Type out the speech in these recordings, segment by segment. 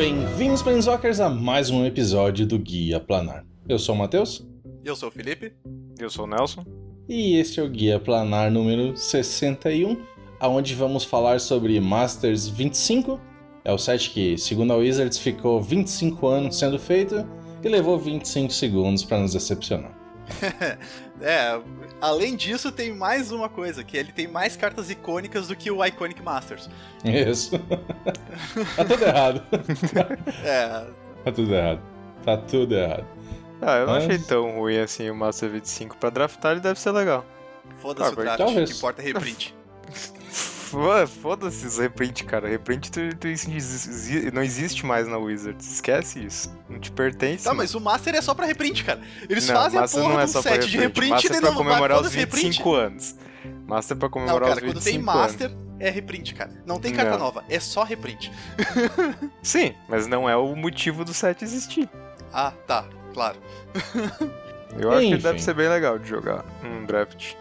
Bem-vindos, Planeswalkers, a mais um episódio do Guia Planar. Eu sou o Matheus. Eu sou o Felipe. Eu sou o Nelson. E este é o Guia Planar número 61, onde vamos falar sobre Masters 25. É o set que, segundo a Wizards, ficou 25 anos sendo feito e levou 25 segundos para nos decepcionar. Além disso, tem mais uma coisa, que ele tem mais cartas icônicas do que o Iconic Masters. Isso. Tá tudo errado. Tá tudo errado. Eu não achei tão ruim assim o Master 25. Pra draftar ele deve ser legal. Foda-se o draft, talvez. o que importa é reprint. Foda-se os reprint, cara. Reprint não existe mais na Wizards. Esquece isso. Não te pertence. Tá, mas o Master é só pra reprint, cara. Eles não, fazem a Master porra não é de um só set pra de reprint Master e é não pra comemorar vai os foda-se 25 anos. Master é pra comemorar não, os cara, 25 quando tem Master, é reprint, cara. Não tem carta nova, é só reprint. Sim, mas não é o motivo do set existir. Ah, tá, claro. Eu acho que deve ser bem legal de jogar um draft.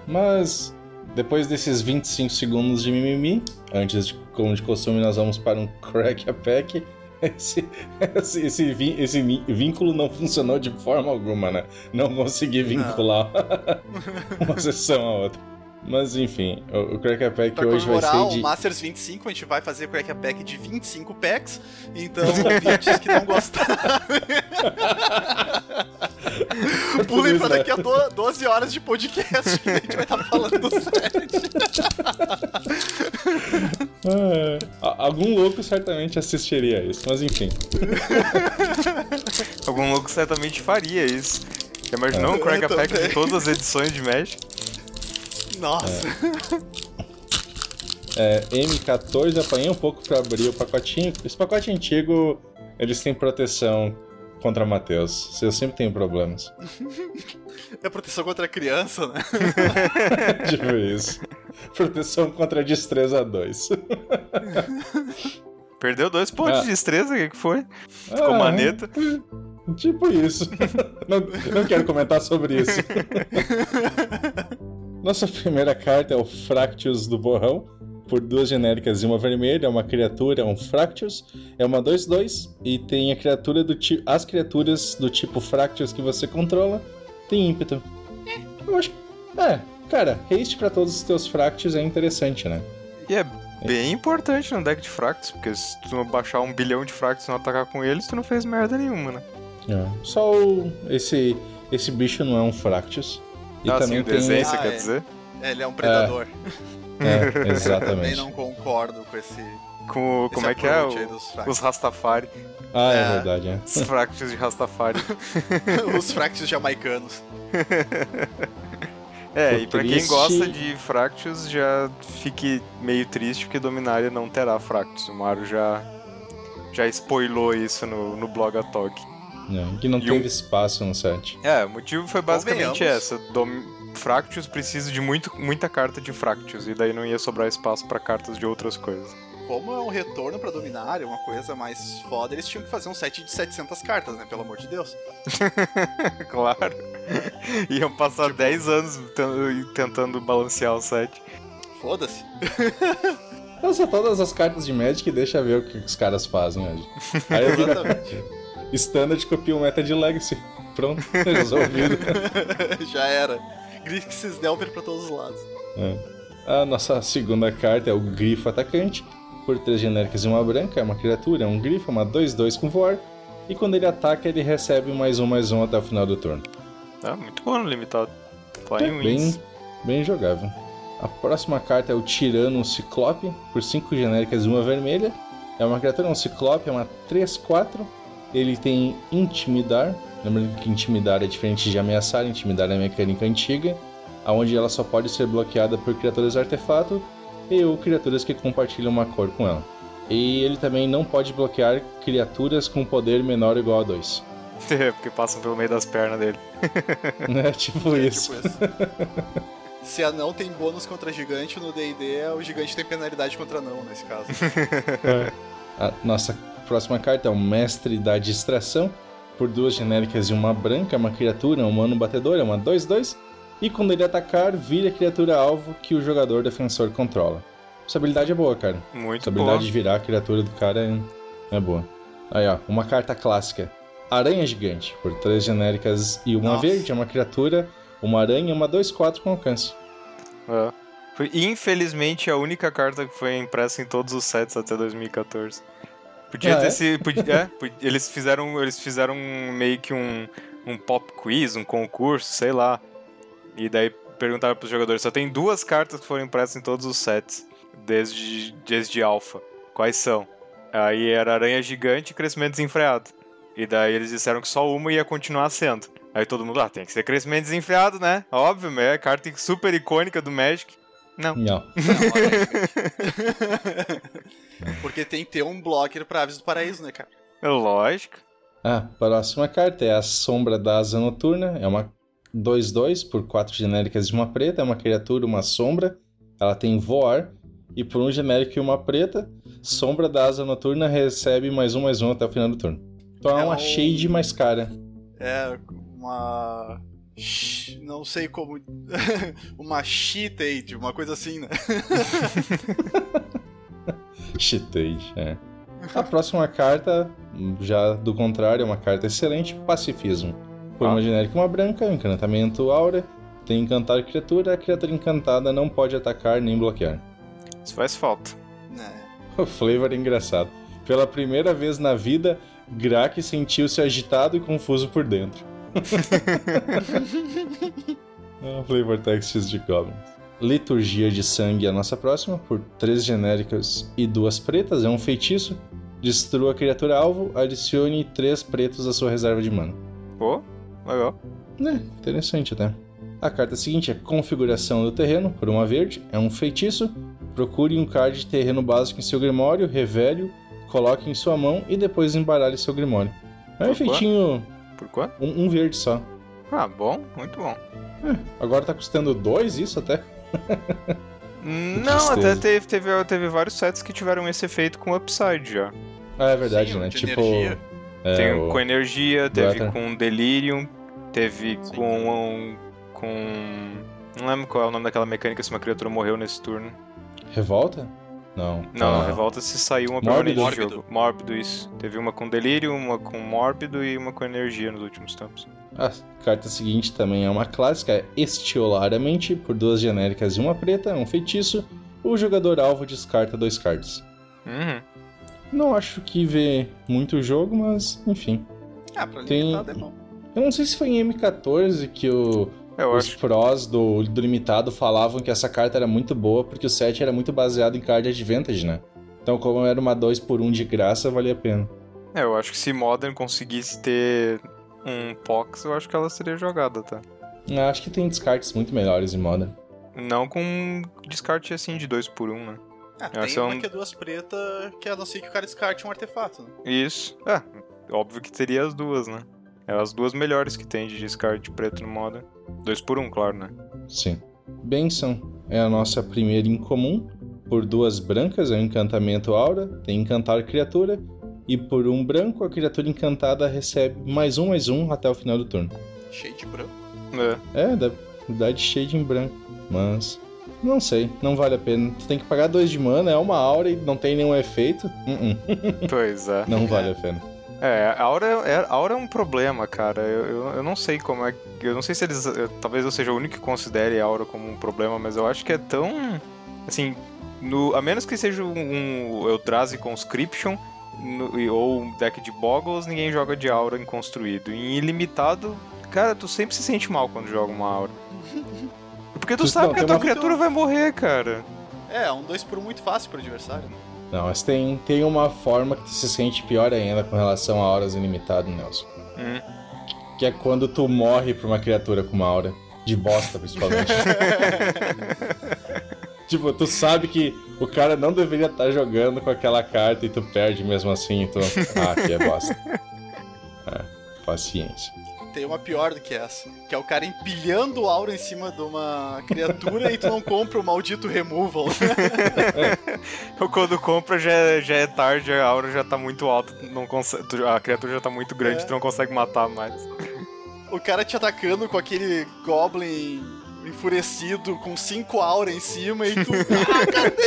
Mas depois desses 25 segundos de mimimi, antes de, como de costume, nós vamos para um Crack a Pack. Esse vínculo não funcionou de forma alguma, né? Não consegui vincular uma sessão a outra. Mas enfim, o Crack a Pack hoje vai ser Pra comemorar o Masters 25, a gente vai fazer o Crack a Pack de 25 packs. Então, ouvintes que não gostaram, pulem pra daqui a 12 horas de podcast que a gente vai estar falando do set. Algum louco certamente assistiria isso, mas enfim. Algum louco certamente faria isso. Já imaginou um Crack a Pack de todas as edições de Magic? Nossa. M14, apanhei um pouco pra abrir o pacotinho. Esse pacote antigo, eles têm proteção contra Matheus. Eu sempre tenho problemas. É proteção contra a criança, né? Tipo isso. Proteção contra a destreza 2. Perdeu 2 pontos de destreza, o que foi? Ficou maneta. Tipo isso. Não quero comentar sobre isso. Nossa primeira carta é o Fractus do Borrão, por 2 genéricas e 1 vermelha. É uma criatura, um Fractus. É uma 2/2 e tem a criatura as criaturas do tipo Fractus que você controla tem ímpeto. Eu acho que... cara, haste pra todos os teus Fractus é interessante, né? E é bem importante no deck de Fractus, porque se tu baixar 1 bilhão de Fractus e não atacar com eles, tu não fez merda nenhuma, né? Só esse bicho não é um Fractus. E também sim, o desenho, você quer dizer? Ele é um predador. Exatamente. Eu também não concordo com esse... Como é que é? Os Rastafari. É verdade, Os Fractus de Rastafari. Os Fractus jamaicanos. E pra quem gosta de Fractus, já fique meio triste, porque Dominária não terá Fractus. O Mario já spoilou isso no blog Atog. Que não teve espaço no set. O motivo foi basicamente Fractus precisa de muita carta de Fractus, e daí não ia sobrar espaço pra cartas de outras coisas. Como é um retorno pra Dominária, uma coisa mais foda, eles tinham que fazer um set de 700 cartas, né? Pelo amor de Deus. Claro. Iam passar 10 anos tentando balancear o set. Foda-se. Lança todas as cartas de Magic e deixa ver o que os caras fazem hoje. Aí eu Exatamente. Standard copia o meta de Legacy. Pronto, resolvido. Já era. Grixis Delver pra todos os lados. A nossa segunda carta é o Grifo Atacante. Por 3 genéricas e 1 branca, é uma criatura, é um grifo, uma 2/2 com voar. E quando ele ataca, ele recebe +1/+1 até o final do turno. Muito bom no limitado. Flying Winds. Bem jogável. A próxima carta é o Tirano Ciclope. Por 5 genéricas e 1 vermelha. É uma criatura, um Ciclope, é uma 3/4. Ele tem Intimidar. Lembrando que Intimidar é diferente de Ameaçar. Intimidar é a mecânica antiga, onde ela só pode ser bloqueada por criaturas artefato ou criaturas que compartilham uma cor com ela. E ele também não pode bloquear criaturas com poder menor ou igual a 2. Porque passam pelo meio das pernas dele. Tipo isso. Se anão tem bônus contra gigante, no D&D o gigante tem penalidade contra anão, nesse caso. A nossa próxima carta é o Mestre da Distração. Por 2 genéricas e 1 branca, é uma criatura, um humano batedor, é uma 2/2. E quando ele atacar, vira a criatura alvo que o jogador defensor controla. Essa habilidade é boa, cara. Muito Essa boa. habilidade de virar a criatura do cara É boa. Aí, ó, uma carta clássica. Aranha Gigante. Por 3 genéricas e uma verde, é uma criatura, uma aranha, uma 2/4 com alcance. Foi, infelizmente, a única carta que foi impressa em todos os sets até 2014. Podia ter sido... Eles fizeram meio que um pop quiz, um concurso, sei lá. E daí perguntaram pros jogadores, só tem 2 cartas que foram impressas em todos os sets, desde Alpha. Quais são? Aí era Aranha Gigante e Crescimento Desenfreado. E daí eles disseram que só uma ia continuar sendo. Aí todo mundo, tem que ser Crescimento Desenfreado, né? Óbvio, é carta super icônica do Magic. Não. Porque tem que ter um blocker pra Aves do Paraíso, né, cara? Lógico. A próxima carta é a Sombra da Asa Noturna. É uma 2/2 por 4 genéricas e uma preta. É uma criatura, uma sombra. Ela tem voar. E por 1 genérico e uma preta, Sombra da Asa Noturna recebe +1/+1 até o final do turno. Então é uma shade mais cara. É uma... Não sei como... uma cheat-aid, uma coisa assim, né? Cheat-aid, é. A próxima carta, já do contrário, é uma carta excelente, Pacifismo. Por uma genérica uma branca, encantamento aura, tem encantar criatura, a criatura encantada não pode atacar nem bloquear. Isso faz falta. O flavor é engraçado. Pela primeira vez na vida, Grak sentiu-se agitado e confuso por dentro. Flavor texts de Goblins. Liturgia de Sangue é a nossa próxima, por 3 genéricas e 2 pretas, é um feitiço. Destrua a criatura alvo, adicione 3 pretos à sua reserva de mana. Legal. Interessante até. A carta seguinte é Configuração do Terreno, por 1 verde, é um feitiço. Procure um card de terreno básico em seu grimório, revele-o, coloque em sua mão e depois embaralhe seu grimório. É um efeitinho... Por quanto? Um verde só. Bom, muito bom. Agora tá custando 2 isso até? Não, até teve vários sets que tiveram esse efeito com upside já. É verdade, sim, né? Tipo... Tem com energia, teve com Delirium, teve com... Não lembro qual é o nome daquela mecânica se uma criatura morreu nesse turno. Revolta? Não. Não, Revolta se saiu uma permanente do jogo. Mórbido, isso. Teve uma com Delirium, uma com Mórbido e uma com energia nos últimos tempos. A carta seguinte também é uma clássica, é Estiolar a Mente, por 2 genéricas e uma preta, é um feitiço. O jogador alvo descarta 2 cards. Não acho que vê muito jogo, mas enfim. Pra limitado é bom. Eu não sei se foi em M14 que os prós do limitado falavam que essa carta era muito boa, porque o set era muito baseado em card advantage, né? Então, como era uma 2/1 de graça, valia a pena. Eu acho que se Modern conseguisse ter um Pox, eu acho que ela seria jogada, tá? Acho que tem descartes muito melhores em Modern. Não com descarte assim de 2/1, né? Tem uma que é 2 preta, que a não ser que o cara descarte um artefato, né? Isso. Óbvio que teria as duas, né? É as 2 melhores que tem de descarte preto no Modern. 2/1, claro, né? Sim. Benção é a nossa primeira incomum. Por 2 brancas é um encantamento aura, tem encantar criatura. E por 1 branco, a criatura encantada recebe +1/+1 até o final do turno. Shade branco? Dá de shade em branco. Mas... não sei, não vale a pena. Tu tem que pagar 2 de mana, é uma aura e não tem nenhum efeito. Pois é. Não vale a pena. A aura é um problema, cara. Eu não sei como é... Eu não sei se eles... talvez eu seja o único que considere a aura como um problema, mas eu acho que é tão... assim... a menos que seja um Eldrazi Conscription ou um deck de Boggles, ninguém joga de aura em construído. Em ilimitado, cara, tu sempre se sente mal quando joga uma aura. Porque tu sabe que a tua criatura vai morrer, cara. Um 2/1 muito fácil pro adversário, né? Não, mas tem uma forma que tu se sente pior ainda com relação a auras ilimitado, Nelson. Que é quando tu morre pra uma criatura com uma aura. De bosta, principalmente. Tipo, tu sabe que o cara não deveria estar jogando com aquela carta e tu perde mesmo assim, então... que é bosta. Paciência. Tem uma pior do que essa, que é o cara empilhando aura em cima de uma criatura e tu não compra o maldito removal. Quando compra já é tarde, a aura já tá muito alta, a criatura já tá muito grande, tu não consegue matar mais. O cara te atacando com aquele Goblin enfurecido, com 5 aura em cima e tu... cadê?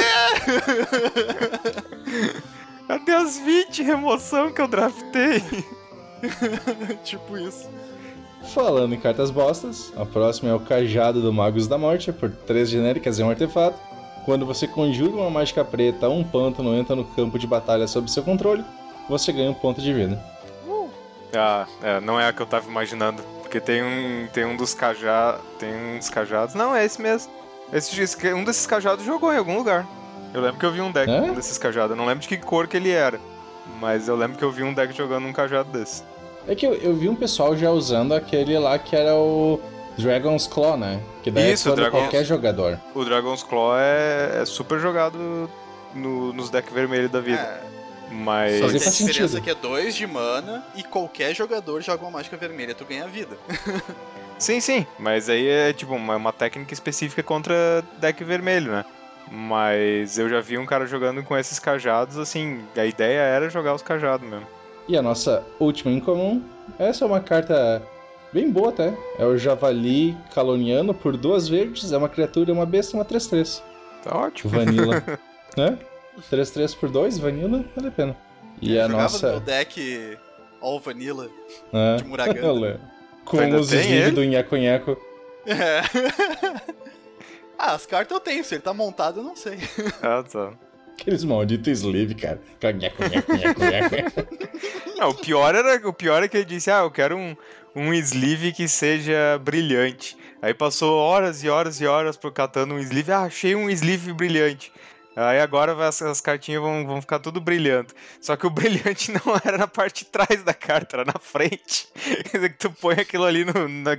Cadê as 20 remoção que eu draftei? Tipo isso. Falando em cartas bostas, a próxima é o Cajado do Magos da Morte, por 3 genéricas e um artefato. Quando você conjura uma mágica preta, um pântano entra no campo de batalha sob seu controle, você ganha um ponto de vida. Não é a que eu tava imaginando. Porque tem um dos cajados. Tem uns cajados. Não, é esse mesmo. Um desses cajados jogou em algum lugar. Eu lembro que eu vi um deck um desses cajados. Eu não lembro de que cor que ele era. Mas eu lembro que eu vi um deck jogando um cajado desse. É que eu vi um pessoal já usando aquele lá que era o Dragon's Claw, né? Que daí é pra qualquer jogador. O Dragon's Claw é super jogado nos decks vermelhos da vida. Mas... Só que a diferença é que é 2 de mana e qualquer jogador joga uma mágica vermelha, tu ganha vida. Sim, mas aí é tipo uma técnica específica contra deck vermelho, né? Mas eu já vi um cara jogando com esses cajados, assim, a ideia era jogar os cajados mesmo. E a nossa última incomum, essa é uma carta bem boa até, é o Javali Caloniano por 2 verdes, é uma criatura, uma besta, uma 3/3. Tá ótimo. Vanilla, né? 3/3 por 2, Vanilla, vale a pena. E a jogava nossa... no meu deck All Vanilla, de Muragana. Com ainda os sleeve do Nheco-Nheco. É. As cartas eu tenho, se ele tá montado eu não sei. Tá. Aqueles malditos sleeve, cara. Nheco. Não, o pior é que ele disse, eu quero um sleeve que seja brilhante. Aí passou horas e horas e horas catando um sleeve, achei um sleeve brilhante. Aí agora as cartinhas vão ficar tudo brilhando. Só que o brilhante não era na parte de trás da carta, era na frente. Quer dizer que tu põe aquilo ali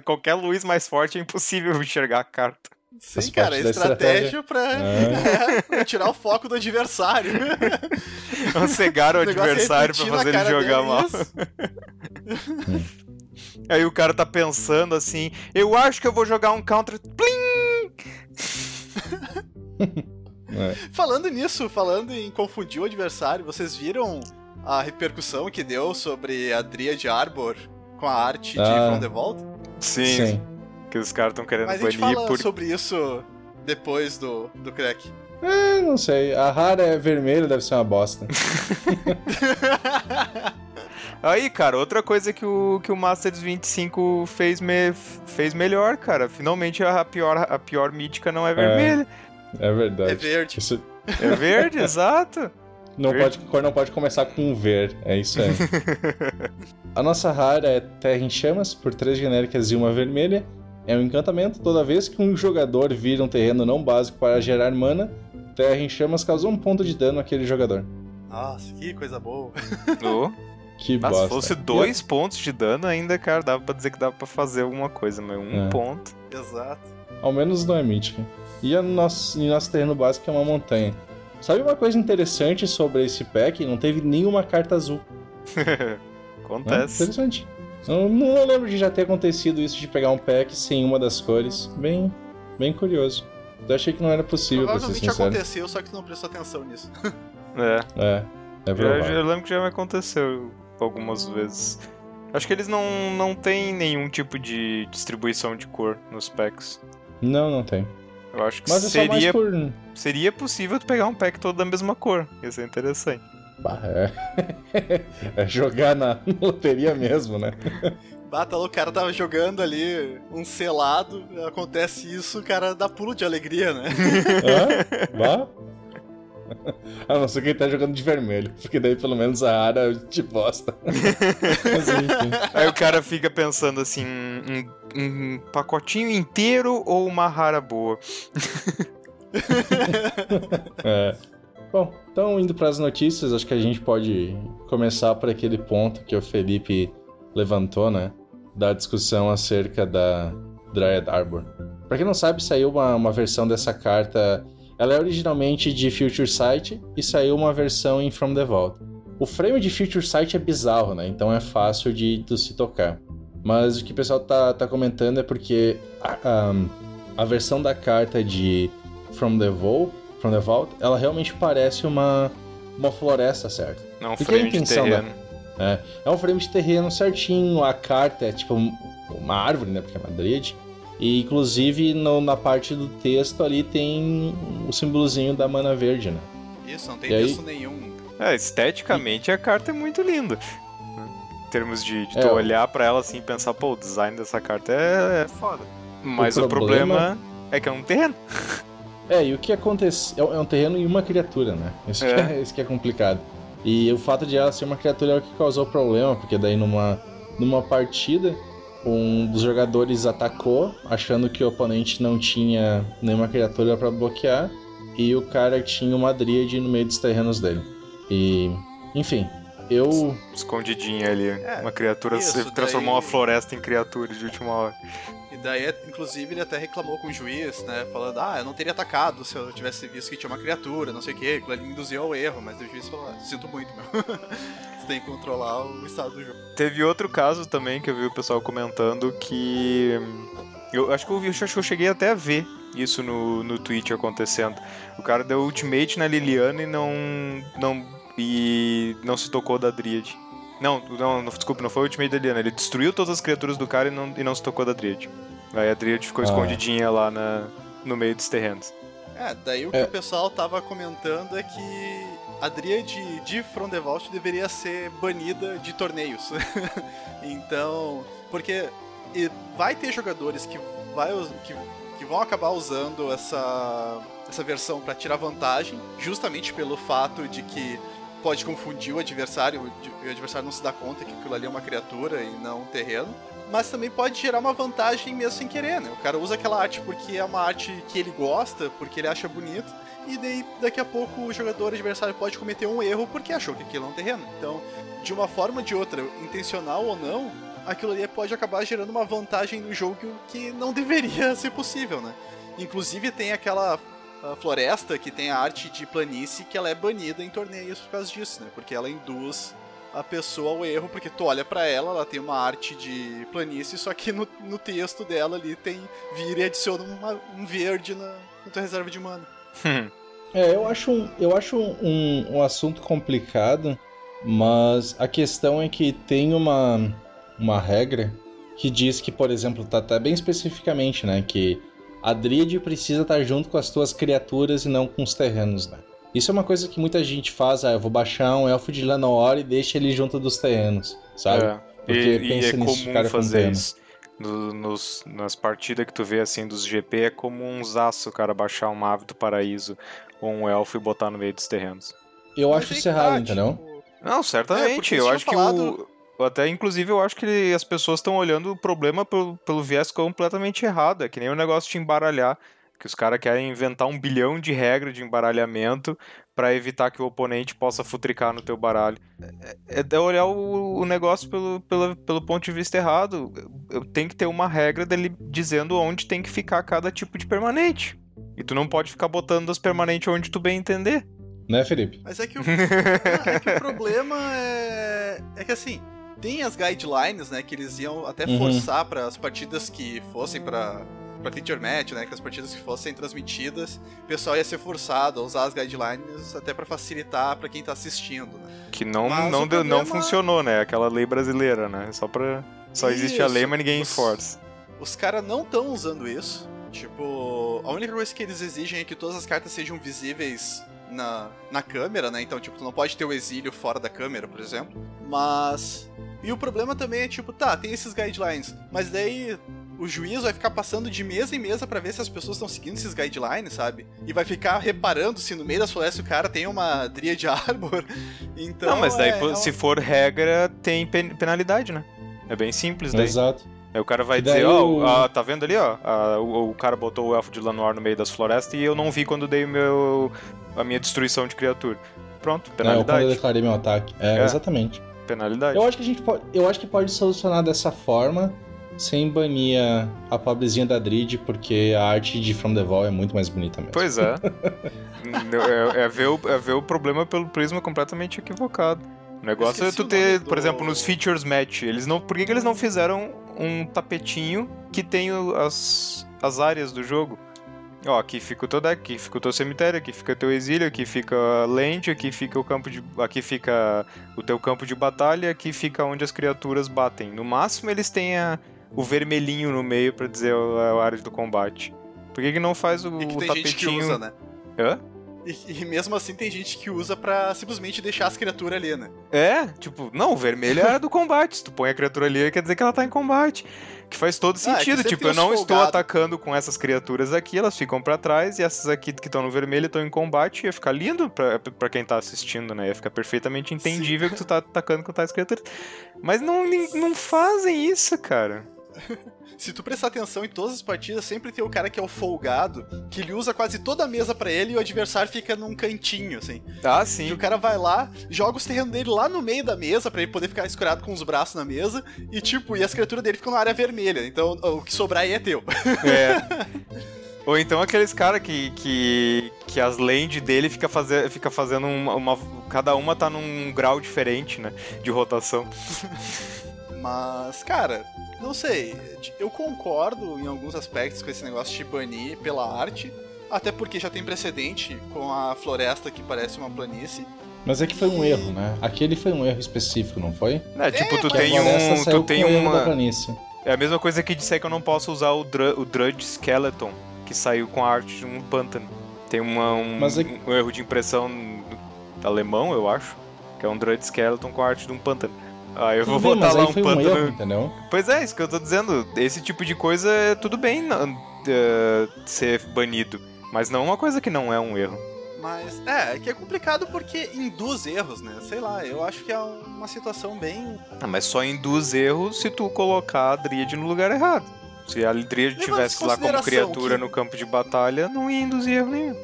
qualquer luz mais forte, é impossível enxergar a carta. Sim, cara, estratégia pra tirar o foco do adversário. Vamos cegar o adversário pra fazer ele jogar mal. Aí o cara tá pensando assim, eu acho que eu vou jogar um counter... Plim! Falando em confundir o adversário, vocês viram a repercussão que deu sobre a Dryad Arbor com a arte de From the Vault? Sim. Que os caras estão querendo banir. Mas a gente fala sobre isso depois do crack. Não sei. A rara é vermelha, deve ser uma bosta. Aí, cara, outra coisa que o Masters 25 fez melhor, cara. Finalmente a pior mítica não é vermelha. É verdade. É verde. É verde, exato. Cor não pode começar com um ver, é isso aí. A nossa rara é Terra em Chamas, por 3 genéricas e uma vermelha. É um encantamento, toda vez que um jogador vira um terreno não básico para gerar mana, Terra em Chamas causou um ponto de dano àquele jogador. Nossa, que coisa boa. Que bosta. Se fosse 2 pontos de dano ainda, cara, dava pra dizer que dava pra fazer alguma coisa, mas um ponto. Exato. Ao menos não é mítica. E nosso terreno básico é uma montanha. Sabe uma coisa interessante sobre esse pack? Não teve nenhuma carta azul. Acontece. Interessante. Eu não lembro de já ter acontecido isso, de pegar um pack sem uma das cores. Bem curioso. Eu achei que não era possível, pra ser sincero. Provavelmente aconteceu, só que tu não prestou atenção nisso. É provável. Eu lembro que já me aconteceu algumas vezes. Acho que eles não têm nenhum tipo de distribuição de cor nos packs. Não tem. Eu acho que Mas seria possível tu pegar um pack todo da mesma cor. Isso é interessante. É jogar na loteria mesmo, né? Tá louco, o cara tava jogando ali um selado, acontece isso, o cara dá pulo de alegria, né? A não ser que ele tá jogando de vermelho, porque daí pelo menos a área te bosta. Mas, enfim. Aí o cara fica pensando assim, um pacotinho inteiro ou uma rara boa? Bom, então indo para as notícias, acho que a gente pode começar por aquele ponto que o Felipe levantou, né? Da discussão acerca da Dryad Arbor. Pra quem não sabe, saiu uma versão dessa carta. Ela é originalmente de Future Sight e saiu uma versão em From the Vault. O frame de Future Sight é bizarro, né? Então é fácil de se tocar. Mas o que o pessoal tá comentando é porque a versão da carta de From the Vault, ela realmente parece uma floresta, certo? Não, um frame de terreno. É um frame de terreno certinho, a carta é tipo uma árvore, né? Porque é Madrid. E inclusive na parte do texto ali tem o símbolozinho da mana verde, né? Isso, não tem texto nenhum. Esteticamente a carta é muito linda. Em termos de tu olhar pra ela assim e pensar, pô, o design dessa carta é foda. Mas o problema é que é um terreno. E o que acontece? É um terreno e uma criatura, né? Isso que é complicado. E o fato de ela ser uma criatura é o que causou problema, porque daí numa partida, um dos jogadores atacou, achando que o oponente não tinha nenhuma criatura pra bloquear, e o cara tinha uma dríade no meio dos terrenos dele. E, enfim, escondidinha ali. Uma criatura transformou uma floresta em criatura de última hora. E daí, inclusive, ele até reclamou com o juiz, né? Falando, eu não teria atacado se eu tivesse visto que tinha uma criatura, não sei o quê. Ele induziu ao erro, mas o juiz falou, sinto muito, meu. Você tem que controlar o estado do jogo. Teve outro caso também que eu vi o pessoal comentando que... Eu acho que eu cheguei até a ver isso no Twitch acontecendo. O cara deu ultimate na Liliana e não se tocou da Dríade. Não, desculpa, não foi o ultimate da Liliana. Ele destruiu todas as criaturas do cara e não se tocou da Dríade. Aí a Dríade ficou escondidinha lá no meio dos terrenos. Daí o que o pessoal tava comentando é que a Dríade de From the Vault deveria ser banida de torneios. Então, porque vai ter jogadores que vão acabar usando essa versão pra tirar vantagem, justamente pelo fato de que pode confundir o adversário e o adversário não se dá conta que aquilo ali é uma criatura e não um terreno. Mas também pode gerar uma vantagem mesmo sem querer, né? O cara usa aquela arte porque é uma arte que ele gosta, porque ele acha bonito, e daí daqui a pouco o jogador adversário pode cometer um erro porque achou que aquilo é um terreno. Então, de uma forma ou de outra, intencional ou não, aquilo ali pode acabar gerando uma vantagem no jogo que não deveria ser possível, né? Inclusive tem aquela floresta que tem a arte de planície que ela é banida em torneios por causa disso, né? Porque ela induz a pessoa ao erro, porque tu olha pra ela tem uma arte de planície, só que no texto dela ali vira e adiciona um verde na tua reserva de mana. Eu acho um assunto complicado, mas a questão é que tem uma regra que diz que, por exemplo, tá até bem especificamente, né, que a Dríade precisa estar junto com as tuas criaturas e não com os terrenos, né? Isso é uma coisa que muita gente faz, eu vou baixar um Elfo de Llanowar e deixa ele junto dos terrenos, sabe? Porque pensa nisso, comum fazer isso. Nas partidas que tu vê assim dos GP, é comunzaço o cara baixar uma Ave do Paraíso ou um Elfo e botar no meio dos terrenos. Eu acho isso errado, entendeu? Não, certamente. Eu acho que até, inclusive, eu acho que as pessoas estão olhando o problema pelo viés completamente errado. É que nem o negócio de embaralhar, que os caras querem inventar 1 bilhão de regras de embaralhamento pra evitar que o oponente possa futricar no teu baralho. É olhar o negócio pelo ponto de vista errado. Tem que ter uma regra dele dizendo onde tem que ficar cada tipo de permanente. E tu não pode ficar botando as permanentes onde tu bem entender. Né, Felipe? Mas é que o problema é que assim, tem as guidelines, né, que eles iam até forçar para as partidas que fossem para feature match, né, que as partidas que fossem transmitidas, o pessoal ia ser forçado a usar as guidelines até para facilitar para quem tá assistindo, né? Que não funcionou, né? Aquela lei brasileira, né? Só existe a lei, mas ninguém enforça. Os caras não estão usando isso. Tipo, a única coisa que eles exigem é que todas as cartas sejam visíveis na câmera, né? Então, tipo, tu não pode ter o exílio fora da câmera, por exemplo. Mas... E o problema também é, tipo, tem esses guidelines, mas daí o juiz vai ficar passando de mesa em mesa pra ver se as pessoas estão seguindo esses guidelines, sabe? E vai ficar reparando se no meio das florestas o cara tem uma Dríade Arbor. Então, não, mas daí se for regra, tem penalidade, né? É bem simples daí. Exato. Aí o cara vai dizer, tá vendo ali, o cara botou o Elfo de Llanowar no meio das florestas e eu não vi quando dei a minha destruição de criatura. Pronto, penalidade. Quando eu declarei meu ataque. Exatamente. Penalidade. Eu acho que pode solucionar dessa forma, sem banir a pobrezinha da Dríade, porque a arte de From the Vault é muito mais bonita mesmo. Pois é. ver o problema pelo prisma completamente equivocado. O negócio é tu ter, por exemplo, nos features match, por que eles não fizeram um tapetinho que tem as áreas do jogo? Ó, aqui fica o teu deck, aqui fica o teu cemitério, aqui fica o teu exílio, aqui fica a land, aqui fica o teu campo de batalha, aqui fica onde as criaturas batem. No máximo eles têm o vermelhinho no meio pra dizer a área do combate. Por que não faz o tem tapetinho? Gente que usa, né? Hã? E mesmo assim tem gente que usa pra simplesmente deixar as criaturas ali, né? Tipo, não, o vermelho é do combate. Se tu põe a criatura ali, quer dizer que ela tá em combate. Que faz todo sentido. Tipo, eu não estou atacando com essas criaturas aqui, elas ficam pra trás, e essas aqui que estão no vermelho estão em combate. Ia ficar lindo pra quem tá assistindo, né? Ia ficar perfeitamente entendível que tu tá atacando com tais criaturas. Mas não fazem isso, cara. Se tu prestar atenção em todas as partidas, sempre tem o cara que é o folgado, que ele usa quase toda a mesa pra ele e o adversário fica num cantinho, assim. Ah, sim. E o cara vai lá, joga os terrenos dele lá no meio da mesa, pra ele poder ficar escurado com os braços na mesa, e as criaturas dele ficam na área vermelha. Então o que sobrar aí é teu. Ou então aqueles caras que as land dele fica fazendo cada uma tá num grau diferente, né? De rotação. Mas, cara, não sei, eu concordo em alguns aspectos com esse negócio de banir pela arte, até porque já tem precedente com a floresta que parece uma planície. Mas é que foi um erro, né? Aquele foi um erro específico, não foi? Tipo, tu tem uma... É a mesma coisa que disser que eu não posso usar o Drudge Skeleton, que saiu com a arte de um pântano. Tem um erro de impressão alemão, eu acho, que é um Drudge Skeleton com a arte de um pântano. Eu vou botar lá um pântano. Erro, entendeu? Pois é, isso que eu tô dizendo. Esse tipo de coisa, tudo bem ser banido. Mas não é uma coisa que não é um erro. Mas, é que é complicado porque induz erros, né? Sei lá, eu acho que é uma situação bem... Mas só induz erros se tu colocar a Dríade no lugar errado. Se a Dríade tivesse lá como criatura no campo de batalha, não ia induzir erro nenhum.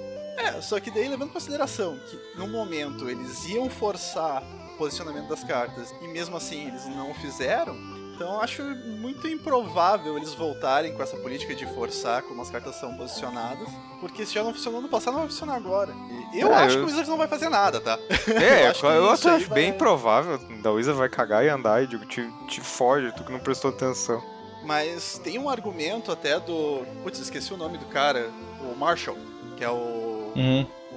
Só que daí, levando em consideração que no momento eles iam forçar posicionamento das cartas e mesmo assim eles não fizeram, então eu acho muito improvável eles voltarem com essa política de forçar como as cartas são posicionadas, porque se já não funcionou no passado, não vai funcionar agora. E eu acho que o Wizards não vai fazer nada, tá? Eu acho bem provável. Da Wizards vai cagar e andar e digo, te foge, tu que não prestou atenção. Mas tem um argumento até do... Putz, esqueci o nome do cara, o Marshall, que é o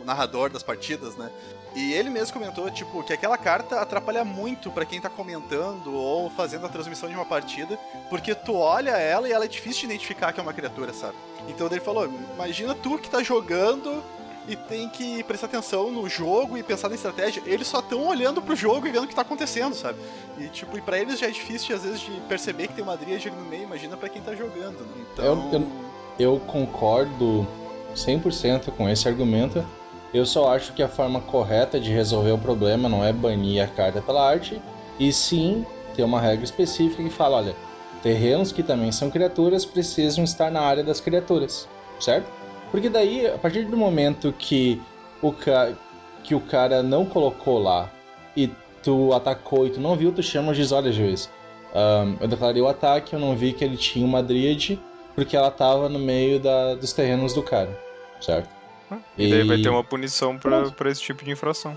narrador das partidas, né? E ele mesmo comentou, tipo, que aquela carta atrapalha muito pra quem tá comentando ou fazendo a transmissão de uma partida, porque tu olha ela e ela é difícil de identificar que é uma criatura, sabe? Então ele falou, imagina tu que tá jogando e tem que prestar atenção no jogo e pensar na estratégia, eles só estão olhando pro jogo e vendo o que tá acontecendo, sabe? E tipo, pra eles já é difícil às vezes de perceber que tem uma Dríade ali no meio, imagina pra quem tá jogando, né? Então... Eu concordo 100% com esse argumento. Eu só acho que a forma correta de resolver o problema não é banir a carta pela arte, e sim ter uma regra específica que fala, olha, terrenos que também são criaturas precisam estar na área das criaturas, certo? Porque daí, a partir do momento que o cara não colocou lá e tu atacou e tu não viu, tu chama diz, olha, juiz, eu declarei o ataque, eu não vi que ele tinha uma Dríade porque ela tava no meio dos terrenos do cara, certo? E daí vai ter uma punição pra esse tipo de infração.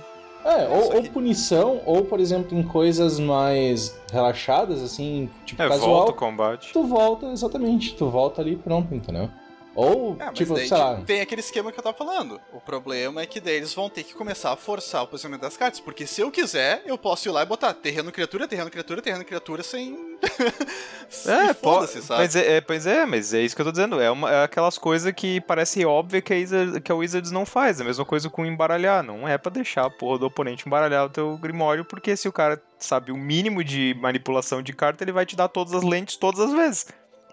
Ou punição, ou, por exemplo, em coisas mais relaxadas, assim, tipo casual. Volta o combate. Tu volta, exatamente, tu volta ali e pronto, entendeu? Ou, tipo, sei lá... Tem aquele esquema que eu tava falando. O problema é que daí eles vão ter que começar a forçar o posicionamento das cartas, porque se eu quiser, eu posso ir lá e botar terreno criatura, terreno criatura, terreno criatura sem... foda-se, sabe? Mas é isso que eu tô dizendo. É aquelas coisas que parece óbvio que a Wizards não faz. A mesma coisa com embaralhar. Não é pra deixar a porra do oponente embaralhar o teu Grimório, porque se o cara sabe o mínimo de manipulação de carta, ele vai te dar todas as lentes todas as vezes.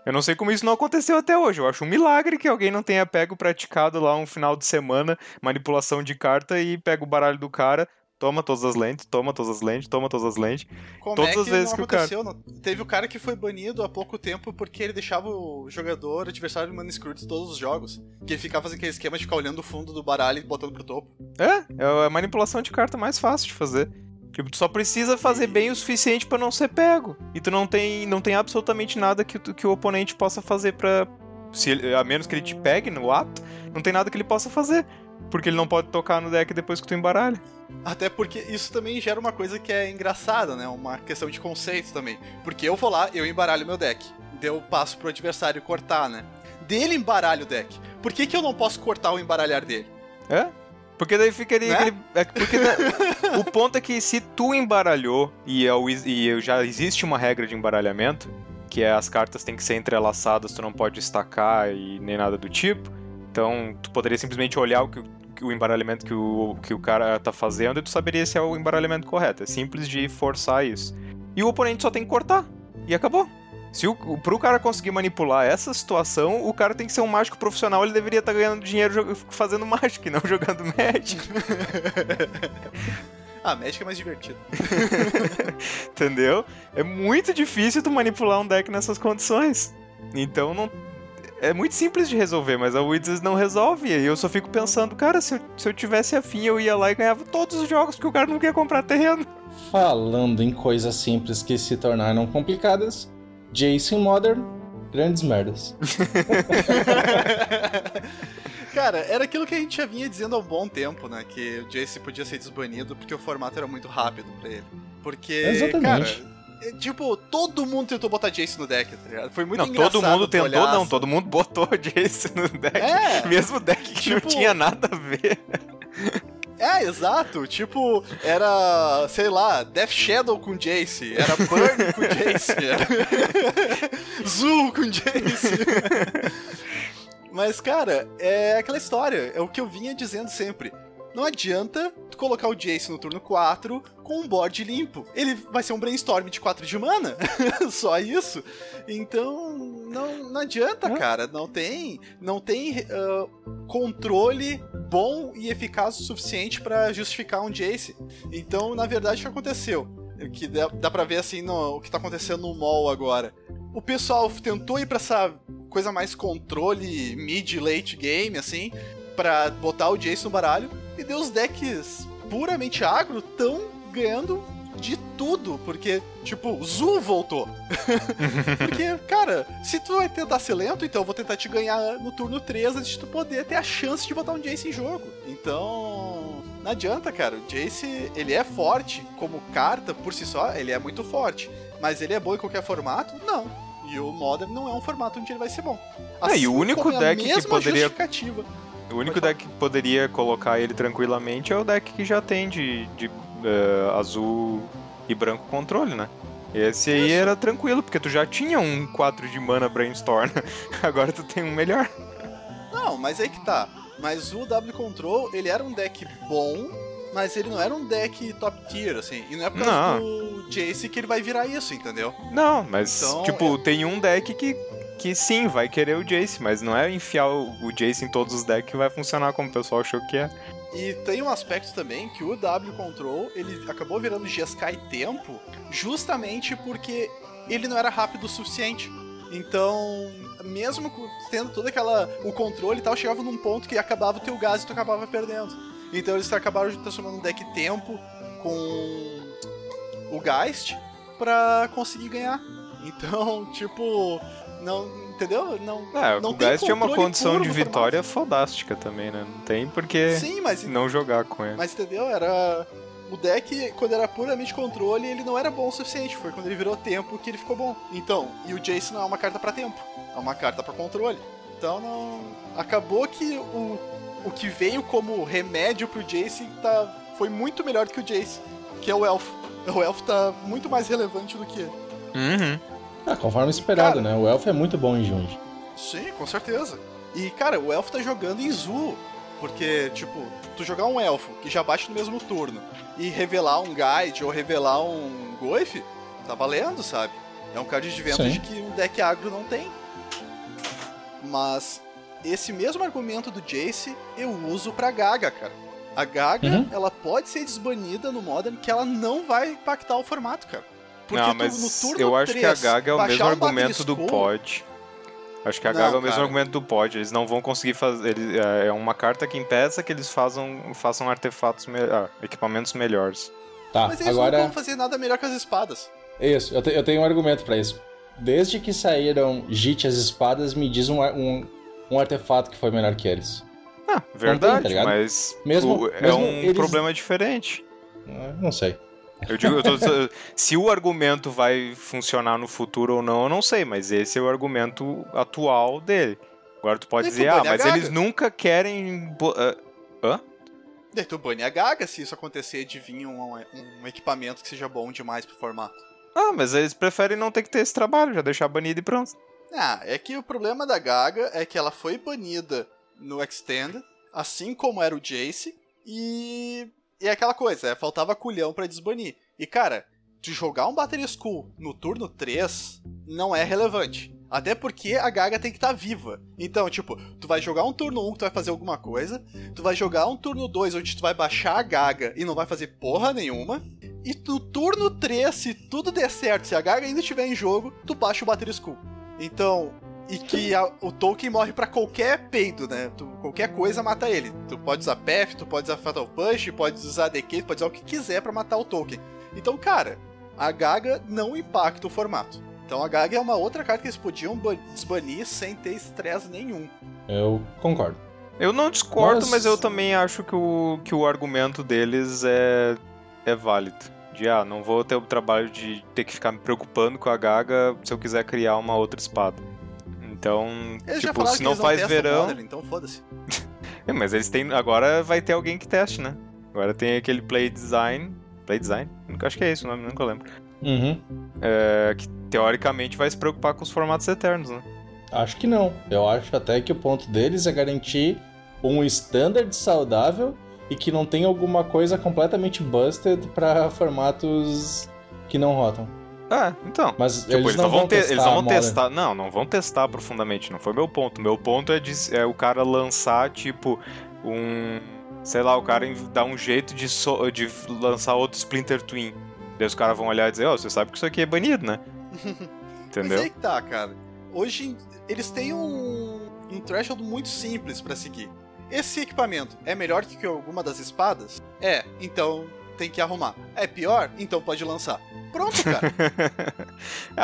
Eu não sei como isso não aconteceu até hoje. Eu acho um milagre que alguém não tenha praticado lá um final de semana, manipulação de carta, e pega o baralho do cara, toma todas as lentes, toma todas as lentes, toma todas as lentes. Como todas é que as vezes não que aconteceu? o cara... Teve o cara que foi banido há pouco tempo porque ele deixava o jogador adversário de manuscritos todos os jogos. Que ele ficava fazendo aquele esquema de ficar olhando o fundo do baralho e botando pro topo. É a manipulação de carta mais fácil de fazer. Tipo, tu só precisa fazer bem o suficiente pra não ser pego. E tu não tem absolutamente nada que o oponente possa fazer pra... a menos que ele te pegue no ato, não tem nada que ele possa fazer. Porque ele não pode tocar no deck depois que tu embaralha. Até porque isso também gera uma coisa que é engraçada, né? Uma questão de conceito também. Porque eu vou lá, eu embaralho meu deck. Daí eu passo pro adversário cortar, né? Dele embaralha o deck. Por que eu não posso cortar o embaralhar dele? Porque daí fica ali... Né? O ponto é que se tu embaralhou e já existe uma regra de embaralhamento, que é as cartas têm que ser entrelaçadas, tu não pode estacar e nem nada do tipo. Então tu poderia simplesmente olhar o que o embaralhamento que o cara tá fazendo e tu saberia se é o embaralhamento correto. É simples de forçar isso. E o oponente só tem que cortar. E acabou. Pro cara conseguir manipular essa situação, o cara tem que ser um mágico profissional, ele deveria estar ganhando dinheiro fazendo mágica e não jogando Magic. Magic é mais divertido. Entendeu? É muito difícil tu manipular um deck nessas condições. Então não... É muito simples de resolver, mas a Wizards não resolve. E eu só fico pensando, cara, se eu tivesse afim, eu ia lá e ganhava todos os jogos, porque o cara não quer comprar terreno. Falando em coisas simples que se tornaram complicadas, Jace Modern, grandes merdas. Cara, era aquilo que a gente já vinha dizendo há um bom tempo, né? Que o Jace podia ser desbanido porque o formato era muito rápido pra ele. Porque, exatamente. Cara, tipo, todo mundo tentou botar Jace no deck, tá ligado? Foi muito engraçado. Todo mundo tentou, não. Todo mundo botou Jace no deck. Mesmo deck que não tinha nada a ver. Exato. Tipo, era, sei lá, Death Shadow com Jace, era Burn com Jace, era Zul com Jace. Mas, cara, é aquela história, é o que eu vinha dizendo sempre. Não adianta tu colocar o Jace no turno 4 com um board limpo. Ele vai ser um brainstorm de 4 de mana. Só isso. Então, não adianta, cara. Não tem controle bom e eficaz o suficiente pra justificar um Jace. Então, na verdade, o que aconteceu? Que dá pra ver, assim, o que tá acontecendo no mall agora. O pessoal tentou ir pra essa coisa mais controle mid-late game, assim, pra botar o Jace no baralho. E os decks puramente agro tão ganhando de tudo, porque, tipo, o Zul voltou. Porque, cara, se tu vai tentar ser lento, então eu vou tentar te ganhar no turno 3 antes de tu poder ter a chance de botar um Jace em jogo. Então, não adianta, cara. O Jace, ele é forte como carta por si só, ele é muito forte. Mas ele é bom em qualquer formato? Não. E o Modern não é um formato onde ele vai ser bom. Assim, e o único deck que poderia... O único deck que poderia colocar ele tranquilamente é o deck que já tem de azul e branco controle, né? Esse aí era tranquilo, porque tu já tinha um 4 de mana Brainstorm. Agora tu tem um melhor. Não, mas aí que tá. Mas o W Control, ele era um deck bom, mas ele não era um deck top tier, assim. E não é por causa do Jace que ele vai virar isso, entendeu? Não, mas, então, tem um deck que sim, vai querer o Jace, mas não é enfiar o Jace em todos os decks que vai funcionar como o pessoal achou que é. E tem um aspecto também que o W Control, ele acabou virando Jeskai tempo justamente porque ele não era rápido o suficiente. Então, mesmo tendo todo o controle e tal, chegava num ponto que acabava o teu gás e tu acabava perdendo. Então eles acabaram transformando um deck tempo com o Geist pra conseguir ganhar. Então, tipo... Não, entendeu? Não o Geist é uma condição de vitória fodástica também, né? Não tem porque não jogar com ele. Mas, entendeu? Era... O deck, quando era puramente controle, ele não era bom o suficiente. Foi quando ele virou tempo que ele ficou bom. Então, e o Jace não é uma carta pra tempo. É uma carta pra controle. Então, não... Acabou que o que veio como remédio pro Jace foi muito melhor do que o Jace, que é o Elfo. O Elfo tá muito mais relevante do que ele. Uhum. Conforme esperado, cara, né? O Elfo é muito bom em Jund. Sim, com certeza. E, cara, o Elfo tá jogando em Zul. Porque, tipo, tu jogar um Elfo que já bate no mesmo turno e revelar um Guide ou revelar um Goif, tá valendo, sabe? É um card de advantage que um deck agro não tem. Mas esse mesmo argumento do Jace eu uso pra Gaga, cara. A Gaga, ela pode ser desbanida no Modern que ela não vai impactar o formato, cara. Porque não, mas no turno eu acho 3, que a Gaga é o mesmo argumento do pod. Acho que a Gaga é o mesmo argumento do pod. Eles não vão conseguir fazer... é uma carta que impeça que eles façam artefatos, equipamentos melhores. Tá, mas eles agora... não vão fazer nada melhor que as espadas. Isso, eu tenho um argumento pra isso. Desde que saíram JIT as espadas, me diz um artefato que foi melhor que eles. Verdade, tem, tá mas mesmo um problema diferente. Não sei. Se o argumento vai funcionar no futuro ou não, eu não sei, mas esse é o argumento atual dele. Agora tu pode dizer, mas eles nunca querem... Daí tu bane a Gaga se isso acontecer de vir um equipamento que seja bom demais pro formato. Mas eles preferem não ter que ter esse trabalho, já deixar banido e pronto. É que o problema da Gaga é que ela foi banida no Extend, assim como era o Jace, e é aquela coisa, faltava culhão pra desbanir. E cara, de jogar um Battery School no turno 3 não é relevante. Até porque a Gaga tem que estar viva. Então, tipo, tu vai jogar um turno 1 que tu vai fazer alguma coisa, tu vai jogar um turno 2 onde tu vai baixar a Gaga e não vai fazer porra nenhuma, e no turno 3, se tudo der certo, se a Gaga ainda estiver em jogo, tu baixa o Battery School. Então, e que o Tolkien morre pra qualquer peido, né? Qualquer coisa mata ele. Tu pode usar Path, tu pode usar Fatal Push, pode usar Decay, tu pode usar o que quiser pra matar o Tolkien. Então, cara, a Gaga não impacta o formato. Então a Gaga é uma outra carta que eles podiam desbanir sem ter estresse nenhum. Eu concordo. Eu não discordo, mas eu também acho que o argumento deles é válido. De, não vou ter o trabalho de ter que ficar me preocupando com a Gaga se eu quiser criar uma outra espada. Então, eles tipo, já falaram se que não eles faz testam verão... Modern, então foda-se. Mas eles têm... Agora vai ter alguém que teste, né? Agora tem aquele Play Design... Play Design? Acho que é esse o nome, nunca lembro. Uhum. Que teoricamente vai se preocupar com os formatos eternos, né? Acho que não. Eu acho até que o ponto deles é garantir um standard saudável e que não tem alguma coisa completamente busted pra formatos que não rotam. Então. Mas tipo, eles não vão testar. Não vão testar profundamente. Não foi meu ponto. Meu ponto é o cara lançar, tipo, sei lá, o cara dá um jeito de lançar outro Splinter Twin. Daí os caras vão olhar e dizer, você sabe que isso aqui é banido, né? Entendeu? Mas aí que tá, cara. Hoje eles têm um threshold muito simples pra seguir. Esse equipamento é melhor que alguma das espadas? Então tem que arrumar. É pior? Então pode lançar. Pronto, cara.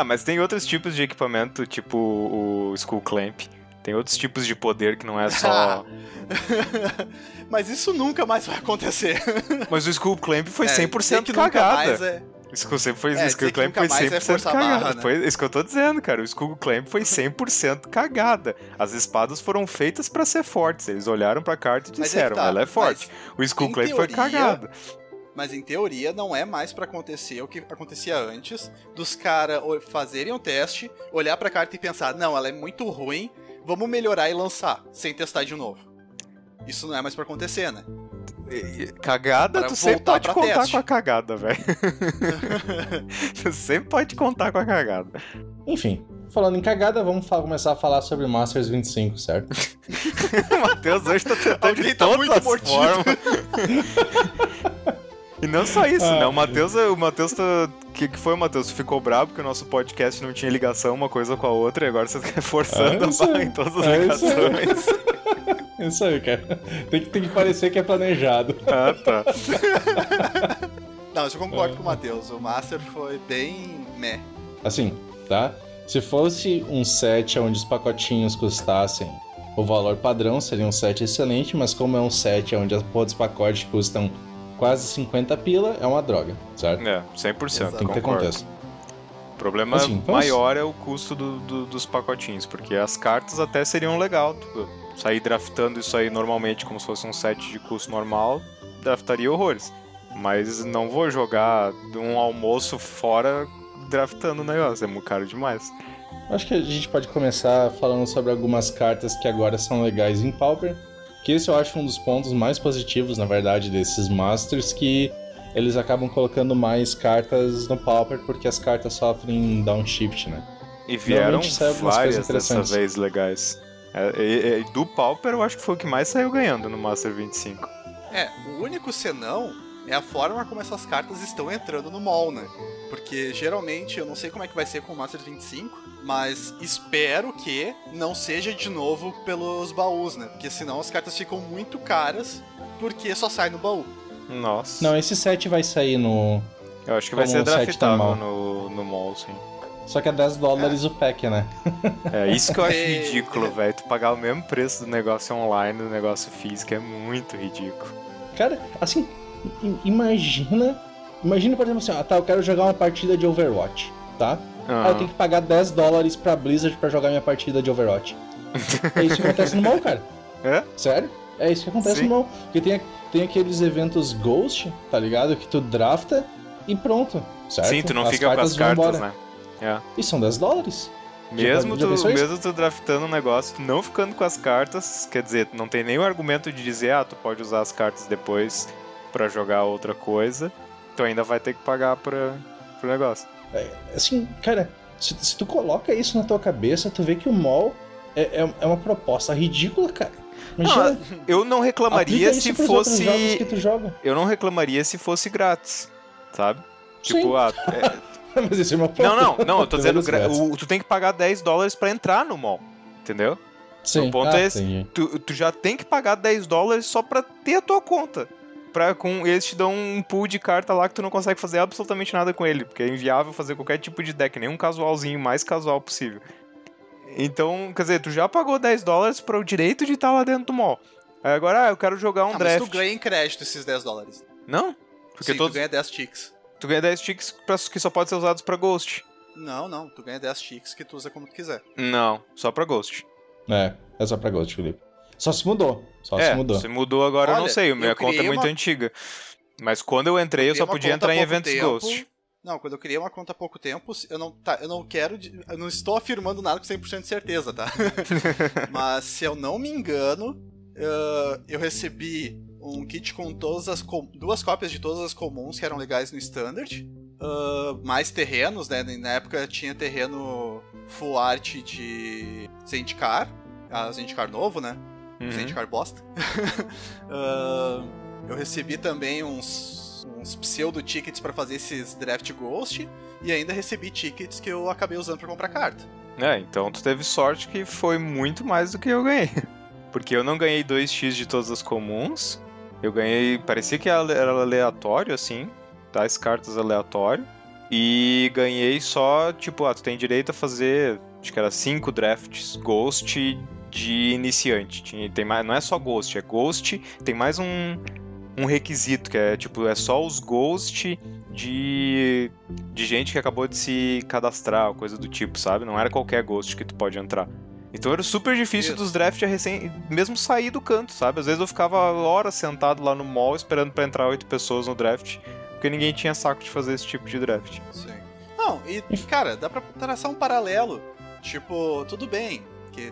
Mas tem outros tipos de equipamento, tipo o Skull Clamp. Tem outros tipos de poder que não é só... Mas isso nunca mais vai acontecer. Mas o Skull Clamp foi 100% cagada. O Skull Clamp foi 100% cagada. Foi isso que eu tô dizendo, cara. O Skull Clamp foi 100% cagada. As espadas foram feitas pra ser fortes. Eles olharam pra carta e disseram, ela é forte. O Skull Clamp foi cagada. Mas em teoria não é mais pra acontecer o que acontecia antes, dos caras fazerem um teste, olhar pra carta e pensar, não, ela é muito ruim, vamos melhorar e lançar, sem testar de novo. Isso não é mais pra acontecer, né? Cagada, tu sempre pode contar com a cagada, velho. Tu sempre pode contar com a cagada. Enfim, falando em cagada, vamos começar a falar sobre Masters 25, certo? O Matheus hoje tá tentando de todas as formas. E não só isso, né? O Matheus tá... Que foi, Matheus? Tu ficou bravo porque o nosso podcast não tinha ligação uma coisa com a outra e agora você tá forçando a barra em todas as ligações. Isso aí, cara. Tem que parecer que é planejado. Tá. Não, eu concordo com o Matheus. O Master foi bem meh. Assim, tá? Se fosse um set onde os pacotinhos custassem o valor padrão, seria um set excelente, mas como é um set onde as porra dos pacotes custam quase 50 pila, é uma droga, certo? 100%. Tem que ter contexto. O problema maior é o custo dos pacotinhos, porque as cartas até seriam legal, tipo, sair draftando isso aí normalmente como se fosse um set de custo normal, draftaria horrores. Mas não vou jogar um almoço fora draftando o negócio, é muito caro demais. Acho que a gente pode começar falando sobre algumas cartas que agora são legais em Pauper, que esse eu acho um dos pontos mais positivos, na verdade, desses Masters, que eles acabam colocando mais cartas no Pauper porque as cartas sofrem downshift, né? E vieram várias dessa vez legais. Do Pauper eu acho que foi o que mais saiu ganhando no Master 25. O único senão é a forma como essas cartas estão entrando no mall, né? Porque geralmente, eu não sei como é que vai ser com o Master 25, mas espero que não seja de novo pelos baús, né? Porque senão as cartas ficam muito caras porque só sai no baú. Nossa. Não, esse set vai sair no... Eu acho que vai ser draftável no mall, sim. Só que é $10 o pack, né? Isso que eu acho ridículo, velho. Tu pagar o mesmo preço do negócio online, do negócio físico, é muito ridículo. Cara, assim, imagina, por exemplo, assim, eu quero jogar uma partida de Overwatch, tá? Eu tenho que pagar $10 pra Blizzard pra jogar minha partida de Overwatch. É isso que acontece no mall, cara. Sério? É isso que acontece no mall. Porque tem aqueles eventos Ghost, tá ligado? Que tu drafta e pronto, certo? Sim, tu não fica com as cartas, né? E são $10. Mesmo Já pensou isso? tu draftando um negócio, tu não ficando com as cartas, quer dizer, não tem nenhum argumento de dizer, tu pode usar as cartas depois pra jogar outra coisa, tu ainda vai ter que pagar pro negócio. Assim, cara, se tu coloca isso na tua cabeça, tu vê que o mall é uma proposta ridícula, cara. Imagina, Eu não reclamaria se pros outros fosse. jogos que tu joga. Eu não reclamaria se fosse grátis, sabe? Sim. Tipo, Mas isso é uma proposta. Não, eu tô dizendo, grátis. tu tem que pagar $10 pra entrar no mall, entendeu? Sim. O ponto é esse. Entendi. Tu já tem que pagar $10 só pra ter a tua conta. Eles te dão um pool de carta lá que tu não consegue fazer absolutamente nada com ele, porque é inviável fazer qualquer tipo de deck, nem um casualzinho mais casual possível. Então, quer dizer, tu já pagou $10 para o direito de estar lá dentro do mall. Aí agora, eu quero jogar um draft. Mas tu ganha em crédito esses $10. Não? Porque Sim, tu ganha 10 ticks. Tu ganha 10 ticks que só pode ser usados pra Ghost. Não, tu ganha 10 ticks que tu usa como tu quiser. Não, só pra Ghost. É só pra Ghost, Felipe. Só se mudou. Se mudou agora, Olha, eu não sei. Minha conta é muito antiga. Mas quando eu entrei, eu só podia entrar em eventos Ghost. Não, quando eu criei uma conta há pouco tempo, eu não estou afirmando nada com 100% de certeza, tá? Mas se eu não me engano, eu recebi um kit com duas cópias de todas as comuns que eram legais no Standard, mais terrenos, né? Na época tinha terreno full art de Zendikar, Zendikar novo, né? Zendikar bosta. Eu recebi também uns pseudo-tickets pra fazer esses Draft Ghost, e ainda recebi tickets que eu acabei usando pra comprar carta. Então tu teve sorte que foi muito mais do que eu ganhei. Porque eu não ganhei 2x de todas as comuns, eu ganhei, parecia que era aleatório, assim, das cartas aleatório, e ganhei só, tipo, tu tem direito a fazer, acho que era 5 drafts Ghost de iniciante. Tem mais, não é só Ghost, é Ghost, tem mais um requisito, que é tipo, é só os Ghost de gente que acabou de se cadastrar, coisa do tipo, sabe? Não era qualquer Ghost que tu pode entrar. Então era super difícil dos drafts mesmo sair do canto, sabe? Às vezes eu ficava horas sentado lá no mall esperando pra entrar 8 pessoas no draft, porque ninguém tinha saco de fazer esse tipo de draft. Sim. Não, e cara, dá pra traçar um paralelo. Tipo, tudo bem, que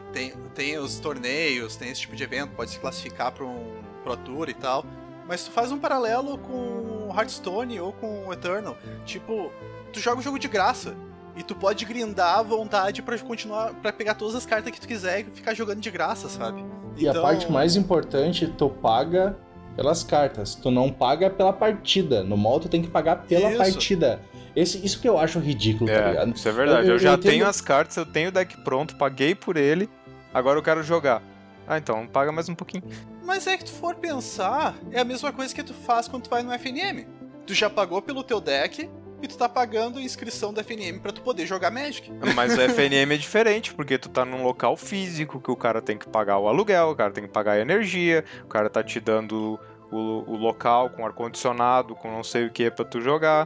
tem os torneios, tem esse tipo de evento, pode se classificar pra um Pro Tour e tal. Mas tu faz um paralelo com Hearthstone ou com Eternal. Tipo, tu joga o jogo de graça. E tu pode grindar à vontade pra continuar, pra pegar todas as cartas que tu quiser e ficar jogando de graça, sabe? E a parte mais importante, tu paga pelas cartas. Tu não paga pela partida. No mall tu tem que pagar pela partida. Isso que eu acho ridículo, tá ligado? Isso é verdade. Eu já tenho as cartas, eu tenho o deck pronto, paguei por ele, agora eu quero jogar. Então paga mais um pouquinho. Mas é que tu for pensar, é a mesma coisa que tu faz quando tu vai no FNM. Tu já pagou pelo teu deck e tu tá pagando a inscrição do FNM pra tu poder jogar Magic. Mas o FNM é diferente, porque tu tá num local físico que o cara tem que pagar o aluguel, o cara tem que pagar a energia, o cara tá te dando o local com ar-condicionado, com não sei o que pra tu jogar.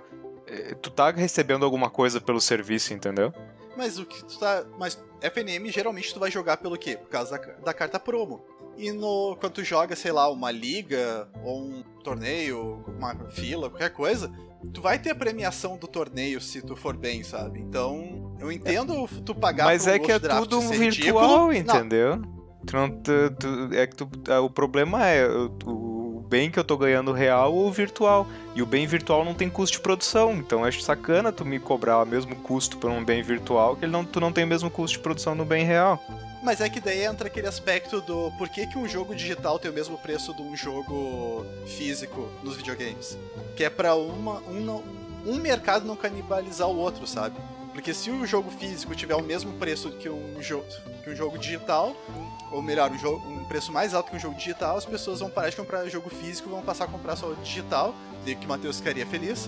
Tu tá recebendo alguma coisa pelo serviço, entendeu? Mas Mas FNM geralmente tu vai jogar pelo quê? Por causa da carta promo. E quando tu joga, sei lá, uma liga, ou um torneio, uma fila, qualquer coisa, tu vai ter a premiação do torneio se tu for bem, sabe? Então, eu entendo tu pagar mas pro é que é draft tudo virtual, entendeu? O problema é o bem que eu tô ganhando real ou virtual. E o bem virtual não tem custo de produção. Então acho sacana tu me cobrar o mesmo custo por um bem virtual que tu não tem o mesmo custo de produção no bem real. Mas é que daí entra aquele aspecto do por que um jogo digital tem o mesmo preço de um jogo físico nos videogames. Que é pra um mercado não canibalizar o outro, sabe? Porque se o jogo físico tiver o mesmo preço que um jogo digital, ou melhor, um preço mais alto que um jogo digital, as pessoas vão parar de comprar jogo físico e vão passar a comprar só o digital, que o Matheus ficaria feliz.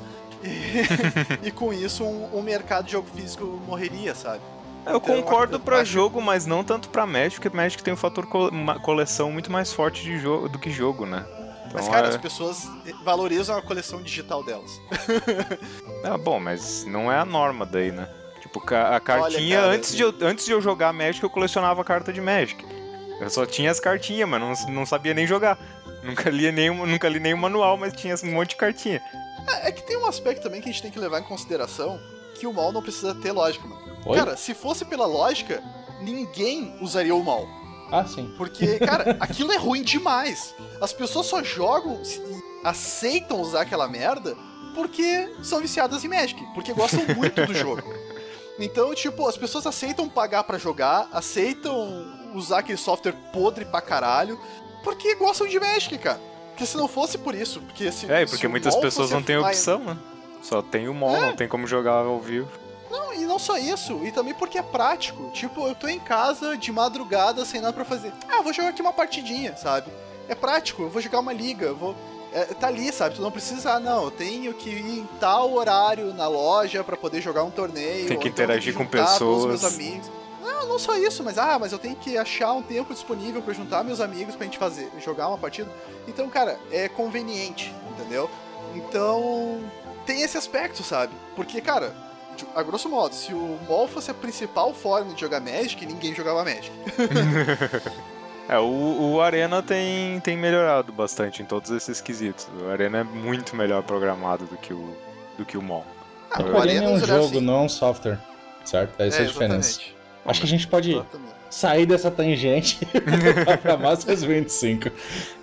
E com isso um mercado de jogo físico morreria, sabe? Eu concordo pra jogo, mas não tanto pra Magic, porque Magic tem um fator coleção muito mais forte do que jogo, né? Então, mas, cara, as pessoas valorizam a coleção digital delas. Bom, mas não é a norma daí, né? Tipo, a cartinha, olha, cara, antes de eu jogar Magic, eu colecionava carta de Magic. Eu só tinha as cartinhas, mas não sabia nem jogar. Nunca li nenhum manual, mas tinha um monte de cartinha. É que tem um aspecto também que a gente tem que levar em consideração, que o Maul não precisa ter lógica, mano. Oi? Cara, se fosse pela lógica, ninguém usaria o Maul. Ah, sim. Porque, cara, aquilo é ruim demais. As pessoas só jogam e aceitam usar aquela merda porque são viciadas em Magic, porque gostam muito do jogo. Então, tipo, as pessoas aceitam pagar pra jogar, aceitam usar aquele software podre pra caralho, porque gostam de Magic, cara. Porque se não fosse por isso, porque se porque se o muitas Maul pessoas fosse não têm offline- opção, né? Só tem o Maul, não tem como jogar ao vivo. Não, e não só isso, e também porque é prático. Tipo, eu tô em casa de madrugada sem nada pra fazer. Vou jogar aqui uma partidinha, sabe? É prático, eu vou jogar uma liga, eu vou... tá ali, sabe? Tu não precisa, eu tenho que ir em tal horário na loja pra poder jogar um torneio. Tem que ou então interagir com juntar todos os meus pessoas. amigos. Não só isso, mas eu tenho que achar um tempo disponível pra juntar meus amigos pra gente jogar uma partida. Então, cara, é conveniente, entendeu? Então, tem esse aspecto, sabe? Porque, cara, a grosso modo, se o Maul fosse a principal forma de jogar Magic, ninguém jogava Magic. O Arena tem melhorado bastante em todos esses quesitos. O Arena é muito melhor programado do que o Maul. O Arena é um jogo, não é um software. Certo? Essa é a diferença. Exatamente. Acho que a gente pode Exatamente. sair dessa tangente e voltar pra Masters 25.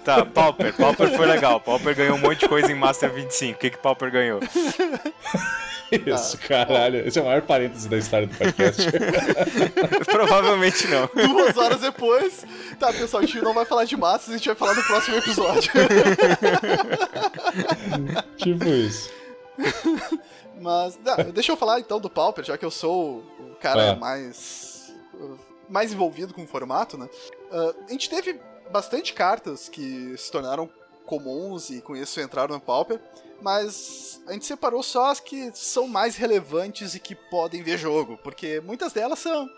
Tá, Pauper. Pauper foi legal. Pauper ganhou um monte de coisa em Master 25. O que Pauper ganhou? Isso, caralho. Esse é o maior parêntese da história do podcast. Provavelmente não. 2 horas depois, tá, pessoal, a gente não vai falar de massas, a gente vai falar no próximo episódio. Tipo isso. Mas, deixa eu falar então do Pauper, já que eu sou o cara mais envolvido com o formato, né? A gente teve bastante cartas que se tornaram comuns e com isso entraram no Pauper, mas a gente separou só as que são mais relevantes e que podem ver jogo, porque muitas delas são,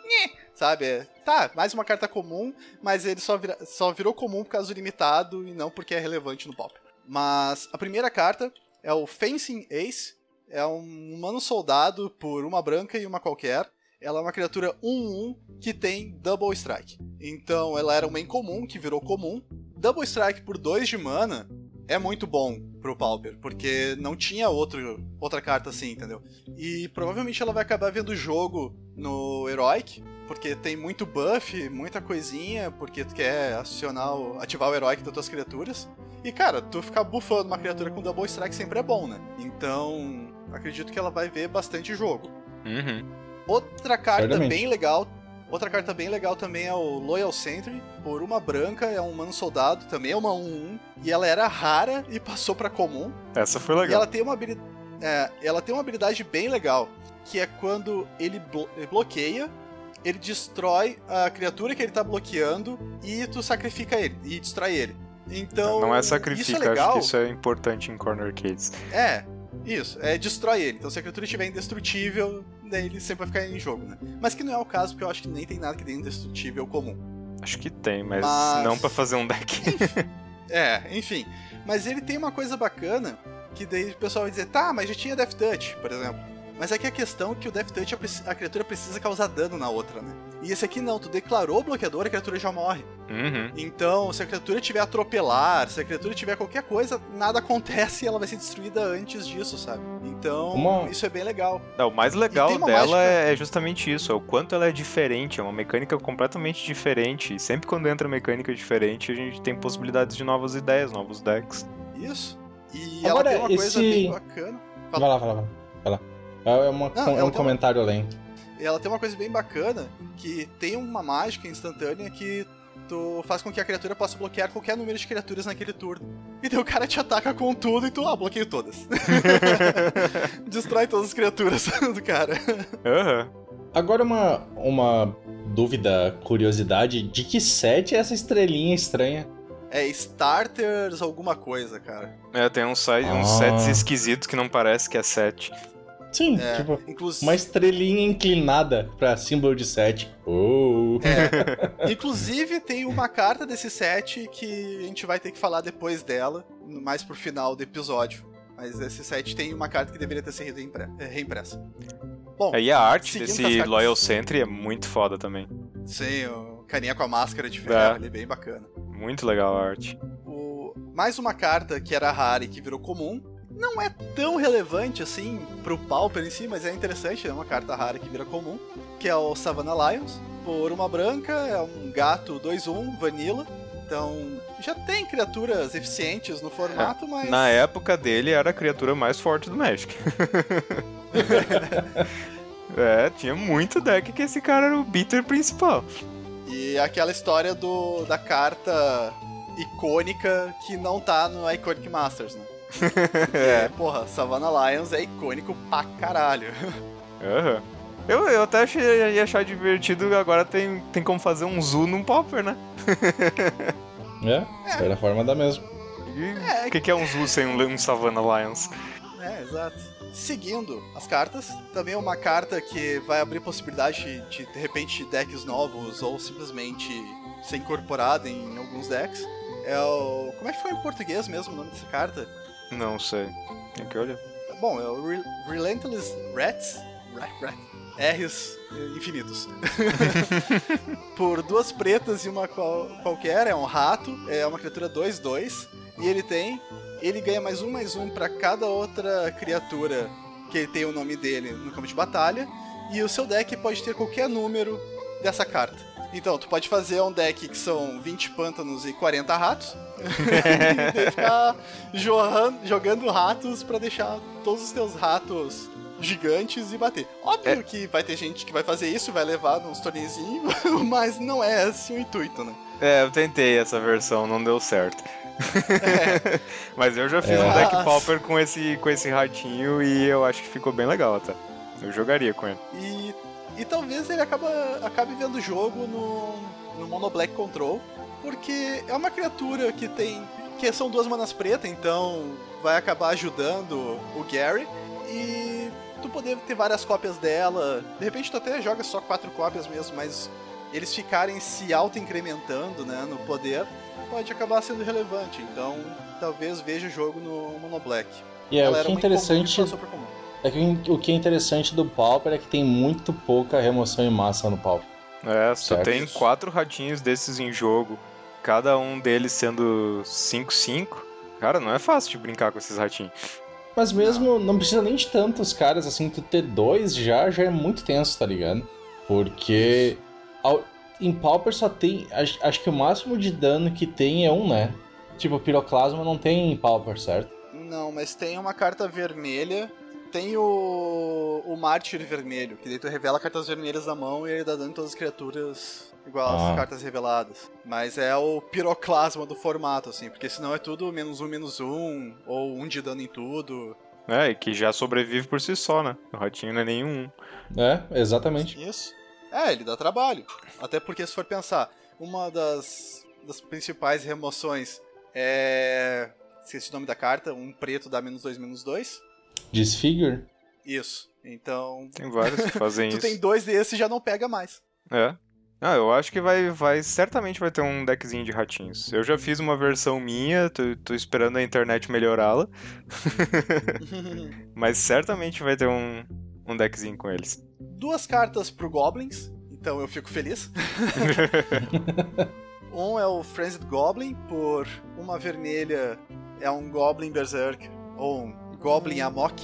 sabe? Mais uma carta comum, mas ele só virou comum por causa do limitado e não porque é relevante no Pauper. Mas a primeira carta é o Fencing Ace, é um humano soldado por uma branca e uma qualquer. Ela é uma criatura 1/1 que tem Double Strike. Então ela era uma incomum que virou comum. Double Strike por 2 de mana é muito bom pro Pauper, porque não tinha outra carta assim, entendeu? E provavelmente ela vai acabar vendo jogo no Heroic, porque tem muito buff, muita coisinha, porque tu quer ativar o Heroic das tuas criaturas. E cara, tu ficar buffando uma criatura com Double Strike sempre é bom, né? Então, acredito que ela vai ver bastante jogo. Uhum. Outra carta Certamente. bem legal também é o Loyal Sentry, por uma branca, é um humano soldado, também é uma 1/1, e ela era rara e passou pra comum. Essa foi E legal. ela tem uma habilidade bem legal, que é quando ele bloqueia, ele destrói a criatura que ele tá bloqueando e tu sacrifica ele e destrói ele. Então, Não é isso é sacrifica, legal. acho que isso é importante em Corner Case. Isso, destrói ele. Então se a criatura estiver indestrutível, daí ele sempre vai ficar em jogo, né? Mas que não é o caso, porque eu acho que nem tem nada que dê indestrutível comum. Acho que tem, mas não pra fazer um deck. Enfim. Mas ele tem uma coisa bacana, que daí o pessoal vai dizer, mas já tinha Death Touch, por exemplo. Mas é que a questão é que o Death Touch, a criatura precisa causar dano na outra, né? E esse aqui não, tu declarou o bloqueador, a criatura já morre. Uhum. Então, se a criatura tiver atropelar, se a criatura tiver qualquer coisa, nada acontece e ela vai ser destruída antes disso, sabe? Então, isso é bem legal. Não, o mais legal tem uma dela mágica- é justamente isso, é o quanto ela é diferente, é uma mecânica completamente diferente. E sempre quando entra mecânica diferente, a gente tem possibilidades de novas ideias, novos decks. Isso. E Agora, ela tem uma coisa esse- bem bacana. Vai lá. É um ela tem comentário além. Ela tem uma coisa bem bacana, que tem uma mágica instantânea que tu faz com que a criatura possa bloquear qualquer número de criaturas naquele turno. E daí o cara te ataca com tudo e tu, bloqueio todas. Destrói todas as criaturas do cara. Aham. Agora uma dúvida, curiosidade, de que set é essa estrelinha estranha? É Starters alguma coisa, cara. Tem uns sets esquisitos que não parece que é set. Sim, tipo, Inclusive... uma estrelinha inclinada pra símbolo de set. Inclusive, tem uma carta desse set que a gente vai ter que falar depois dela, mais pro final do episódio. Mas esse set tem uma carta que deveria ter sido reimpressa. Bom, E a arte seguindo com as desse cartas. Loyal Sentry é muito foda também. Sim, o carinha com a máscara de ferro, ele é bem bacana. Muito legal a arte. Mais uma carta que era rara e que virou comum não é tão relevante assim pro Pauper em si, mas é interessante, é uma carta rara que vira comum, que é o Savannah Lions. Por uma branca, é um gato 2/1, vanilla. Então, já tem criaturas eficientes no formato, mas... Na época dele, era a criatura mais forte do Magic. Tinha muito deck que esse cara era o beater principal. E aquela história da carta icônica que não tá no Iconic Masters, né? Porque, porra, Savannah Lions é icônico pra caralho. Eu até ia achar divertido, agora tem como fazer um zoo num Pauper, né? De certa forma dá mesmo. O que é um zoo sem um Savannah Lions? Exato. Seguindo as cartas, também uma carta que vai abrir possibilidade de repente, decks novos ou simplesmente ser incorporada em alguns decks. É o... Como é que foi em português mesmo o nome dessa carta? Não sei. Tem que olhar. Bom, é o Relentless Rats. R's infinitos. Por 2 pretas e uma qualquer, é um rato, é uma criatura 2/2, e ele ganha +1/+1 pra cada outra criatura que ele tem o nome dele no campo de batalha, e o seu deck pode ter qualquer número dessa carta. Então, tu pode fazer um deck que são 20 pântanos e 40 ratos, e ficar jogando ratos pra deixar todos os teus ratos gigantes e bater. Óbvio que vai ter gente que vai fazer isso, vai levar nos torneizinhos, mas não é esse o intuito, né? Eu tentei essa versão, não deu certo. Mas eu já fiz um deck Pauper com esse ratinho e eu acho que ficou bem legal até. Eu jogaria com ele. E talvez ele acabe vendo o jogo no Mono Black Control, porque é uma criatura que são 2 manas pretas, então vai acabar ajudando o Gary, e tu poder ter várias cópias dela. De repente tu até joga só 4 cópias mesmo, mas eles ficarem se auto-incrementando, né, no poder, pode acabar sendo relevante. Então talvez veja o jogo no Mono Black. O que é interessante o que é interessante do Pauper é que tem muito pouca remoção em massa no Pauper. Só tem 4 ratinhos desses em jogo, cada um deles sendo 5/5. Cara, não é fácil de brincar com esses ratinhos. Mas mesmo, não precisa nem de tantos caras, assim, tu ter 2 já é muito tenso, tá ligado? Porque em Pauper só tem, acho que o máximo de dano que tem é 1, né? Tipo, Piroclasma não tem em Pauper, certo? Não, mas tem uma carta vermelha, tem o Mártir vermelho, que daí tu revela cartas vermelhas da mão e ele dá dano em todas as criaturas igual as cartas reveladas. Mas é o Piroclasma do formato, assim, porque senão é tudo -1/-1, ou 1 de dano em tudo. E que já sobrevive por si só, né? O ratinho não é nenhum. Exatamente. Isso. Ele dá trabalho. Até porque, se for pensar, uma das principais remoções é... Esqueci o nome da carta, um preto dá -2/-2. Disfigure? Isso. Então... Tem vários que fazem isso. Tu tem 2 desses e já não pega mais. Eu acho que certamente vai ter um deckzinho de ratinhos. Eu já fiz uma versão minha, tô esperando a internet melhorá-la. Mas certamente vai ter um deckzinho com eles. 2 cartas pro Goblins, então eu fico feliz. Um é o Frenzied Goblin, por uma vermelha é um Goblin Berserk, ou um Goblin Amok.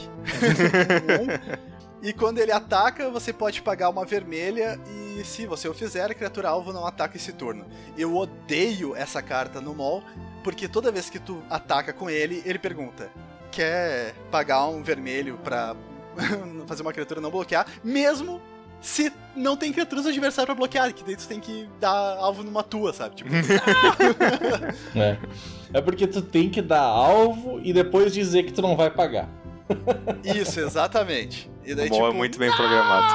E quando ele ataca, você pode pagar uma vermelha e se você o fizer, a criatura alvo não ataca esse turno. Eu odeio essa carta no mall, porque toda vez que tu ataca com ele, ele pergunta: quer pagar um vermelho pra fazer uma criatura não bloquear, mesmo se não tem criaturas adversárias pra bloquear, que daí tu tem que dar alvo numa tua, sabe? Tipo, é porque tu tem que dar alvo e depois dizer que tu não vai pagar. Isso, exatamente. E daí, o mall é muito bem programado.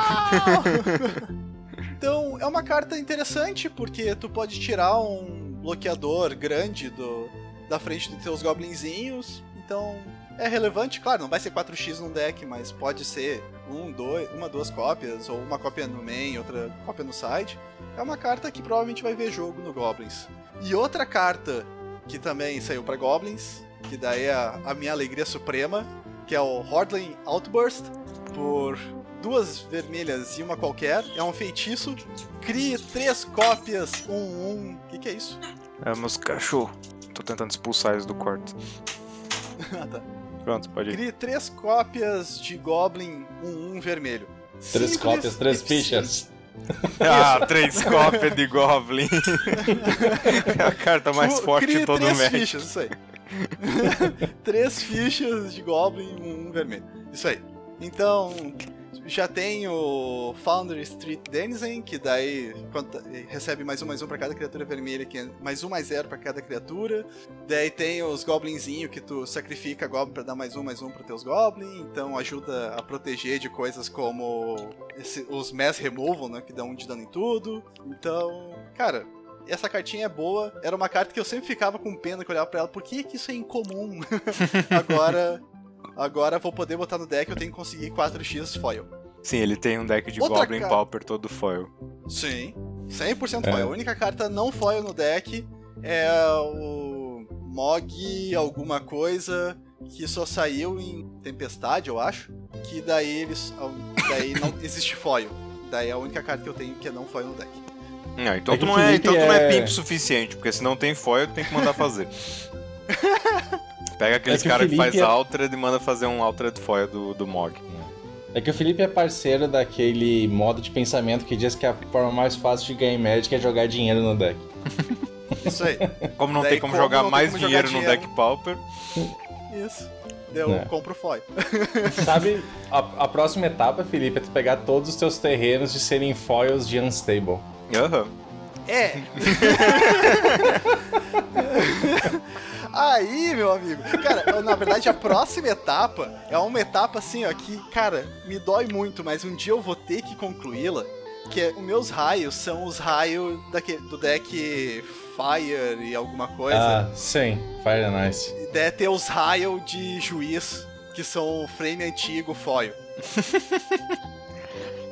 Então, é uma carta interessante, porque tu pode tirar um bloqueador grande da frente dos teus goblinzinhos. Então, é relevante. Claro, não vai ser 4x num deck, mas pode ser 2 cópias, ou uma cópia no main, outra cópia no side. É uma carta que provavelmente vai ver jogo no Goblins. E outra carta que também saiu pra Goblins, que daí é a minha alegria suprema, que é o Hordling Outburst, por 2 vermelhas e uma qualquer. É um feitiço. Crie 3 cópias, 1/1. Que é isso? É meus cachorros. Tô tentando expulsar eles do quarto. Tá. Pronto, pode ir. Crie 3 cópias de Goblin 1/1 vermelho. 3 cópias, 3 fichas. 3 cópias de Goblin. É a carta mais forte de todo o match. 3 fichas, isso aí. 3 fichas de Goblin 1/1 vermelho. Isso aí. Então, já tem o Foundry Street Denizen, que daí recebe +1/+1 pra cada criatura vermelha, que é +1/+0 pra cada criatura. Daí tem os Goblinzinho, que tu sacrifica Goblin pra dar +1/+1 pros teus Goblin, então ajuda a proteger de coisas como os Mass Removal, né, que dão 1 de dano em tudo. Então, cara, essa cartinha é boa. Era uma carta que eu sempre ficava com pena que eu olhava pra ela. Por que isso é incomum? Agora vou poder botar no deck, eu tenho que conseguir 4x foil. Sim, ele tem um deck de Outra Goblin Pauper todo foil. Sim, 100% foil. A única carta não foil no deck é o Mog alguma coisa que só saiu em Tempestade, eu acho. Que daí não existe foil. Daí é a única carta que eu tenho que é não foil no deck. Não, então tu não é pimp suficiente, porque se não tem foil, tu tem que mandar fazer. Pega aqueles caras que faz Altered e manda fazer um Altered Foil do Mog. É que o Felipe é parceiro daquele modo de pensamento que diz que a forma mais fácil de ganhar Magic é jogar dinheiro no deck. Isso aí. Como não tem como jogar mais dinheiro no deck Pauper. Isso. Eu compro foil. Sabe, a próxima etapa, Felipe, é tu pegar todos os teus terrenos de serem foils de Unstable. Aham. É. Aí, meu amigo, cara, na verdade a próxima etapa é uma etapa assim, ó, que, cara, me dói muito, mas um dia eu vou ter que concluí-la, que os meus raios são os raios do deck Fire e alguma coisa. Ah, sim, Fire and Ice. E deve ter os raios de juiz, que são frame antigo foil.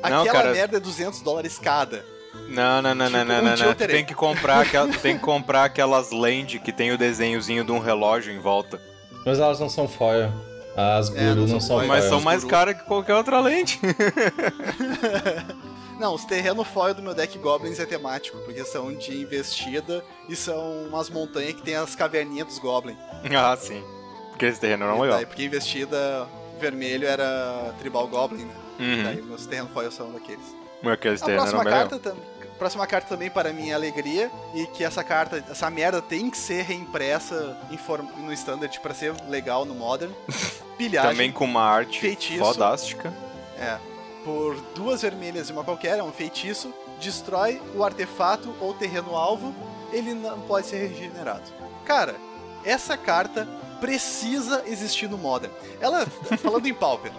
Aquela merda é $200 cada. Não. Tu tem que comprar aquelas land que tem o desenhozinho de um relógio em volta. Mas elas não são foil. As gurus não são foil. Mas são mais caras que qualquer outra lente. Não, os terrenos foil do meu deck Goblins é temático, porque são de investida e são umas montanhas que tem as caverninhas dos Goblins. Ah, sim. Porque esse terreno não é legal. Porque investida vermelho era Tribal Goblin, né? Uhum. Daí meus terrenos foil são daqueles. Próxima carta também, para minha alegria, e que essa merda tem que ser reimpressa no Standard pra ser legal no Modern. Pilhagem. Também com uma arte fodástica. Por 2 vermelhas e uma qualquer, é um feitiço, destrói o artefato ou terreno-alvo, ele não pode ser regenerado. Cara, essa carta precisa existir no Modern. Ela, falando em Pauper,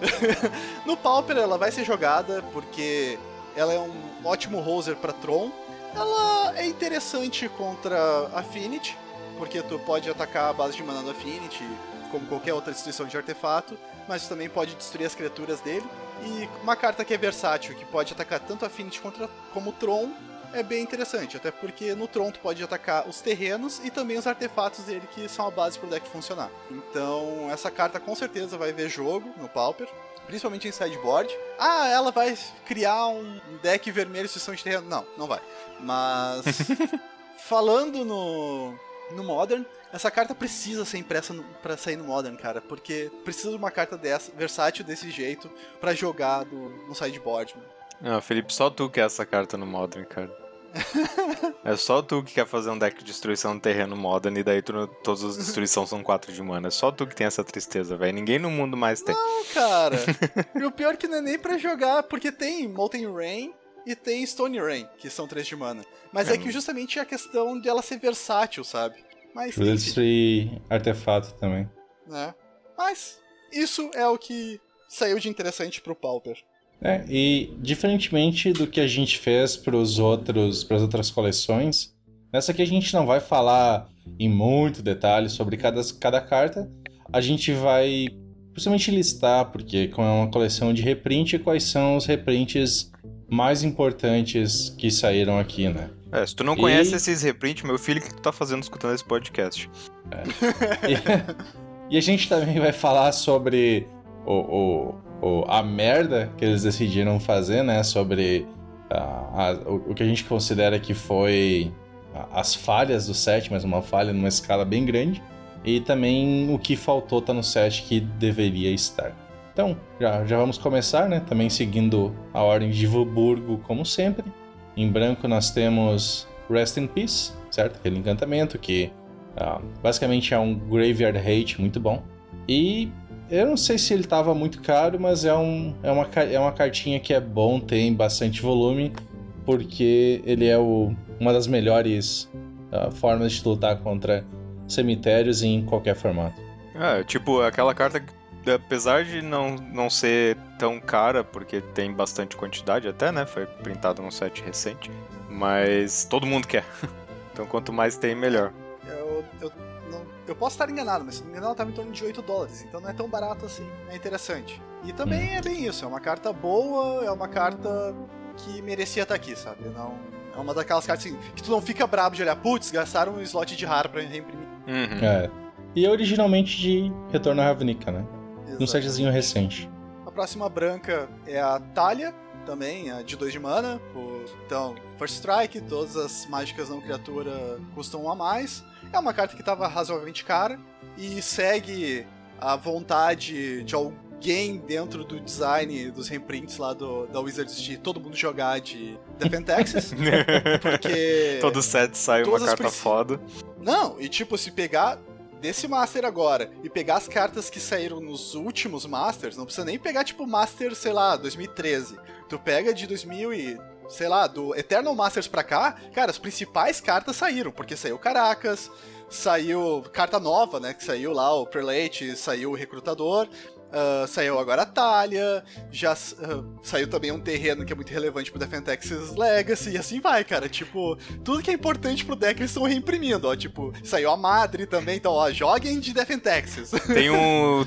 no Pauper ela vai ser jogada porque ela é um ótimo hoser para Tron. Ela é interessante contra Affinity, porque tu pode atacar a base de mana do Affinity, como qualquer outra destruição de artefato, mas tu também pode destruir as criaturas dele. E uma carta que é versátil, que pode atacar tanto Affinity como Tron, é bem interessante, até porque no Tron tu pode atacar os terrenos e também os artefatos dele, que são a base pro deck funcionar. Então essa carta com certeza vai ver jogo no Pauper, principalmente em sideboard. Ah, ela vai criar um deck vermelho destruição de terreno? Não vai. Mas falando no Modern, essa carta precisa ser impressa pra sair no Modern, cara, porque precisa de uma carta dessa, versátil desse jeito, pra jogar no sideboard, mano. Não, Felipe, só tu quer essa carta no Modern, cara. É só tu que quer fazer um deck de destruição no terreno Modern e daí todas as destruições são 4 de mana. É só tu que tem essa tristeza, velho. Ninguém no mundo mais tem. Não, cara. E o pior é que não é nem pra jogar, porque tem Molten Rain e tem Stone Rain, que são 3 de mana. Mas é que justamente é a questão de ela ser versátil, sabe? Mas poder destruir artefato também. Mas isso é o que saiu de interessante pro Pauper. E diferentemente do que a gente fez para as outras coleções, nessa aqui a gente não vai falar em muito detalhe sobre cada carta. A gente vai principalmente listar, porque como é uma coleção de reprint, quais são os reprints mais importantes que saíram aqui, né? Se tu não conhece esses reprints, meu filho, o que tu tá fazendo escutando esse podcast? E a gente também vai falar sobre a merda que eles decidiram fazer, né? Sobre o que a gente considera que foi as falhas do set, mas uma falha numa escala bem grande. E também o que faltou tá no set que deveria estar. Então, já vamos começar, né? Também seguindo a ordem de Voburgo, como sempre. Em branco nós temos Rest in Peace, certo? Aquele encantamento que basicamente é um Graveyard Hate muito bom. E eu não sei se ele estava muito caro, mas é uma cartinha que é bom, tem bastante volume, porque ele é uma das melhores formas de lutar contra cemitérios em qualquer formato. Tipo, aquela carta, apesar de não ser tão cara, porque tem bastante quantidade até, né? Foi printado num set recente, mas todo mundo quer. Então quanto mais tem, melhor. Eu posso estar enganado, mas se não me engano ela estava em torno de $8, então não é tão barato assim, é interessante. E também é bem isso, é uma carta boa, é uma carta que merecia estar aqui, sabe? Não, é uma daquelas cartas assim, que tu não fica brabo de olhar, putz, gastaram um slot de raro pra reimprimir. E é originalmente de Retorno à Ravnica, né? Um setzinho recente. A próxima branca é a Thalia, também de 2 de mana. Então, First Strike, todas as mágicas não criatura custam 1 a mais. É uma carta que estava razoavelmente cara e segue a vontade de alguém dentro do design dos reprints lá da Wizards de todo mundo jogar de Defend Texas. Porque todo set sai uma carta foda. Não, e tipo, se pegar desse Master agora e pegar as cartas que saíram nos últimos Masters, não precisa nem pegar tipo Master, sei lá, 2013. Tu pega de 2000 e... sei lá, do Eternal Masters pra cá, cara, as principais cartas saíram, porque saiu Caracas, saiu carta nova, né, que saiu lá o Prelate, saiu o Recrutador, saiu agora a Thalia, já saiu também um terreno que é muito relevante pro Defend Texas Legacy, e assim vai, cara, tipo, tudo que é importante pro deck eles estão reimprimindo, ó, tipo, saiu a Madre também, então, ó, joguem de Defend Texas.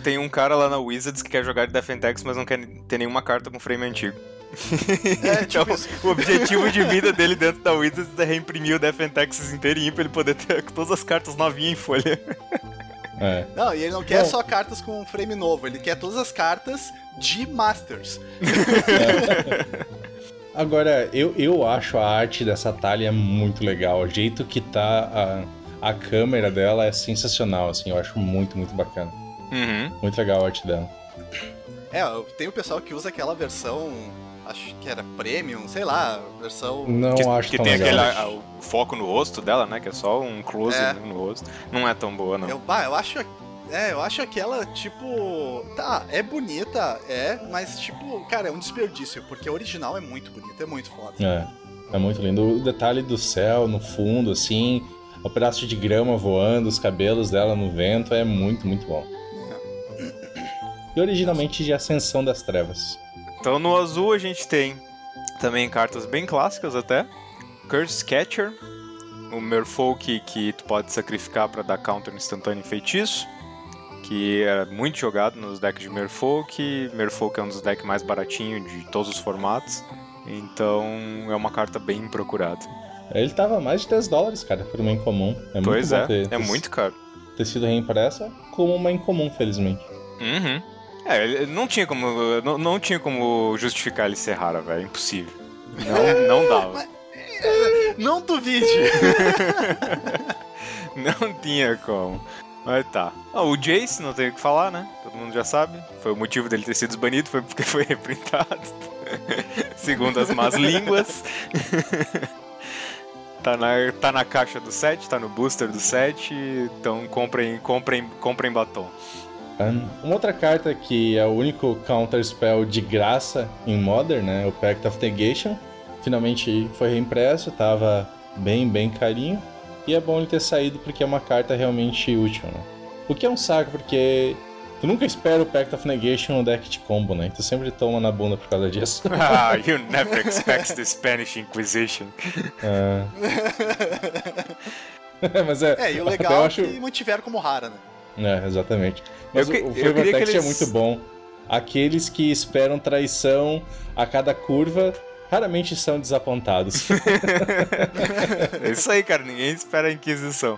Tem um cara lá na Wizards que quer jogar de Defend Texas, mas não quer ter nenhuma carta com frame antigo. Então, o objetivo de vida dele dentro da Wizards é reimprimir o Defend Texas inteirinho pra ele poder ter todas as cartas novinhas em folha. Não, e ele não quer só cartas com frame novo, ele quer todas as cartas de Masters. Agora, eu acho a arte dessa Thalia muito legal. O jeito que tá a câmera dela é sensacional, assim, eu acho muito, muito bacana. Muito legal a arte dela. Tem o pessoal que usa aquela versão, acho que era Premium, sei lá, versão... Não acho que tão tem legal. aquele o foco no rosto dela, né, que é só um close no rosto. Não é tão boa, não. Eu acho aquela, tipo... Tá, é bonita, mas, tipo, cara, é um desperdício, porque a original é muito bonita, é muito foda. É muito lindo. O detalhe do céu no fundo, assim, o pedaço de grama voando, os cabelos dela no vento, é muito, muito bom. E originalmente de Ascensão das Trevas. Então no azul a gente tem também cartas bem clássicas até. Curse Catcher, o Merfolk que tu pode sacrificar para dar counter instantâneo em feitiço, que é muito jogado nos decks de Merfolk. Merfolk é um dos decks mais baratinhos de todos os formatos, então é uma carta bem procurada. Ele tava mais de $10, cara, por uma incomum. Pois é muito caro. Ter sido reimpressa como uma incomum, felizmente. Não tinha como justificar ele ser raro, velho. Impossível. Não dava. Não duvide! Não tinha como. Mas tá. O Jace, não tem o que falar, né? Todo mundo já sabe. Foi o motivo dele ter sido desbanido, foi porque foi reprintado. Segundo as más línguas. Tá na caixa do set, tá no booster do set. Então comprem batom. Uma outra carta que é o único counter spell de graça em Modern, né? O Pact of Negation. Finalmente foi reimpresso, tava bem carinho. E é bom ele ter saído porque é uma carta realmente útil, né? O que é um saco, porque tu nunca espera o Pact of Negation no deck de combo, né? Tu sempre toma na bunda por causa disso. You never expect the Spanish Inquisition. Mas e o legal é que mantiveram como rara, né? Exatamente. Mas o Flavor Text é muito bom. Aqueles que esperam traição a cada curva raramente são desapontados. É isso aí, cara. Ninguém espera a Inquisição.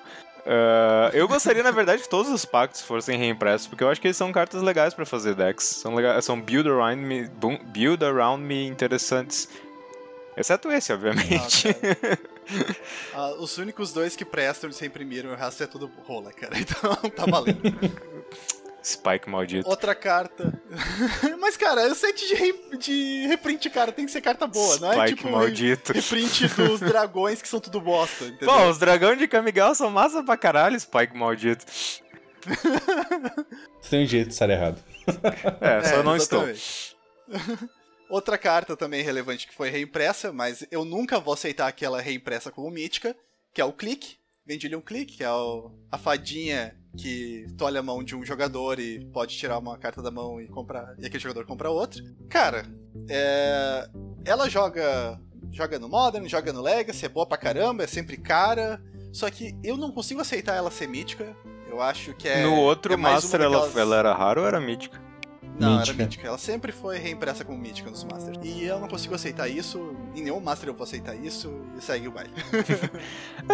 Eu gostaria, na verdade, que todos os pactos fossem reimpressos, porque eu acho que eles são cartas legais pra fazer decks. São build around me interessantes. Exceto esse, obviamente. Os únicos 2 que prestam eles reimprimiram, o resto é tudo rola, cara. Então tá valendo. Spike maldito. Outra carta. Mas, cara, o set de reprint, cara, tem que ser carta boa, não é tipo maldito. Reprint dos dragões que são tudo bosta, entendeu? Pô, os dragões de Kamigawa são massa pra caralho, Spike maldito. Tem um jeito de estar errado. Só não estou. Outra carta também relevante que foi reimpressa, mas eu nunca vou aceitar aquela reimpressa como mítica, que é o Clique. Vendillion Clique, que é a fadinha que tolhe a mão de um jogador e pode tirar uma carta da mão e comprar, e aquele jogador compra outra. Cara, ela joga no Modern, joga no Legacy, é boa pra caramba, é sempre cara, só que eu não consigo aceitar ela ser mítica. Eu acho que no outro Master daquelas... ela era rara ou era mítica? Não, mítica. Era mítica. Ela sempre foi reimpressa como mítica nos Masters. E eu não consigo aceitar isso. Em nenhum Master eu vou aceitar isso. E segue o baile.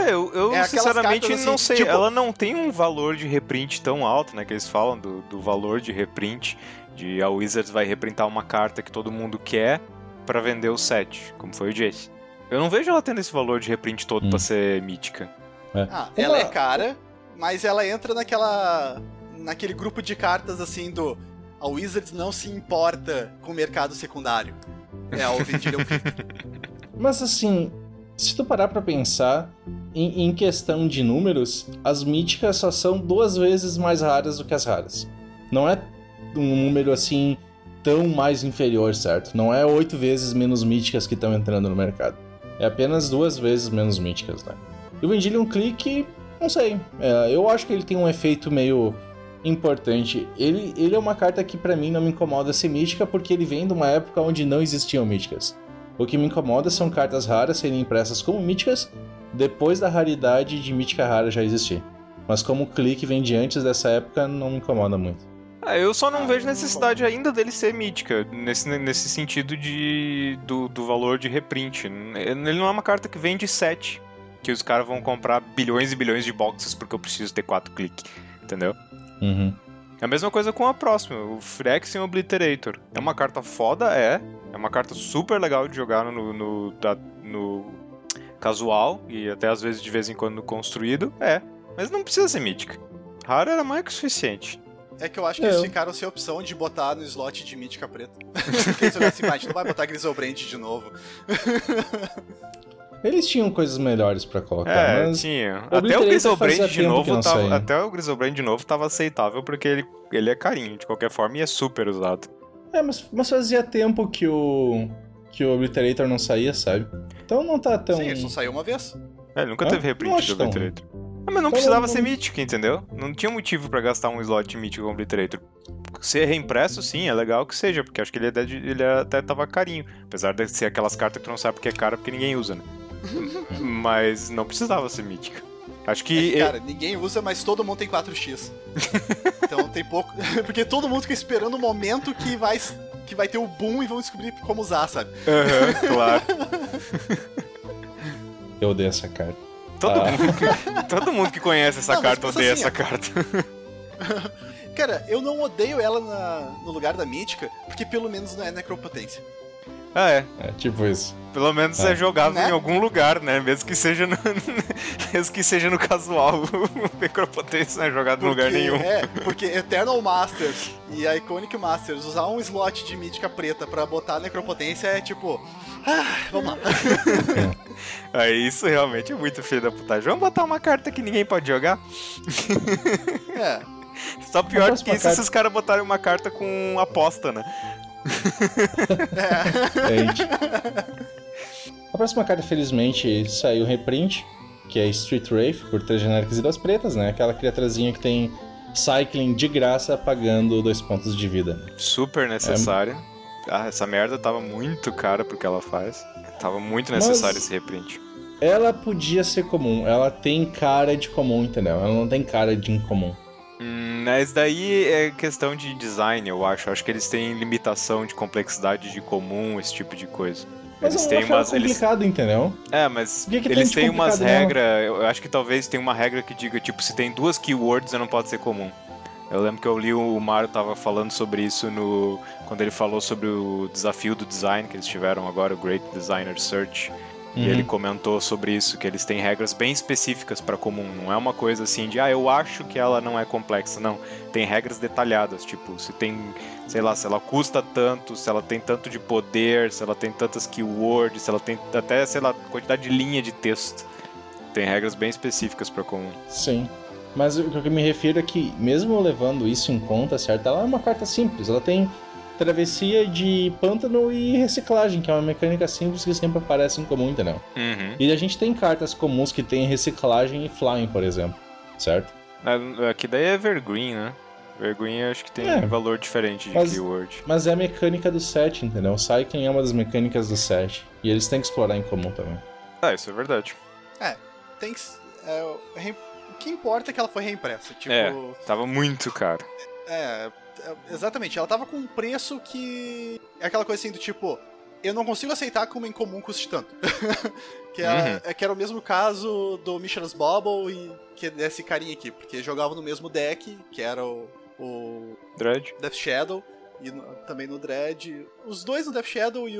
Eu sinceramente cartas, não assim, sei. tipo... Ela não tem um valor de reprint tão alto, né? Que eles falam do valor de reprint. De a Wizards vai reprintar uma carta que todo mundo quer pra vender o set. Como foi o Jace. Eu não vejo ela tendo esse valor de reprint todo pra ser mítica. Ela é cara, mas ela entra naquele grupo de cartas assim do... A Wizards não se importa com o mercado secundário. O Vendillion Clique. Mas assim, se tu parar pra pensar, em questão de números, as míticas só são 2 vezes mais raras do que as raras. Não é um número assim tão mais inferior, certo? Não é 8 vezes menos míticas que estão entrando no mercado. É apenas 2 vezes menos míticas, né? E o Vendillion Clique, não sei. Eu acho que ele tem um efeito meio... importante. Ele é uma carta que pra mim não me incomoda ser mítica porque ele vem de uma época onde não existiam míticas. O que me incomoda são cartas raras serem impressas como míticas depois da raridade de mítica rara já existir. Mas como o Clique vem de antes dessa época, não me incomoda muito. Eu só não vejo necessidade ainda dele ser mítica, nesse sentido do valor de reprint. Ele não é uma carta que vem de 7, que os caras vão comprar bilhões e bilhões de boxes porque eu preciso ter 4 cliques, entendeu? Uhum. É a mesma coisa com a próxima, o Phyrexian Obliterator. É uma carta foda, é uma carta super legal de jogar no casual e até às vezes de vez em quando no construído, mas não precisa ser mítica. Rara era mais que o suficiente. É que eu acho que eles ficaram sem opção de botar no slot de mítica preta. Porque eles olharam assim, a gente não vai botar Griselbrand de novo. Eles tinham coisas melhores pra colocar, mas... tinha. Até o Griselbrand de novo tava aceitável, porque ele é carinho, de qualquer forma, e é super usado. Mas fazia tempo que o Obliterator não saía, sabe? Então não tá tão... Sim, ele só saiu uma vez. Ele nunca teve reprint do Obliterator. Mas não precisava ser mítico, entendeu? Não tinha motivo pra gastar um slot mítico com o Obliterator. Ser reimpresso, sim, é legal que seja, porque acho que ele até tava carinho. Apesar de ser aquelas cartas que tu não sabe porque é cara, porque ninguém usa, né? Mas não precisava ser mítica. Acho que... cara, ninguém usa, mas todo mundo tem 4x. Então tem pouco... Porque todo mundo fica esperando o momento que vai ter o boom e vão descobrir como usar, sabe? Claro. Eu odeio essa carta. Todo mundo que conhece essa carta odeia essa carta. Cara, eu não odeio ela no lugar da mítica, porque pelo menos não é necropotência. É tipo isso. Pelo menos é jogável em algum lugar, né? Mesmo que seja no casual. O necropotência não é jogado em lugar nenhum. Porque Eternal Masters e a Iconic Masters usar um slot de mítica preta pra botar necropotência é tipo... vamos lá. Isso realmente é muito filho da putagem. Vamos botar uma carta que ninguém pode jogar? Só pior do que isso se os caras botarem uma carta com aposta, né? A próxima carta, felizmente, saiu reprint, que é Street Wraith, por 3 genéricas e 2 pretas, né? Aquela criaturazinha que tem cycling de graça, pagando 2 pontos de vida. Super necessária. Essa merda tava muito cara pro que ela faz. Tava muito necessário esse reprint. Ela podia ser comum, ela tem cara de comum, entendeu? Ela não tem cara de incomum. Mas daí é questão de design, eu acho. Acho que eles têm limitação de complexidade de comum, esse tipo de coisa. Mas eles têm complicado, entendeu? Mas eles têm umas regras. Eu acho que talvez tenha uma regra que diga, tipo, se tem 2 keywords, não pode ser comum. Eu lembro que eu li o Mario tava falando sobre isso quando ele falou sobre o desafio do design que eles tiveram agora, o Great Designer Search. E ele comentou sobre isso, que eles têm regras bem específicas pra comum. Não é uma coisa assim de, eu acho que ela não é complexa. Não, tem regras detalhadas, tipo, se tem, sei lá, se ela custa tanto, se ela tem tanto de poder, se ela tem tantas keywords, se ela tem até, sei lá, quantidade de linha de texto. Tem regras bem específicas pra comum. Sim. Mas o que eu me refiro é que, mesmo levando isso em conta, certo? Ela é uma carta simples. Ela tem travessia de pântano e reciclagem, que é uma mecânica simples que sempre aparece em comum, entendeu? E a gente tem cartas comuns que tem reciclagem e flying, por exemplo, certo? Aqui daí é Evergreen, né? Evergreen acho que tem valor diferente de keyword. Mas é a mecânica do set, entendeu? Cycling é uma das mecânicas do set. E eles têm que explorar em comum também. Isso é verdade. Tem que... o que importa é que ela foi reimpressa. Tipo... tava muito caro. Exatamente, ela tava com um preço que... É aquela coisa assim do tipo... Eu não consigo aceitar que uma incomum custe tanto. que era o mesmo caso do Mishra's Bauble e que desse carinha aqui. Porque jogava no mesmo deck, que era o Dread. Death Shadow. E também no Dread. Os dois no Death Shadow e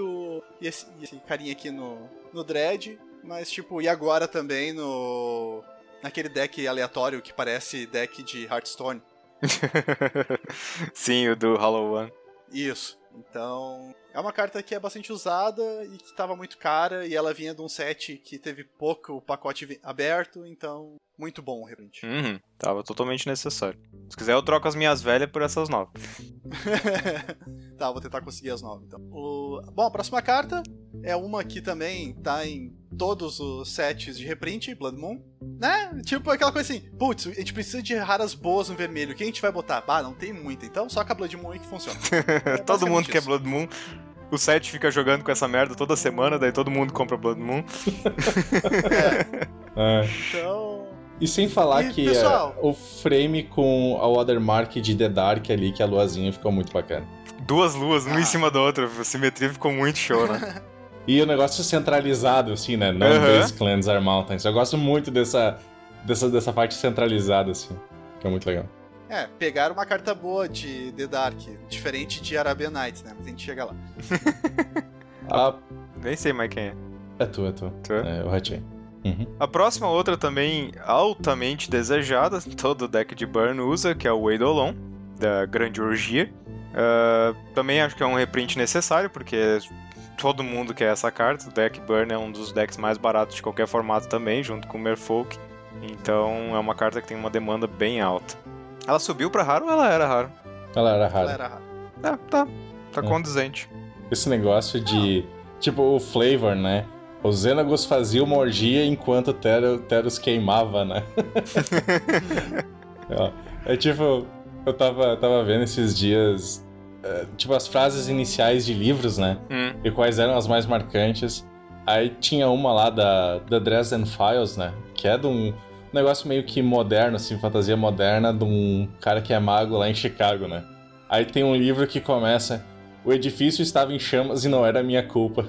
esse carinha aqui no Dread. Mas tipo, e agora também naquele deck aleatório que parece deck de Hearthstone. Sim, o do Hollow One. Isso. Então, é uma carta que é bastante usada e que estava muito cara, e ela vinha de um set que teve pouco pacote aberto, então, muito bom o reprint. Tava totalmente necessário. Se quiser eu troco as minhas velhas por essas novas. Tá, vou tentar conseguir as novas, então. Bom, a próxima carta é uma que também tá em todos os sets de reprint, Blood Moon, né? Tipo aquela coisa assim, putz, a gente precisa de raras boas no vermelho, o que a gente vai botar? Não tem muita, então só com a Blood Moon aí que funciona. Todo mundo quer Blood Moon. O set fica jogando com essa merda toda semana, daí todo mundo compra Blood Moon. Então... E sem falar que pessoal, o frame com a watermark de The Dark ali, que a luazinha ficou muito bacana. 2 luas, uma em cima da outra, a simetria ficou muito show, né? E o negócio centralizado, assim, né? Não Base Clans are Mountains. Eu gosto muito dessa parte centralizada, assim. Que é muito legal. Pegaram uma carta boa de The Dark, diferente de Arabian Nights, né? Mas a gente chega lá. Nem sei mais quem é. É tu. Eu ratei. A próxima outra também altamente desejada, todo deck de Burn usa, que é o Eidolon, da Grande Orgia. Também acho que é um reprint necessário, porque todo mundo quer essa carta. O deck Burn é um dos decks mais baratos de qualquer formato também, junto com o Merfolk. Então é uma carta que tem uma demanda bem alta. Ela subiu pra raro ou ela era raro? Ela era raro. Tá condizente. Esse negócio de... Tipo, o flavor, né? Os Xenagos faziam uma orgia enquanto o Teros queimava, né? Tipo... Eu tava vendo esses dias... tipo, as frases iniciais de livros, né? E quais eram as mais marcantes. Aí tinha uma lá da Dresden Files, né? Que é de um negócio meio que moderno, assim, fantasia moderna, de um cara que é mago lá em Chicago, né? Aí tem um livro que começa... O edifício estava em chamas e não era minha culpa.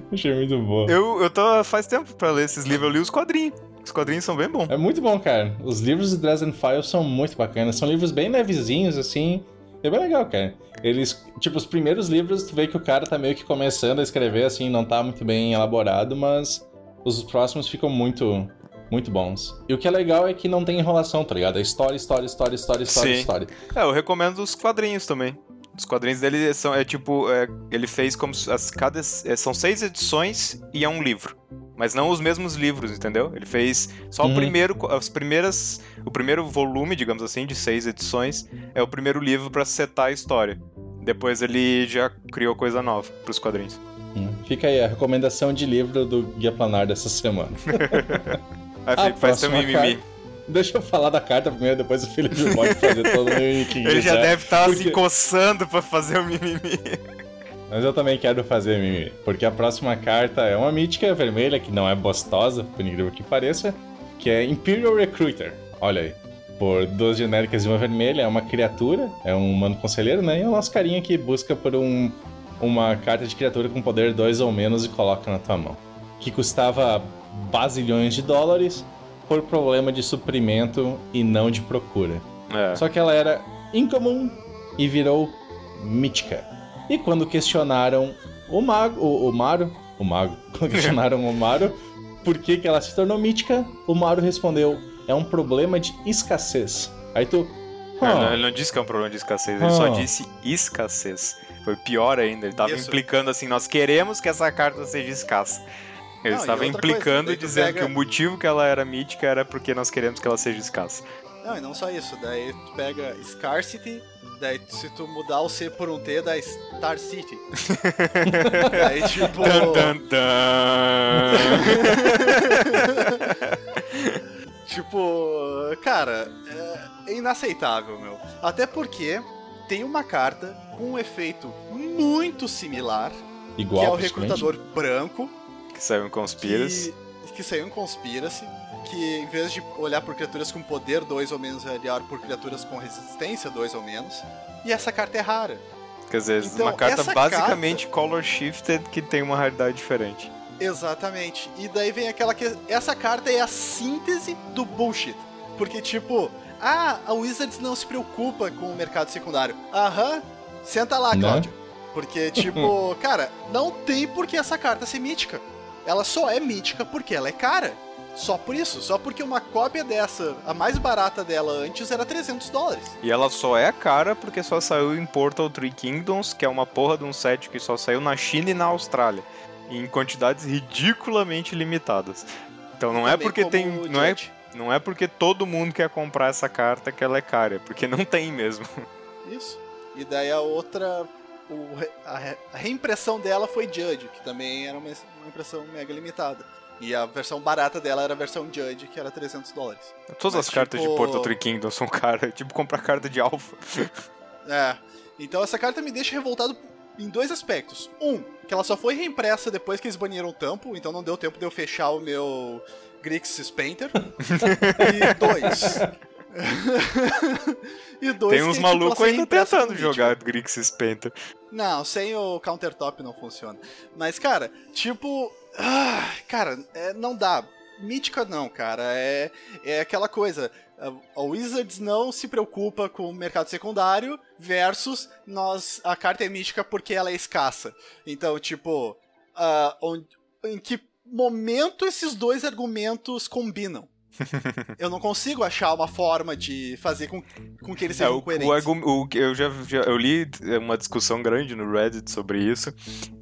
Achei muito bom. Eu tô faz tempo pra ler esses livros, eu li os quadrinhos. Os quadrinhos são bem bons. É muito bom, cara. Os livros de Dresden Files são muito bacanas. São livros bem levezinhos, assim. É bem legal, cara. Eles, tipo, os primeiros livros, tu vê que o cara tá meio que começando a escrever, assim, não tá muito bem elaborado, mas os próximos ficam muito bons. E o que é legal é que não tem enrolação, tá ligado? É história. Eu recomendo os quadrinhos também. Os quadrinhos dele são, ele fez como são 6 edições e é um livro. Mas não os mesmos livros, entendeu? Ele fez só o primeiro volume, digamos assim, de 6 edições, é o primeiro livro pra setar a história. Depois ele já criou coisa nova pros quadrinhos. Fica aí a recomendação de livro do Guia Planar dessa semana. Felipe, faz seu mimimi. Deixa eu falar da carta primeiro, depois o Felipe pode fazer todo o mimimi que Ele já deve estar se coçando pra fazer o mimimi. Mas eu também quero fazer mimimi, porque a próxima carta é uma mítica vermelha, que não é bostosa, por incrível que pareça, que é Imperial Recruiter. Olha aí. Por 2 genéricas e uma vermelha, é uma criatura, é um humano conselheiro, né? E é o nosso carinha que busca por uma carta de criatura com poder 2 ou menos e coloca na tua mão. Que custava bazilhões de dólares por problema de suprimento e não de procura. Só que ela era incomum e virou mítica. E quando questionaram o Mago, quando questionaram o Maru por que ela se tornou mítica, o Maru respondeu: é um problema de escassez. Aí tu... Ele não disse que é um problema de escassez, ele só disse escassez. Foi pior ainda, ele estava implicando assim, nós queremos que essa carta seja escassa. Ele estava implicando e dizendo que o motivo que ela era mítica era porque nós queremos que ela seja escassa. Não, e não só isso, daí tu pega Scarcity, daí se tu mudar o C por um T, dá Star City. Daí tipo... Tipo, cara, é inaceitável, meu. Até porque tem uma carta com um efeito muito similar, igual, que é o Recrutador Branco. Que saiu em Conspiracy. Que saiu em Conspiracy, que em vez de olhar por criaturas com poder 2 ou menos, vai olhar por criaturas com resistência 2 ou menos. E essa carta é rara. Quer dizer, então, uma carta basicamente color shifted que tem uma raridade diferente. Exatamente. E daí vem aquela que... Essa carta é a síntese do bullshit. Porque, tipo... a Wizards não se preocupa com o mercado secundário. Senta lá, Cláudio. Porque, tipo... cara, não tem por que essa carta ser mítica. Ela só é mítica porque ela é cara. Só por isso. Só porque uma cópia dessa, a mais barata dela antes, era $300. E ela só é cara porque só saiu em Portal Three Kingdoms, que é uma porra de um set que só saiu na China e na Austrália. Em quantidades ridiculamente limitadas. Então não é porque tem... Não é porque todo mundo quer comprar essa carta que ela é cara, porque não tem mesmo. Isso. E daí a outra... a reimpressão dela foi Judge, que também era uma impressão mega limitada. E a versão barata dela era a versão Judge, que era $300. Todas as cartas de Portal Three Kingdoms são caras. Tipo comprar carta de Alpha. Então essa carta me deixa revoltado em 2 aspectos. Que ela só foi reimpressa depois que eles baniram o tampo, então não deu tempo de eu fechar o meu Grixis Painter. E dois tem uns malucos ainda tentando jogar Grixis Painter. Não, sem o countertop não funciona. Mas, cara, tipo... cara, não dá. Mítica não, cara. É aquela coisa... A Wizards não se preocupa com o mercado secundário versus a carta é mítica porque ela é escassa. Então, tipo, em que momento esses 2 argumentos combinam? Eu não consigo achar uma forma de fazer com que eles sejam coerentes. Eu li uma discussão grande no Reddit sobre isso,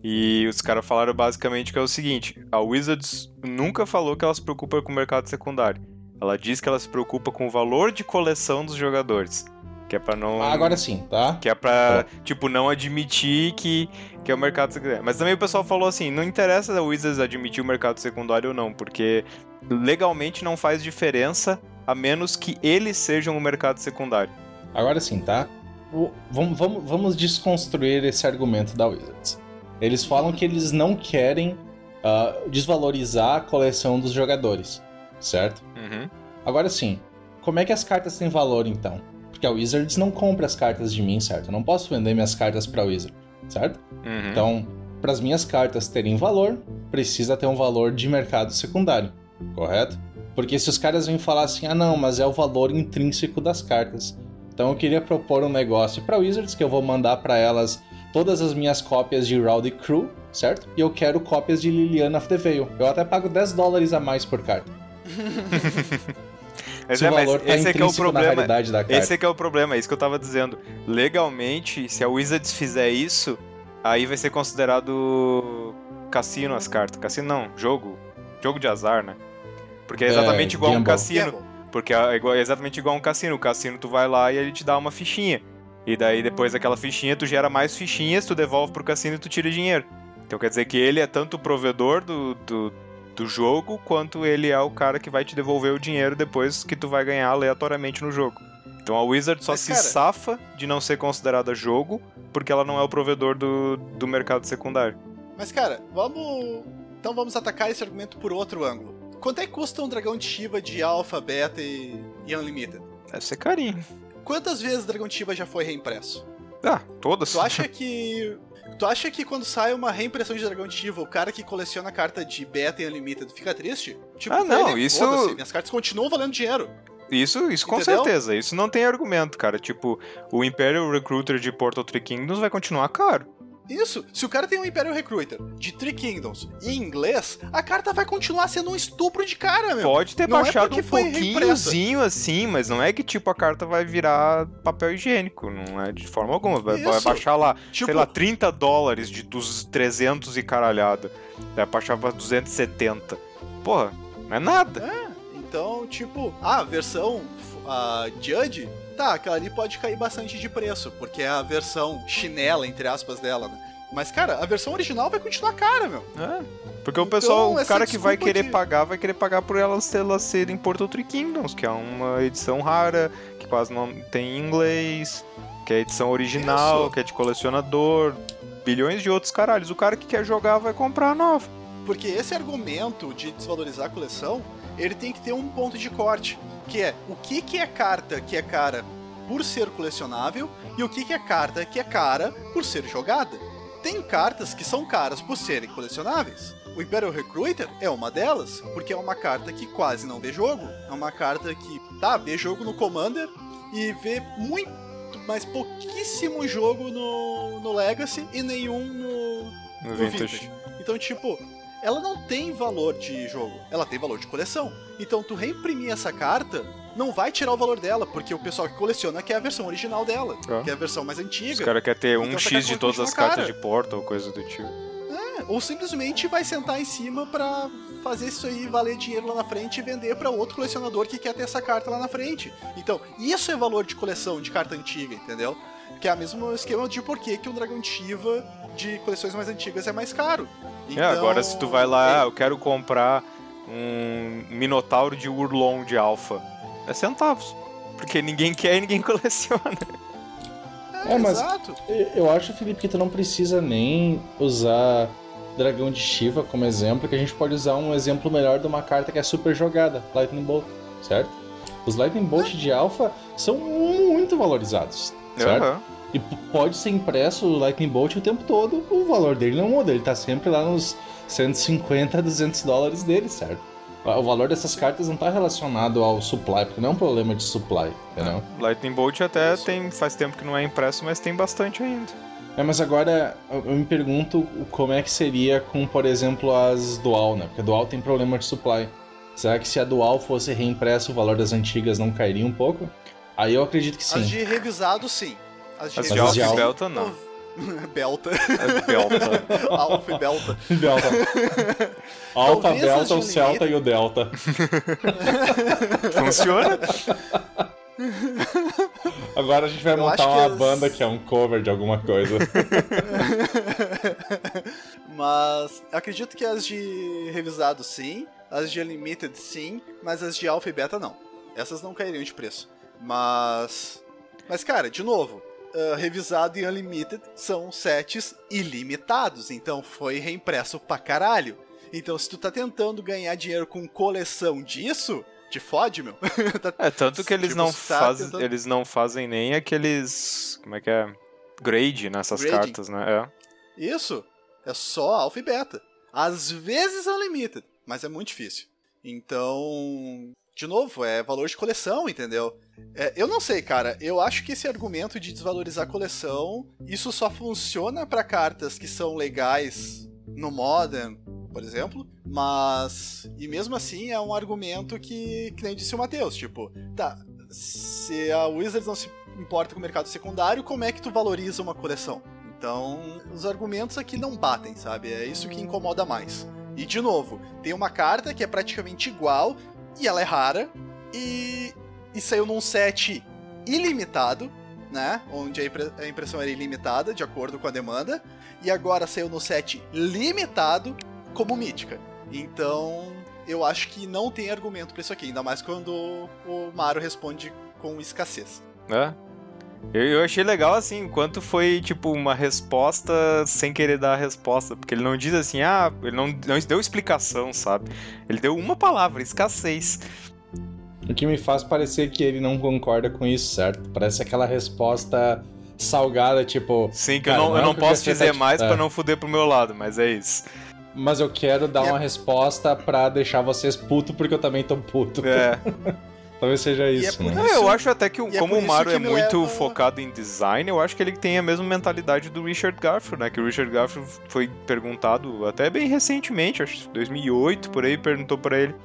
e os caras falaram basicamente que é o seguinte: a Wizards nunca falou que ela se preocupa com o mercado secundário. Ela diz que ela se preocupa com o valor de coleção dos jogadores. Que é pra não... agora sim, tá? Que é pra, tipo, não admitir que é o mercado secundário. Mas também o pessoal falou assim, não interessa a Wizards admitir o mercado secundário ou não, porque legalmente não faz diferença a menos que eles sejam o mercado secundário. Agora sim, tá? Vamos desconstruir esse argumento da Wizards. Eles falam que eles não querem desvalorizar a coleção dos jogadores, certo? Uhum. Agora sim, como é que as cartas têm valor então? Porque a Wizards não compra as cartas de mim, certo? Eu não posso vender minhas cartas pra Wizard, certo? Uhum. Então, para as minhas cartas terem valor, precisa ter um valor de mercado secundário, correto? Porque se os caras vêm falar assim, não, mas é o valor intrínseco das cartas. Então eu queria propor um negócio pra Wizards, que eu vou mandar pra elas todas as minhas cópias de Rowdy Crew, certo? E eu quero cópias de Liliana of the Veil. Eu até pago $10 a mais por carta. Mas esse é que é o problema. Esse é que é o problema, é isso que eu tava dizendo. Legalmente, se a Wizards fizer isso, aí vai ser considerado cassino as cartas. Cassino não, jogo de azar, né? Porque é exatamente igual a um cassino. Porque é exatamente igual a um cassino. O cassino tu vai lá e ele te dá uma fichinha. E daí depois daquela fichinha tu gera mais fichinhas, tu devolve pro cassino e tu tira dinheiro. Então quer dizer que ele é tanto o provedor do jogo, quanto ele é o cara que vai te devolver o dinheiro depois que tu vai ganhar aleatoriamente no jogo. Então a Wizard só safa de não ser considerada jogo, porque ela não é o provedor do mercado secundário. Mas cara, vamos atacar esse argumento por outro ângulo. Quanto é que custa um dragão de Shiva de Alpha, Beta e Unlimited? Deve ser carinho. Quantas vezes o dragão de Shiva já foi reimpresso? Todas. Tu acha que quando sai uma reimpressão de Dragão de Shiva, o cara que coleciona carta de Beta e Unlimited fica triste? Tipo, não, isso... minhas cartas continuam valendo dinheiro. Isso com certeza, isso não tem argumento, cara. Tipo, o Imperial Recruiter de Portal Three Kingdoms vai continuar caro. Isso, se o cara tem um Imperial Recruiter de Three Kingdoms em inglês, a carta vai continuar sendo um estupro de cara, meu. Pode ter não baixado é um pouquinhozinho assim, mas não é que tipo a carta vai virar papel higiênico, não é de forma alguma. Vai baixar lá, tipo, sei lá, $30 dos 300 e caralhada. Vai baixar pra 270. Porra, não é nada. Então, tipo, a versão Judge, tá, aquela ali pode cair bastante de preço, porque é a versão chinela, entre aspas, dela, né? Mas, cara, a versão original vai continuar cara, meu. Porque o pessoal, o cara que vai querer pagar por elas serem Portal Three Kingdoms, que é uma edição rara, que quase não tem em inglês, que é a edição original, que é de colecionador, bilhões de outros caralhos. O cara que quer jogar vai comprar a nova. Porque esse argumento de desvalorizar a coleção, ele tem que ter um ponto de corte, que é o que é carta que é cara por ser colecionável e o que é carta que é cara por ser jogada. Tem cartas que são caras por serem colecionáveis. O Imperial Recruiter é uma delas, porque é uma carta que quase não vê jogo. É uma carta que, vê jogo no Commander e vê muito, mas pouquíssimo jogo no Legacy e nenhum no Vintage. Então, tipo, ela não tem valor de jogo, ela tem valor de coleção. Então, tu reimprimir essa carta não vai tirar o valor dela, porque o pessoal que coleciona quer a versão original dela, que é a versão mais antiga. Os caras querem ter então, 1x de todas as cartas de Portal ou coisa do tipo. Ou simplesmente vai sentar em cima pra fazer isso aí valer dinheiro lá na frente e vender pra outro colecionador que quer ter essa carta lá na frente. Então, isso é valor de coleção de carta antiga, entendeu? Que é o mesmo esquema de por que um Dragão Shiva de coleções mais antigas é mais caro. Então, agora se tu vai lá, eu quero comprar um Minotauro de Urlon de Alpha, é centavos, porque ninguém quer e ninguém coleciona. Mas exato. Eu acho, Felipe, que tu não precisa nem usar Dragão de Shiva como exemplo, que a gente pode usar um exemplo melhor de uma carta que é super jogada, Lightning Bolt, certo? Os Lightning Bolt de Alpha são muito valorizados, certo? E pode ser impresso o Lightning Bolt o tempo todo, o valor dele não muda, ele tá sempre lá nos $150 a $200 dele, certo? O valor dessas cartas não tá relacionado ao supply, porque não é um problema de supply, entendeu? Lightning Bolt até faz tempo que não é impresso, mas tem bastante ainda. Mas agora eu me pergunto como é que seria com, por exemplo, as Dual, né? Porque a Dual tem problema de supply. Será que se a Dual fosse reimpressa o valor das antigas não cairia um pouco? Aí eu acredito que sim. As de revisado, sim. As de Alpha e Belta, não. Belta. Belta. Alpha e Belta. Alpha, Belta, o Celta e o Delta. Funciona? Agora a gente vai montar uma banda que é um cover de alguma coisa. Mas acredito que as de revisado sim, as de Unlimited sim, mas as de Alpha e Beta não. Essas não cairiam de preço. Mas cara, de novo, revisado e Unlimited são sets ilimitados, então foi reimpresso pra caralho. Então se tu tá tentando ganhar dinheiro com coleção disso, te fode, meu. Tanto que eles eles não fazem nem aqueles, como é que é? Grade nessas cartas, né? Isso, é só Alpha e Beta. Às vezes Unlimited, mas é muito difícil. Então, de novo, é valor de coleção, entendeu? Eu não sei, cara. Eu acho que esse argumento de desvalorizar a coleção, isso só funciona pra cartas que são legais no Modern, por exemplo. Mas, e mesmo assim, é um argumento que nem disse o Matheus. Tipo, se a Wizards não se importa com o mercado secundário, como é que tu valoriza uma coleção? Então, os argumentos aqui não batem, sabe? É isso que incomoda mais. E, de novo, tem uma carta que é praticamente igual, e ela é rara, e saiu num set ilimitado, né? Onde a impressão era ilimitada, de acordo com a demanda, e agora saiu no set limitado como mítica. Então, eu acho que não tem argumento pra isso aqui, ainda mais quando o Mario responde com escassez. Eu achei legal, assim, enquanto foi, tipo, uma resposta sem querer dar a resposta, porque ele não diz assim, ele não deu explicação, sabe? Ele deu uma palavra, escassez. O que me faz parecer que ele não concorda com isso, certo? Parece aquela resposta salgada, tipo... Sim, que eu não posso dizer mais pra não fuder pro meu lado, mas é isso. Mas eu quero dar uma resposta pra deixar vocês putos, porque eu também tô puto. Talvez seja isso, por né? isso- Eu acho até que, e é como por o Mario isso é que me muito leva- focado em design, eu acho que ele tem a mesma mentalidade do Richard Garfield, né? Que o Richard Garfield foi perguntado até bem recentemente, acho que 2008, por aí, perguntou pra ele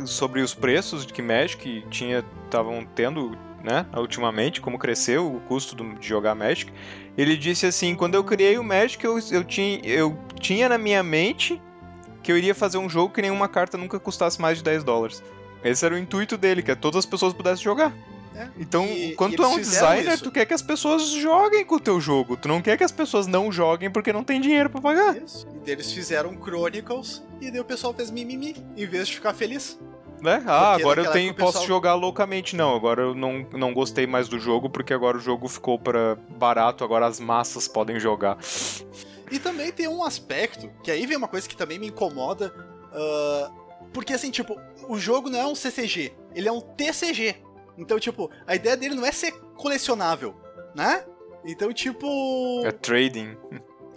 sobre os preços que Magic estavam tendo, né, ultimamente, como cresceu o custo de jogar Magic. Ele disse assim, quando eu criei o Magic, eu tinha na minha mente que eu iria fazer um jogo que nenhuma carta nunca custasse mais de $10. Esse era o intuito dele, que todas as pessoas pudessem jogar. Então, quando tu é um designer, tu quer que as pessoas joguem com o teu jogo. Tu não quer que as pessoas não joguem porque não tem dinheiro pra pagar. Isso. E daí eles fizeram Chronicles e daí o pessoal fez mimimi, em vez de ficar feliz. Né? Agora eu naquela época o posso pessoal- jogar loucamente. Não, agora eu não gostei mais do jogo porque agora o jogo ficou para barato, agora as massas podem jogar. E também tem um aspecto, que aí vem uma coisa que também me incomoda, porque assim, tipo, o jogo não é um CCG, ele é um TCG. Então, tipo, a ideia dele não é ser colecionável, né? Então, tipo... É trading.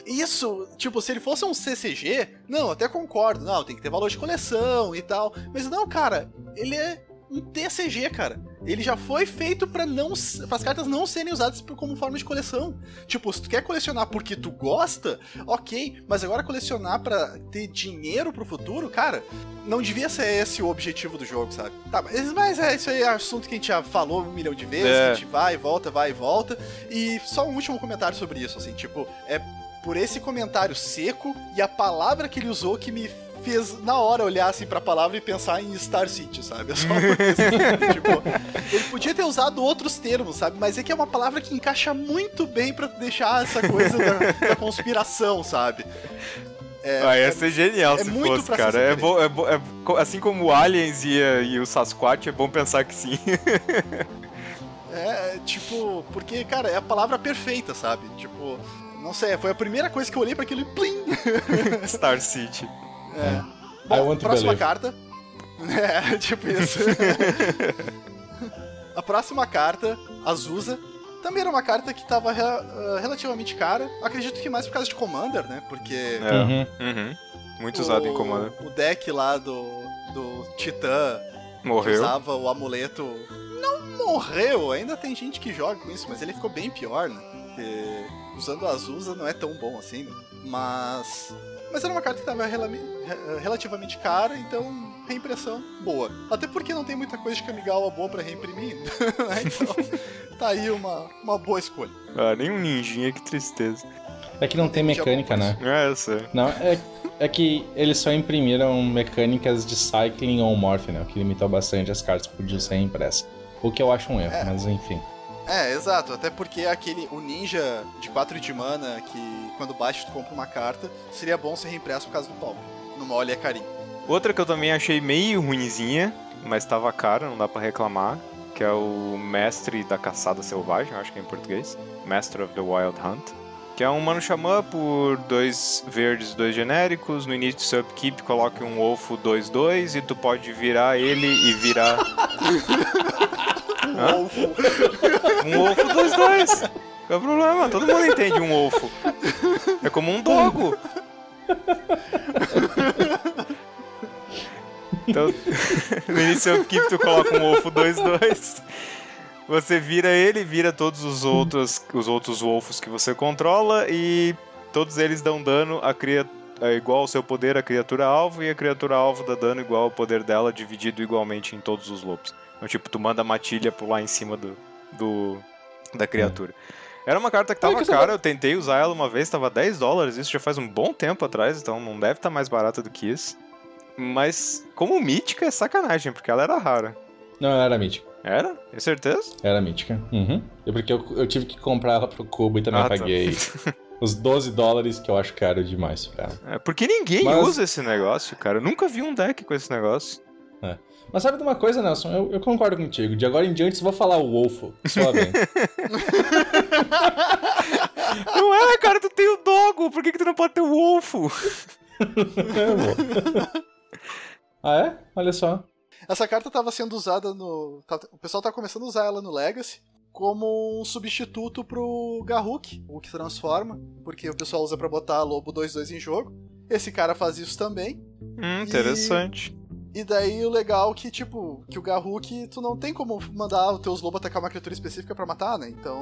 Isso, tipo, se ele fosse um CCG, não, eu até concordo, não, tem que ter valor de coleção e tal. Mas não, cara, ele é um TCG, cara. Ele já foi feito pra as cartas não serem usadas como forma de coleção. Tipo, se tu quer colecionar porque tu gosta, ok, mas agora colecionar pra ter dinheiro pro futuro, cara, não devia ser esse o objetivo do jogo, sabe? Tá, mas isso aí é assunto que a gente já falou 1 milhão de vezes, que a gente vai e volta. E só um último comentário sobre isso, assim, tipo, é por esse comentário seco e a palavra que ele usou que me fez na hora olhar assim pra palavra e pensar em Star City, sabe? É só por isso. Tipo, ele podia ter usado outros termos, sabe? Mas é que é uma palavra que encaixa muito bem pra deixar essa coisa da conspiração, sabe? Ia ser genial se muito fosse, pra cara. ser Assim como o Aliens e o Sasquatch, é bom pensar que sim. Tipo, porque, cara, é a palavra perfeita, sabe? Tipo, não sei, foi a primeira coisa que eu olhei pra aquilo e plim! Star City. Bom, próxima carta. Tipo isso. A próxima carta, Azusa, também era uma carta que tava relativamente cara. Acredito que mais por causa de Commander, né? Porque Muito usado em Commander. O deck lá do Titã Morreu. que usava o amuleto não morreu, ainda tem gente que joga com isso, mas ele ficou bem pior, né? Porque usando a Azusa não é tão bom assim, né? Mas era uma carta que tava relativamente cara, então reimpressão boa. Até porque não tem muita coisa de Kamigawa boa pra reimprimir, né? Então tá aí uma boa escolha. Nem um ninjinha, que tristeza. É que não tem mecânica, né? Eu sei. Não, é que eles só imprimiram mecânicas de cycling ou morph, né? O que limitou bastante as cartas que podiam ser impressas. O que eu acho um erro, mas enfim. Exato, até porque o ninja de 4 de mana, que quando baixa tu compra uma carta, seria bom ser reimpresso por causa do pau. Numa olha carinho. Outra que eu também achei meio ruinzinha, mas tava cara, não dá pra reclamar, que é o Mestre da Caçada Selvagem, acho que é em português. Master of the Wild Hunt. Que é um Mano Xamã por 2 verdes e 2 genéricos. No início do seu upkeep, coloque um Wolfo 2/2 e tu pode virar ele e virar... Um Wolfo 2/2. Qual é o problema? Todo mundo entende um Wolfo. É como um dogo. Então, no início do upkeep, tu coloca um Wolfo 2/2. Você vira ele, vira todos os outros Wolfos que você controla e todos eles dão dano igual ao seu poder à criatura alvo, e a criatura alvo dá dano igual ao poder dela, dividido igualmente em todos os lobos. Então, tipo, tu manda a matilha pular em cima da criatura. Era uma carta que tava cara, eu tentei usar ela uma vez, tava $10, isso já faz um bom tempo atrás, então não deve estar mais barata do que isso. Mas, como mítica, é sacanagem, porque ela era rara. Não, ela era mítica. Era? Tem certeza? Era mítica. Porque eu tive que comprar ela pro cubo e também paguei os $12 que eu acho caro demais pra ela. Porque ninguém usa esse negócio, cara. Eu nunca vi um deck com esse negócio. Mas sabe de uma coisa, Nelson? Eu concordo contigo. De agora em diante, eu vou falar o Wolfo. Só bem. Não é, cara. Tu tem o Dogo. Por que tu não pode ter o Wolfo? É? Olha só. Essa carta estava sendo usada o pessoal tá começando a usar ela no Legacy como um substituto pro Garruk, o que transforma, porque o pessoal usa pra botar Lobo 2/2 em jogo. Esse cara faz isso também. Interessante. E daí o legal que, tipo, que o Garruk, tu não tem como mandar os teus lobos atacar uma criatura específica pra matar, né? Então,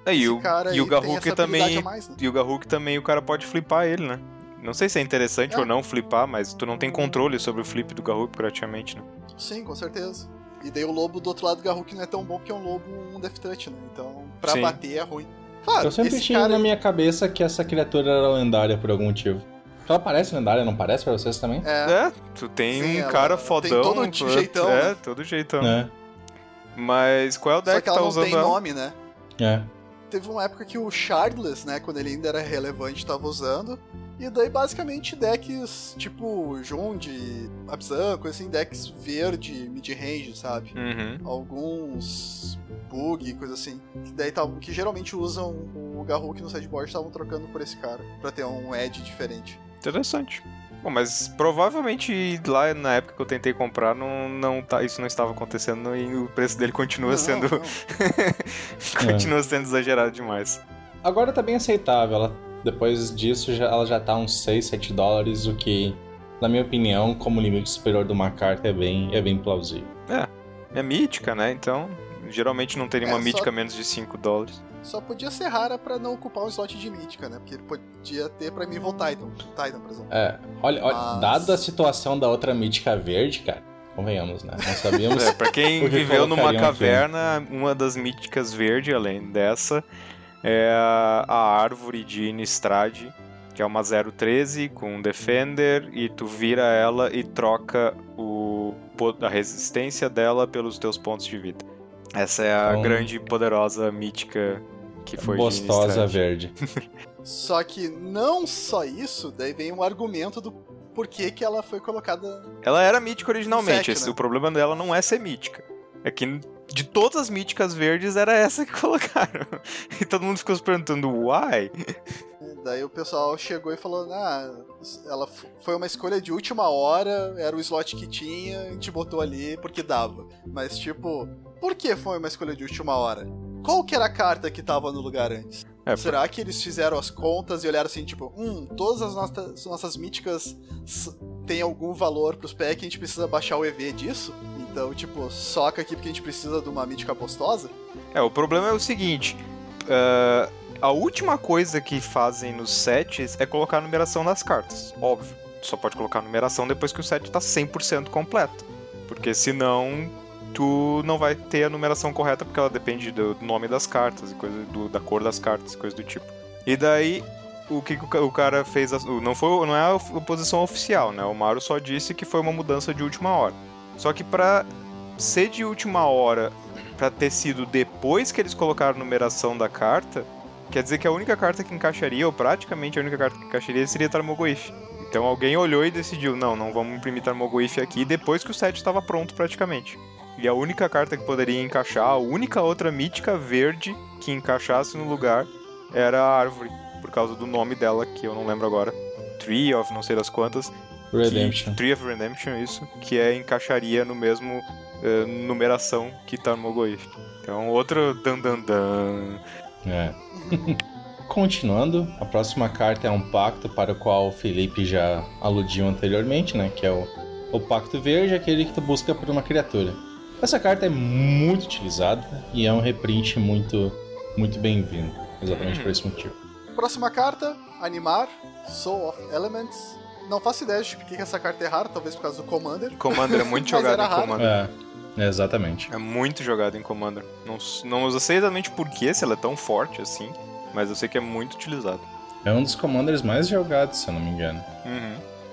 E o Garruk também. a mais, né? E o Garruk também, o cara pode flipar ele, né? Não sei se é interessante ou não flipar, mas tu não tem controle sobre o flip do Garruk praticamente, né? Sim, com certeza. E daí o lobo do outro lado do Garruk não é tão bom porque é um lobo Death Touch, né? Então, pra bater é ruim. Claro, eu sempre tinha na minha cabeça que essa criatura era lendária por algum motivo. Ela parece lendária, não parece pra vocês também? Tu tem um cara fodão. Tem todo jeitão. Né? Todo jeitão. Mas qual é o deck que tá usando? Só que ela não tem nome, né? É. Teve uma época que o Shardless, né, quando ele ainda era relevante, tava usando. E daí, basicamente, decks tipo Jund, Abzan, coisa assim, decks verde, mid-range, sabe? Alguns bug, coisa assim. Que daí que geralmente usam o Garruk no sideboard, estavam trocando por esse cara, pra ter um edge diferente. Interessante. Bom, mas provavelmente lá na época que eu tentei comprar, isso não estava acontecendo e o preço dele continua sendo. Continua sendo exagerado demais. Agora tá bem aceitável. Depois disso, ela já tá uns 6, 7 dólares, o que, na minha opinião, como limite superior de uma carta, é bem plausível. É mítica, né? Então, geralmente não teria uma mítica menos de 5 dólares. Só podia ser rara pra não ocupar um slot de mítica, né? Porque ele podia ter pra Evil Titan, por exemplo. Olha, dada a situação da outra mítica verde, cara, convenhamos, né? Não sabíamos. Pra quem viveu numa caverna, uma das míticas verde, além dessa, é a árvore de Innistrad, que é uma 0/13 com um Defender, e tu vira ela e troca a resistência dela pelos teus pontos de vida. Essa é a grande e poderosa mítica que foi gostosa verde. Só que não só isso, daí vem um argumento do porquê que ela foi colocada. Ela era mítica originalmente, set, né? O problema dela não é ser mítica. É que de todas as míticas verdes era essa que colocaram. E todo mundo ficou se perguntando, why? Daí o pessoal chegou e falou, ela foi uma escolha de última hora, era o slot que tinha, a gente botou ali porque dava. Mas tipo, por que foi uma escolha de última hora? Qual que era a carta que tava no lugar antes? Será que eles fizeram as contas e olharam assim, tipo, todas as nossas míticas têm algum valor pros packs, a gente precisa baixar o EV disso? Então, tipo, soca aqui porque a gente precisa de uma mítica apostosa? O problema é o seguinte, a última coisa que fazem nos sets é colocar a numeração nas cartas, óbvio. Tu só pode colocar a numeração depois que o set tá 100% completo, porque senão tu não vai ter a numeração correta, porque ela depende do nome das cartas, e coisa da cor das cartas, coisa do tipo. E daí, o que o cara fez, não é a posição oficial, né? O Maru só disse que foi uma mudança de última hora. Só que pra ser de última hora, pra ter sido depois que eles colocaram a numeração da carta, quer dizer que a única carta que encaixaria, ou praticamente a única carta que encaixaria, seria Tarmogoyf. Então alguém olhou e decidiu, não vamos imprimir Tarmogoyf aqui, depois que o set estava pronto praticamente. E a única carta que poderia encaixar, a única outra mítica verde que encaixasse no lugar, era a árvore, por causa do nome dela, que eu não lembro agora. Tree of não sei das quantas. Redemption. Tree of Redemption, isso. Que encaixaria no mesmo numeração que Tarmogoyf. Então, outro dan. Continuando, a próxima carta é um pacto para o qual o Felipe já aludiu anteriormente, né? Que é o Pacto Verde, aquele que tu busca por uma criatura. Essa carta é muito utilizada e é um reprint muito, muito bem-vindo, exatamente por esse motivo. Próxima carta, Animar, Soul of Elements. Não faço ideia de por que essa carta é rara, talvez por causa do Commander. Commander é muito jogado em Commander. Exatamente. É muito jogado em Commander. Não sei exatamente por que, se ela é tão forte assim, mas eu sei que é muito utilizado. É um dos Commanders mais jogados, se eu não me engano.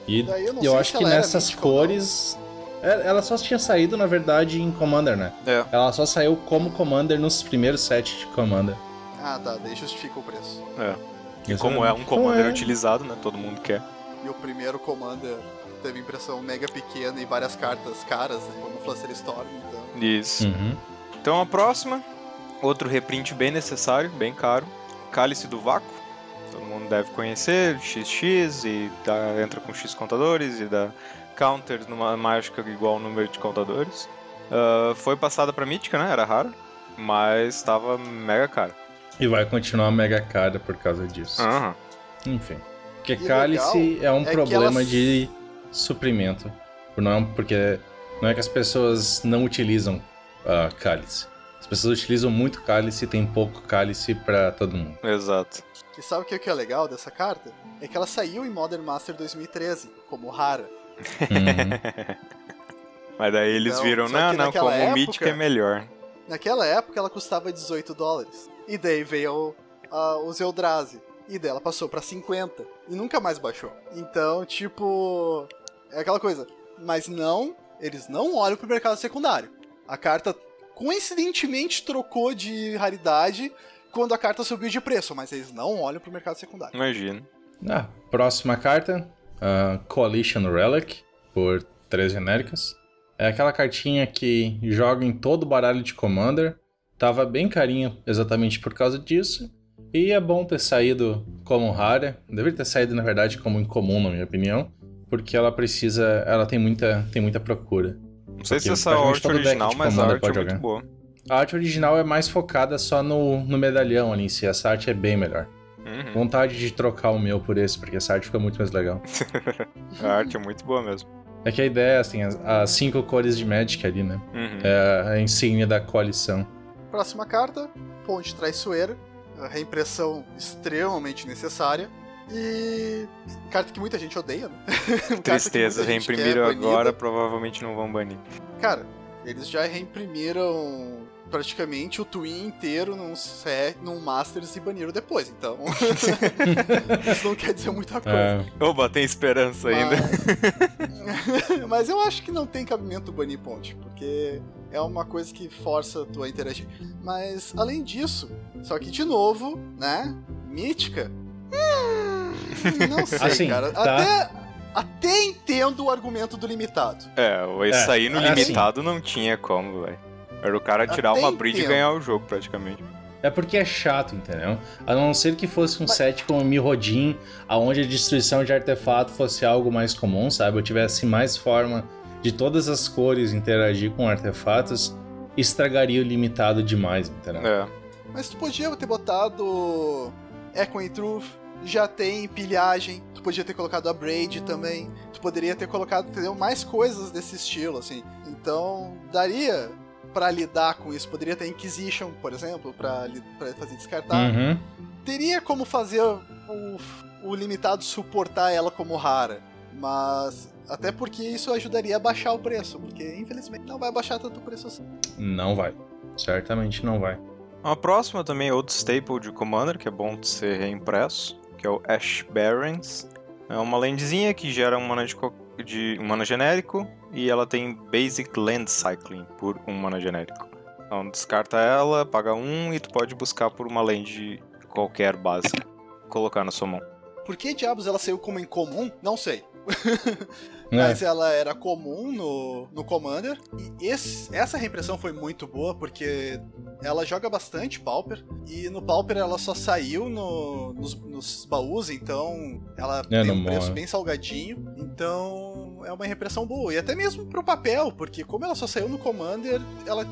E eu acho que nessas cores... Ela só tinha saído, na verdade, em Commander, né? Ela só saiu como Commander nos primeiros sets de Commander. Tá, daí justifica o preço. E como é um Commander utilizado, né? Todo mundo quer. E o primeiro Commander teve impressão mega pequena e várias cartas caras, né? Como Flusterstorm, então... Isso. Então a próxima, outro reprint bem necessário, bem caro. Cálice do Vácuo. Todo mundo deve conhecer, XX, e entra com X contadores, e dá counters numa mágica igual ao número de contadores. Foi passada pra mítica, né? Era rara, mas estava mega cara. E vai continuar mega cara por causa disso. Enfim. Porque Cálice é um problema de suprimento. Porque não é que as pessoas não utilizam cálice. As pessoas utilizam muito cálice e tem pouco cálice pra todo mundo. Exato. E sabe o que é legal dessa carta? É que ela saiu em Modern Master 2013, como rara. Mas daí eles Então, viram, só que não, como naquela o Mythic é melhor. Naquela época ela custava $18. E daí veio o Eldrazi. E daí ela passou pra 50. E nunca mais baixou. Então, tipo... É aquela coisa. Mas não... Eles não olham pro mercado secundário. A carta, coincidentemente, trocou de raridade quando a carta subiu de preço. Mas eles não olham pro mercado secundário. Imagina. Próxima carta. Coalition Relic. Por 3 genéricas. É aquela cartinha que joga em todo o baralho de Commander. Tava bem carinha exatamente por causa disso. E é bom ter saído como rara. Deveria ter saído, na verdade, como incomum, na minha opinião. Porque ela precisa... Ela tem muita procura. Não sei se essa arte original, mas a arte é muito boa. A arte original é mais focada só no medalhão ali em si. Essa arte é bem melhor. Vontade de trocar o meu por esse, porque essa arte fica muito mais legal. A arte é muito boa mesmo. É que a ideia é assim, as 5 cores de Magic ali, né? É a insígnia da coalição. Próxima carta, Ponte Traiçoeira. Reimpressão extremamente necessária. E... carta que muita gente odeia, né? Tristeza, reimprimiram agora, provavelmente não vão banir. Cara, eles já reimprimiram praticamente o Twin inteiro num Masters e baniram depois, então... Isso não quer dizer muita coisa. Oba, tem esperança ainda. Mas eu acho que não tem cabimento banir ponte, porque é uma coisa que força tu a interagir. Mas, além disso, só que de novo, né, mítica... não sei, assim, cara. Tá. Até entendo o argumento do limitado. Isso aí no limitado assim, não tinha como, velho. Era o cara tirar uma bridge e ganhar o jogo, praticamente. É porque é chato, entendeu? A não ser que fosse um set como Mirrodin, onde a destruição de artefato fosse algo mais comum, sabe? Eu tivesse mais forma de todas as cores interagir com artefatos, estragaria o limitado demais, entendeu? Mas tu podia ter botado Echoing Truth, já tem pilhagem, tu podia ter colocado a Braid também, tu poderia ter colocado, entendeu, mais coisas desse estilo, assim. Então, daria pra lidar com isso. Poderia ter Inquisition, por exemplo, pra fazer descartar. Teria como fazer o limitado suportar ela como rara, mas até porque isso ajudaria a baixar o preço, porque infelizmente não vai baixar tanto o preço assim. Não vai. Certamente não vai. A próxima também é outro staple de Commander, que é bom de ser reimpresso, que é o Ash Barrens. É uma landzinha que gera um mana genérico e ela tem Basic Land Cycling por um mana genérico. Então descarta ela, paga 1 e tu pode buscar por uma land qualquer básica, colocar na sua mão. Por que diabos ela saiu como incomum? Não sei. Mas ela era comum no Commander. E essa reimpressão foi muito boa, porque ela joga bastante Pauper. E no Pauper ela só saiu nos baús, então ela tem um preço bem salgadinho. Então é uma reimpressão boa. E até mesmo pro papel, porque como ela só saiu no Commander, ela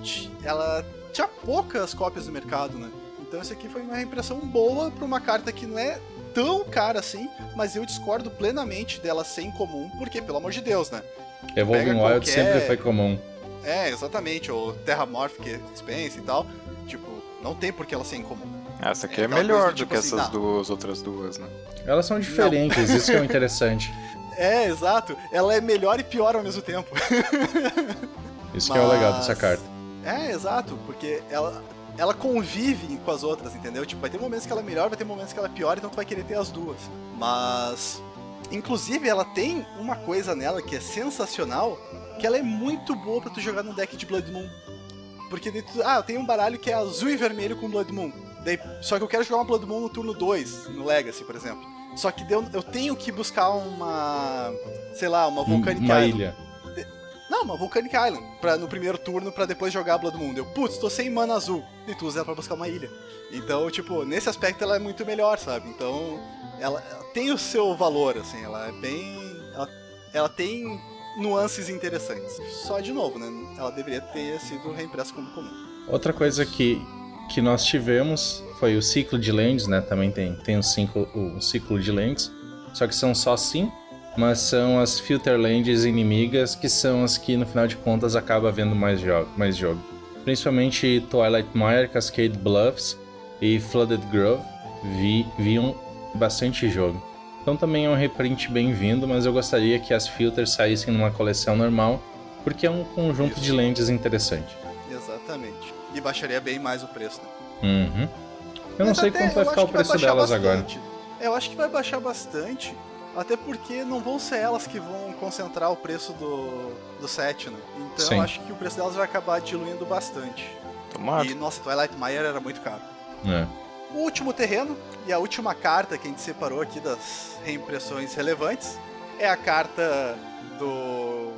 tinha poucas cópias no mercado, né? Então essa aqui foi uma reimpressão boa pra uma carta que não é tão cara assim, mas eu discordo plenamente dela ser incomum, porque, pelo amor de Deus, né? Evolving Wild sempre foi comum. Exatamente, ou Terramorphic Expense e tal. Tipo, não tem por que ela ser incomum. Essa aqui é melhor do que essas outras duas, né? Elas são diferentes, isso que é o interessante. Exato. Ela é melhor e pior ao mesmo tempo. Isso que é o legal dessa carta. Exato, porque ela convive com as outras, entendeu? Tipo, vai ter momentos que ela é melhor, vai ter momentos que ela é pior, então tu vai querer ter as duas. Mas, inclusive, ela tem uma coisa nela que é sensacional, que ela é muito boa pra tu jogar no deck de Blood Moon. Porque eu tenho um baralho que é azul e vermelho com Blood Moon. Só que eu quero jogar uma Blood Moon no turno 2, no Legacy, por exemplo. Só que eu tenho que buscar uma Volcanic Island. Ilha. Não, uma Volcanic Island, no primeiro turno, pra depois jogar Blood Moon. Putz, tô sem mana azul. E tu usa ela pra buscar uma ilha. Então, tipo, nesse aspecto ela é muito melhor, sabe? Então, ela tem o seu valor, assim, ela é bem... Ela tem nuances interessantes. Só, de novo, né? Ela deveria ter sido reimpressa como comum. Outra coisa que nós tivemos foi o ciclo de lands, né? Também tem o ciclo de lands, só que são só 5. mas são as Filter Lands inimigas que são as que, no final de contas, acaba havendo mais jogo. Principalmente Twilight Mire, Cascade Bluffs e Flooded Grove viam bastante jogo. Então também é um reprint bem-vindo, mas eu gostaria que as Filters saíssem numa coleção normal, porque é um conjunto de lands interessante. Exatamente. E baixaria bem mais o preço, né? Uhum. Eu não sei quanto vai ficar o preço delas agora. Eu acho que vai baixar bastante, até porque não vão ser elas que vão concentrar o preço do set, né? Então eu acho que o preço delas vai acabar diluindo bastante. Tomara. E, nossa, Twilight Mire era muito caro. É. O último terreno e a última carta que a gente separou aqui das reimpressões relevantes é a carta do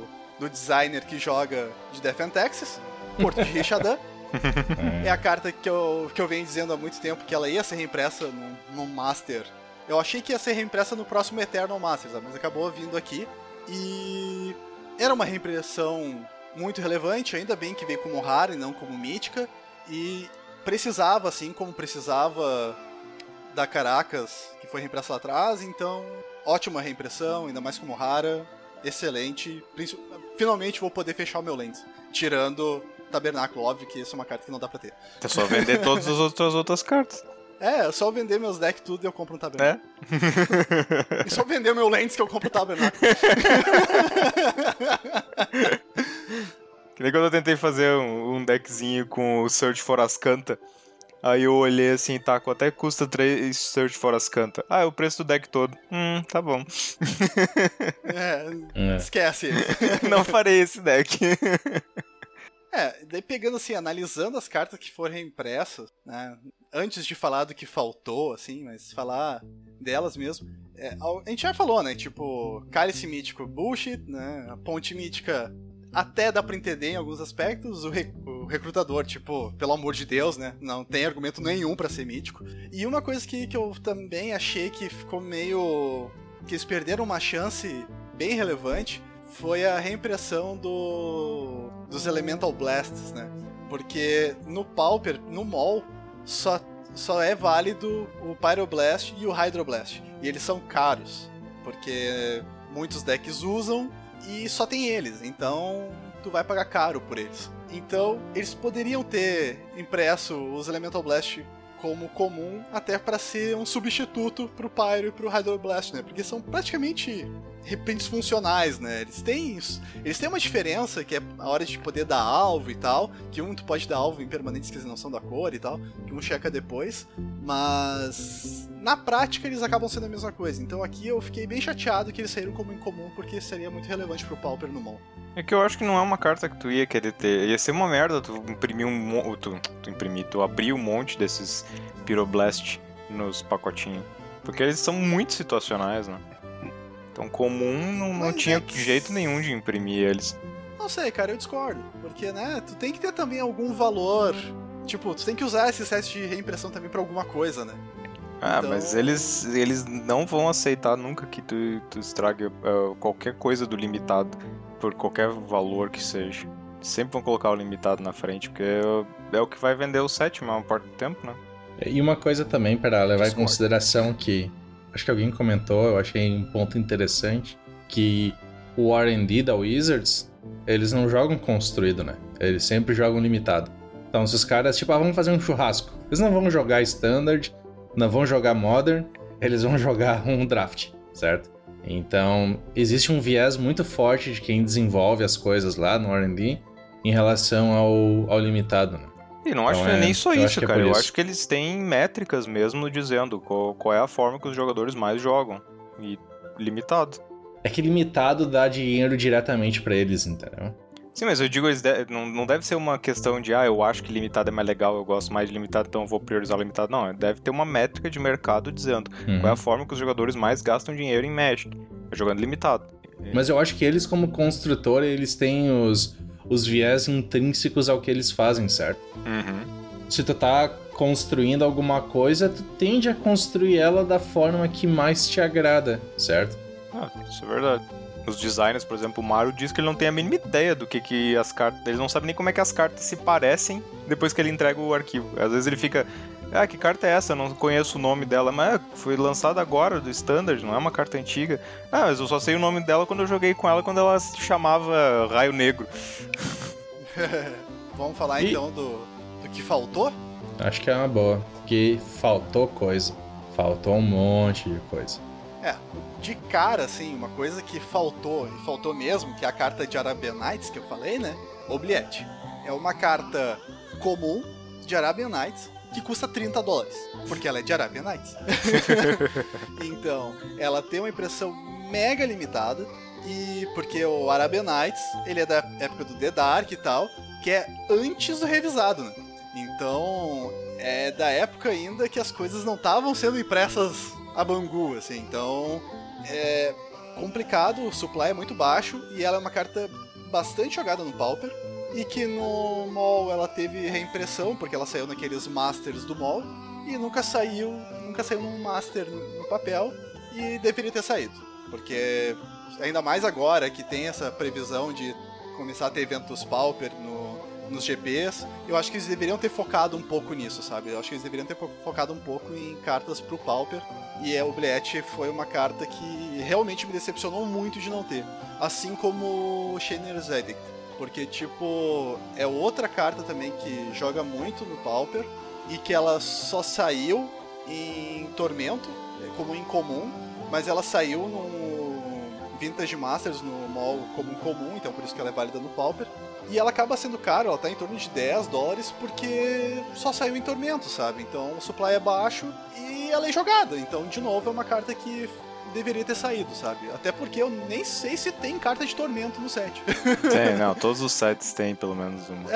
designer que joga de Death and Taxes, Porto de Richardin. É a carta que eu venho dizendo há muito tempo que ela ia ser reimpressa no Master. Eu achei que ia ser reimpressa no próximo Eternal Masters, mas acabou vindo aqui. E era uma reimpressão muito relevante, ainda bem que veio como rara e não como mítica. E precisava, assim como precisava da Caracas, que foi reimpressa lá atrás. Então, ótima reimpressão, ainda mais como rara. Excelente. Finalmente vou poder fechar o meu Lands. Tirando Tabernáculo, óbvio que isso é uma carta que não dá pra ter. É só vender todas as outras cartas. É só vender meus decks tudo e eu compro um Tabernáculo. E só vender meu Lands que eu compro o Tabernáculo. Que nem quando eu tentei fazer um deckzinho com o Search for Ascanta. Aí eu olhei assim, tá, quanto até custa 3 Search for Ascanta? Ah, é o preço do deck todo. Tá bom. Esquece. Não farei esse deck. Daí pegando assim, analisando as cartas que foram reimpressas, né, antes de falar do que faltou, assim, mas falar delas mesmo, a gente já falou, né, tipo, Cálice Mítico, bullshit, né, a Ponte Mítica até dá pra entender em alguns aspectos, o Recrutador, tipo, pelo amor de Deus, né, não tem argumento nenhum pra ser mítico. E uma coisa que eu também achei que ficou meio... que eles perderam uma chance bem relevante, foi a reimpressão dos Elemental Blasts, né? Porque no Pauper, no Mall, só é válido o Pyroblast e o Hydroblast. E eles são caros, porque muitos decks usam e só tem eles, então tu vai pagar caro por eles. Então, eles poderiam ter impresso os Elemental Blast como comum, até para ser um substituto pro Pyro e pro Hydroblast, né? Porque são praticamente reprints funcionais, né? Eles têm uma diferença, que é a hora de poder dar alvo e tal, que tu pode dar alvo em permanentes que eles não são da cor e tal, que um checa depois, mas na prática eles acabam sendo a mesma coisa. Então aqui eu fiquei bem chateado que eles saíram como incomum, porque seria muito relevante pro Pauper no mall. É que eu acho que não é uma carta que tu ia querer ter. Ia ser uma merda tu imprimir tu abrir um monte desses Pyroblast nos pacotinhos. Porque eles são muito situacionais, né? Então comum não tinha jeito nenhum de imprimir eles. Não sei, cara, eu discordo. Porque, né, tu tem que ter também algum valor. Tipo, tu tem que usar esse set de reimpressão também pra alguma coisa, né? Então... mas eles não vão aceitar nunca que tu estrague qualquer coisa do limitado. Por qualquer valor que seja. Sempre vão colocar o limitado na frente, porque é o que vai vender o set a maior parte do tempo, né? E uma coisa também para levar em consideração que... Acho que alguém comentou, eu achei um ponto interessante, que o R&D da Wizards, eles não jogam construído, né? Eles sempre jogam limitado. Então se os caras, tipo, vamos fazer um churrasco. Eles não vão jogar Standard, não vão jogar Modern, eles vão jogar um Draft, certo? Então, existe um viés muito forte de quem desenvolve as coisas lá no R&D em relação ao limitado, né? E não acho que é nem só isso, cara. Eu acho que eles têm métricas mesmo dizendo qual é a forma que os jogadores mais jogam. E limitado. É que limitado dá dinheiro diretamente pra eles, entendeu? Sim, mas eu digo, não deve ser uma questão de eu acho que limitado é mais legal, eu gosto mais de limitado, então eu vou priorizar o limitado. Não, deve ter uma métrica de mercado dizendo qual é a forma que os jogadores mais gastam dinheiro em Magic, jogando limitado. Mas eu acho que eles, como construtor, eles têm os viés intrínsecos ao que eles fazem, certo? Se tu tá construindo alguma coisa, tu tende a construir ela da forma que mais te agrada, certo? Isso é verdade. Os designers, por exemplo, o Mario diz que ele não tem a mínima ideia do que as cartas... Ele não sabe nem como é que as cartas se parecem depois que ele entrega o arquivo. Às vezes ele fica... que carta é essa? Eu não conheço o nome dela. Mas foi lançada agora, do Standard, não é uma carta antiga. Mas eu só sei o nome dela quando eu joguei com ela, quando ela se chamava Raio Negro. Vamos falar então do que faltou? Acho que é uma boa, porque faltou coisa. Faltou um monte de coisa. De cara, assim, uma coisa que faltou, e faltou mesmo, que é a carta de Arabian Nights, que eu falei, né? Oubliette. É uma carta comum de Arabian Nights que custa $30, porque ela é de Arabian Nights. Então, ela tem uma impressão mega limitada, e porque o Arabian Nights, ele é da época do The Dark e tal, que é antes do revisado, né? Então, é da época ainda que as coisas não estavam sendo impressas a Bangu, assim, então é complicado, o supply é muito baixo e ela é uma carta bastante jogada no Pauper e que no mall ela teve reimpressão, porque ela saiu naqueles masters do mall e nunca saiu num master no papel e deveria ter saído, porque ainda mais agora que tem essa previsão de começar a ter eventos Pauper nos GPs, eu acho que eles deveriam ter focado um pouco nisso, sabe? Eu acho que eles deveriam ter focado um pouco em cartas pro Pauper, e a Oubliette foi uma carta que realmente me decepcionou muito de não ter. Assim como o Shainer's Edict, porque, tipo, é outra carta também que joga muito no Pauper, e que ela só saiu em Tormento, como incomum, mas ela saiu no Vintage Masters, no mall como incomum, então por isso que ela é válida no Pauper. E ela acaba sendo cara, ela tá em torno de $10, porque só saiu em Tormento, sabe? Então o supply é baixo e ela é jogada. Então, de novo, é uma carta que deveria ter saído, sabe? Até porque eu nem sei se tem carta de Tormento no set. Tem, não, todos os sets têm pelo menos uma.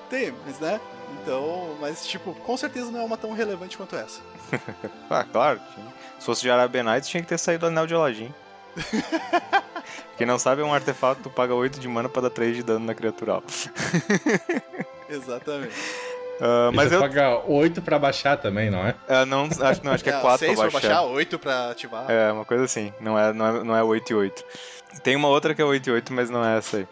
Tem, mas né? Então, mas tipo, com certeza não é uma tão relevante quanto essa. Claro. Se fosse de Arabian Nights, tinha que ter saído o Anel de Aladdin. Quem não sabe, é um artefato que tu paga 8 de mana pra dar 3 de dano na criatura alta. Exatamente. Mas você paga 8 pra baixar também, não é? Acho que é 4 6 pra baixar. 8 pra ativar. É, uma coisa assim. Não é 8 e 8. Tem uma outra que é 8 e 8, mas não é essa aí.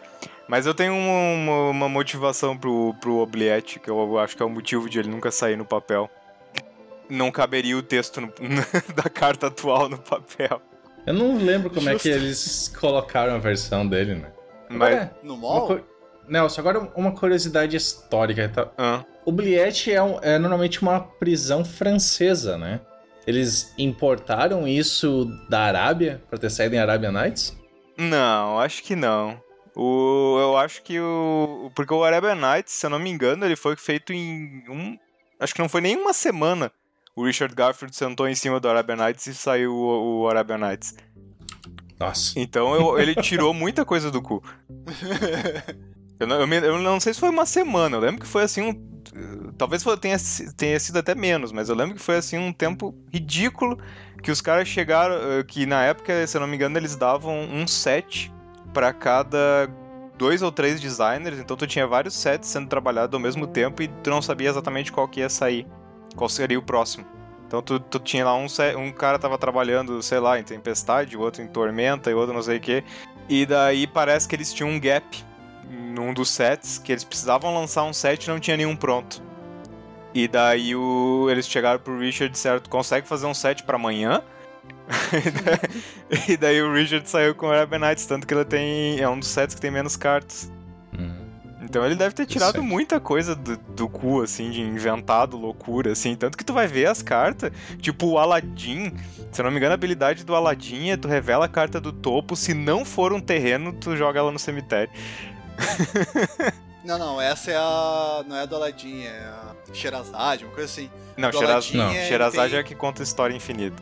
Mas eu tenho uma motivação pro Oubliette, que eu acho que é o motivo de ele nunca sair no papel. Não caberia o texto da carta atual no papel. Eu não lembro como é que eles colocaram a versão dele, né? Mas... No mall? Nelson, agora uma curiosidade histórica. Tá? Oubliette é normalmente uma prisão francesa, né? Eles importaram isso da Arábia pra ter saído em Arabian Nights? Não, acho que não. Eu acho que porque o Arabian Nights, se eu não me engano, ele foi feito em acho que não foi nem uma semana. O Richard Garfield sentou em cima do Arabian Nights e saiu o Arabian Nights. Nossa. Então ele tirou muita coisa do cu. Eu não sei se foi uma semana. Eu lembro que foi assim talvez tenha sido até menos, mas eu lembro que foi assim um tempo ridículo que os caras chegaram, que na época, se eu não me engano, eles davam um set pra cada 2 ou 3 designers, então tu tinha vários sets sendo trabalhados ao mesmo tempo e tu não sabia exatamente qual que ia sair, qual seria o próximo. Então tu tinha lá um cara tava trabalhando, sei lá, em Tempestade, o outro em Tormenta e o outro não sei o que, e daí parece que eles tinham um gap num dos sets, que eles precisavam lançar um set e não tinha nenhum pronto. E daí eles chegaram pro Richard e disseram, tu consegue fazer um set pra amanhã? E daí o Richard saiu com o Arabian Nights, tanto que ele é um dos sets que tem menos cartas. Então ele deve ter tirado muita coisa do cu, assim, de inventado, loucura, assim. Tanto que tu vai ver as cartas, tipo o Aladdin, se eu não me engano a habilidade do Aladdin é tu revela a carta do topo, se não for um terreno, tu joga ela no cemitério. Não, essa não é a do Aladdin, é a Sherazade, uma coisa assim. Não, Sherazade é a que conta história infinita.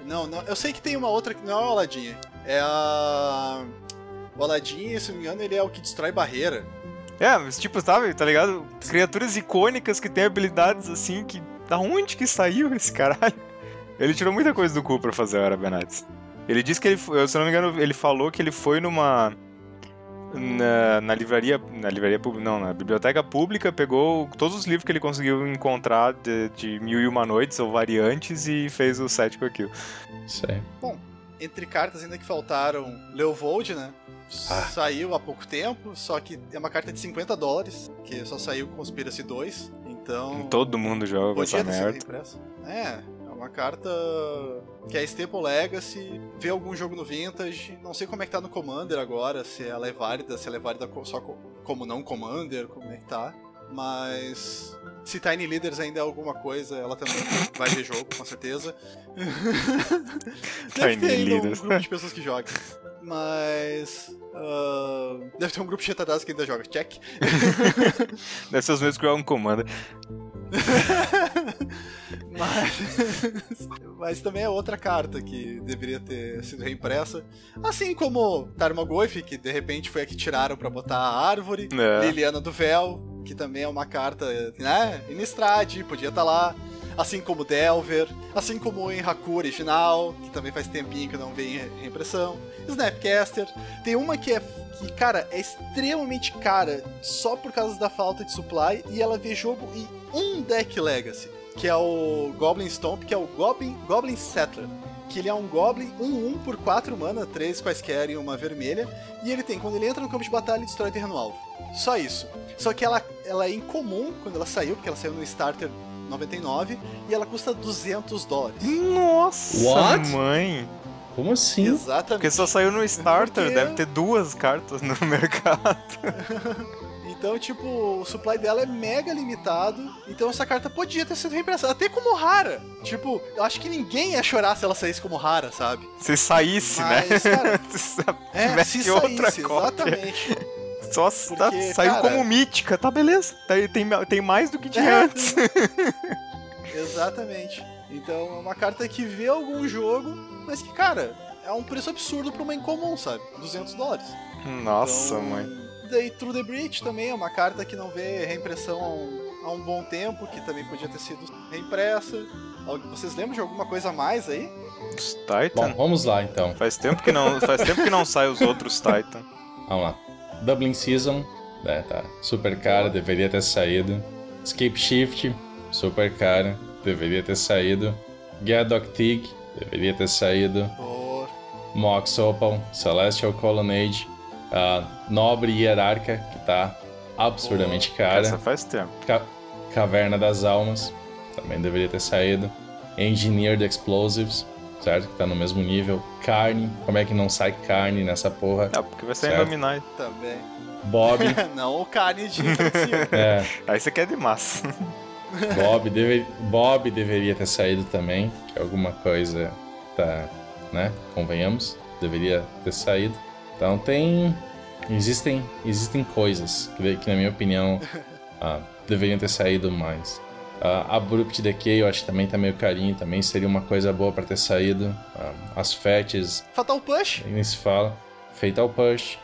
Não, eu sei que tem uma outra que não é o Aladdin, é a... O Aladdin, se não me engano, ele é o que destrói barreira. Mas tipo, sabe, tá ligado? Criaturas icônicas que têm habilidades assim, que... Da onde que saiu esse caralho? Ele tirou muita coisa do cu pra fazer o Arabian Nights. Ele disse que se eu não me engano, ele falou que ele foi na biblioteca pública, pegou todos os livros que ele conseguiu encontrar de 1001 Noites ou variantes e fez o set com aquilo. Sei. Bom, entre cartas ainda que faltaram, Leovold, né? Saiu há pouco tempo, só que é uma carta de $50, que só saiu com Conspiracy 2, então... Todo mundo joga essa merda. É uma carta que é Staple Legacy, vê algum jogo no Vintage, não sei como é que tá no Commander agora, se ela é válida só como não Commander, como é que tá, mas... Se Tiny Leaders ainda é alguma coisa, ela também vai ver jogo, com certeza. Deve ter ainda um grupo de pessoas que jogam. Mas... deve ter um grupo de retardados que ainda joga. Check. Deve ser os mesmos que jogam Commander. Mas também é outra carta que deveria ter sido reimpressa. Assim como Tarmogoyf, que de repente foi a que tiraram pra botar a árvore. Liliana do Véu, que também é uma carta, né, Innistrad, podia estar lá. Assim como Delver, assim como o Enraku original, que também faz tempinho que não vem em reimpressão. Snapcaster. Tem uma que, cara, é extremamente cara só por causa da falta de supply e ela vê jogo em um deck Legacy, que é o Goblin Stomp, que é o Goblin Settler. Que ele é um Goblin 1/1 por 4 mana, 3 quaisquer e uma vermelha. E ele tem, quando ele entra no campo de batalha, ele destrói terreno alvo. Só isso. Só que ela é incomum quando ela saiu, porque ela saiu no Starter 99 e ela custa $200. Nossa, What? Mãe! Como assim? Exatamente. Porque só saiu no Starter, deve ter 2 cartas no mercado. Então, tipo, o supply dela é mega limitado. Então essa carta podia ter sido reimpressa, até como rara. Tipo, eu acho que ninguém ia chorar se ela saísse como rara, sabe? Se saísse, mas, né? Cara, se saísse, outra exatamente. Só porque, saiu cara, como mítica, tá beleza. Tem mais do que tinha antes. Exatamente. Então é uma carta que vê algum jogo, mas que, cara, é um preço absurdo pra uma incomum, sabe? $200. Nossa, então, mãe. Daí Through the Breach também é uma carta que não vê reimpressão há um bom tempo, que também podia ter sido reimpressa. Vocês lembram de alguma coisa a mais aí? Os Titan? Bom, vamos lá então. Faz tempo que não sai os outros Titan. Vamos lá. Dublin Season, né, tá super cara, deveria ter saído. Escape Shift, super cara, deveria ter saído. Gaddock Tig, deveria ter saído. Mox Opal, Celestial Colonnade. Nobre Hierarca, que tá absurdamente cara. Essa faz tempo. Caverna das Almas, também deveria ter saído. Engineered Explosives, certo? Que tá no mesmo nível. Carne, como é que não sai carne nessa porra? Porque vai sair Nominai. Também. Bob. Não o carne de Aí você quer de massa. Bob deveria ter saído também, que é alguma coisa tá, né? Convenhamos, deveria ter saído. Então existem coisas que na minha opinião deveriam ter saído mais. Abrupt Decay eu acho que também tá meio carinho, também seria uma coisa boa pra ter saído. As Fetches... Fatal Push? Nem se fala. Fatal Push.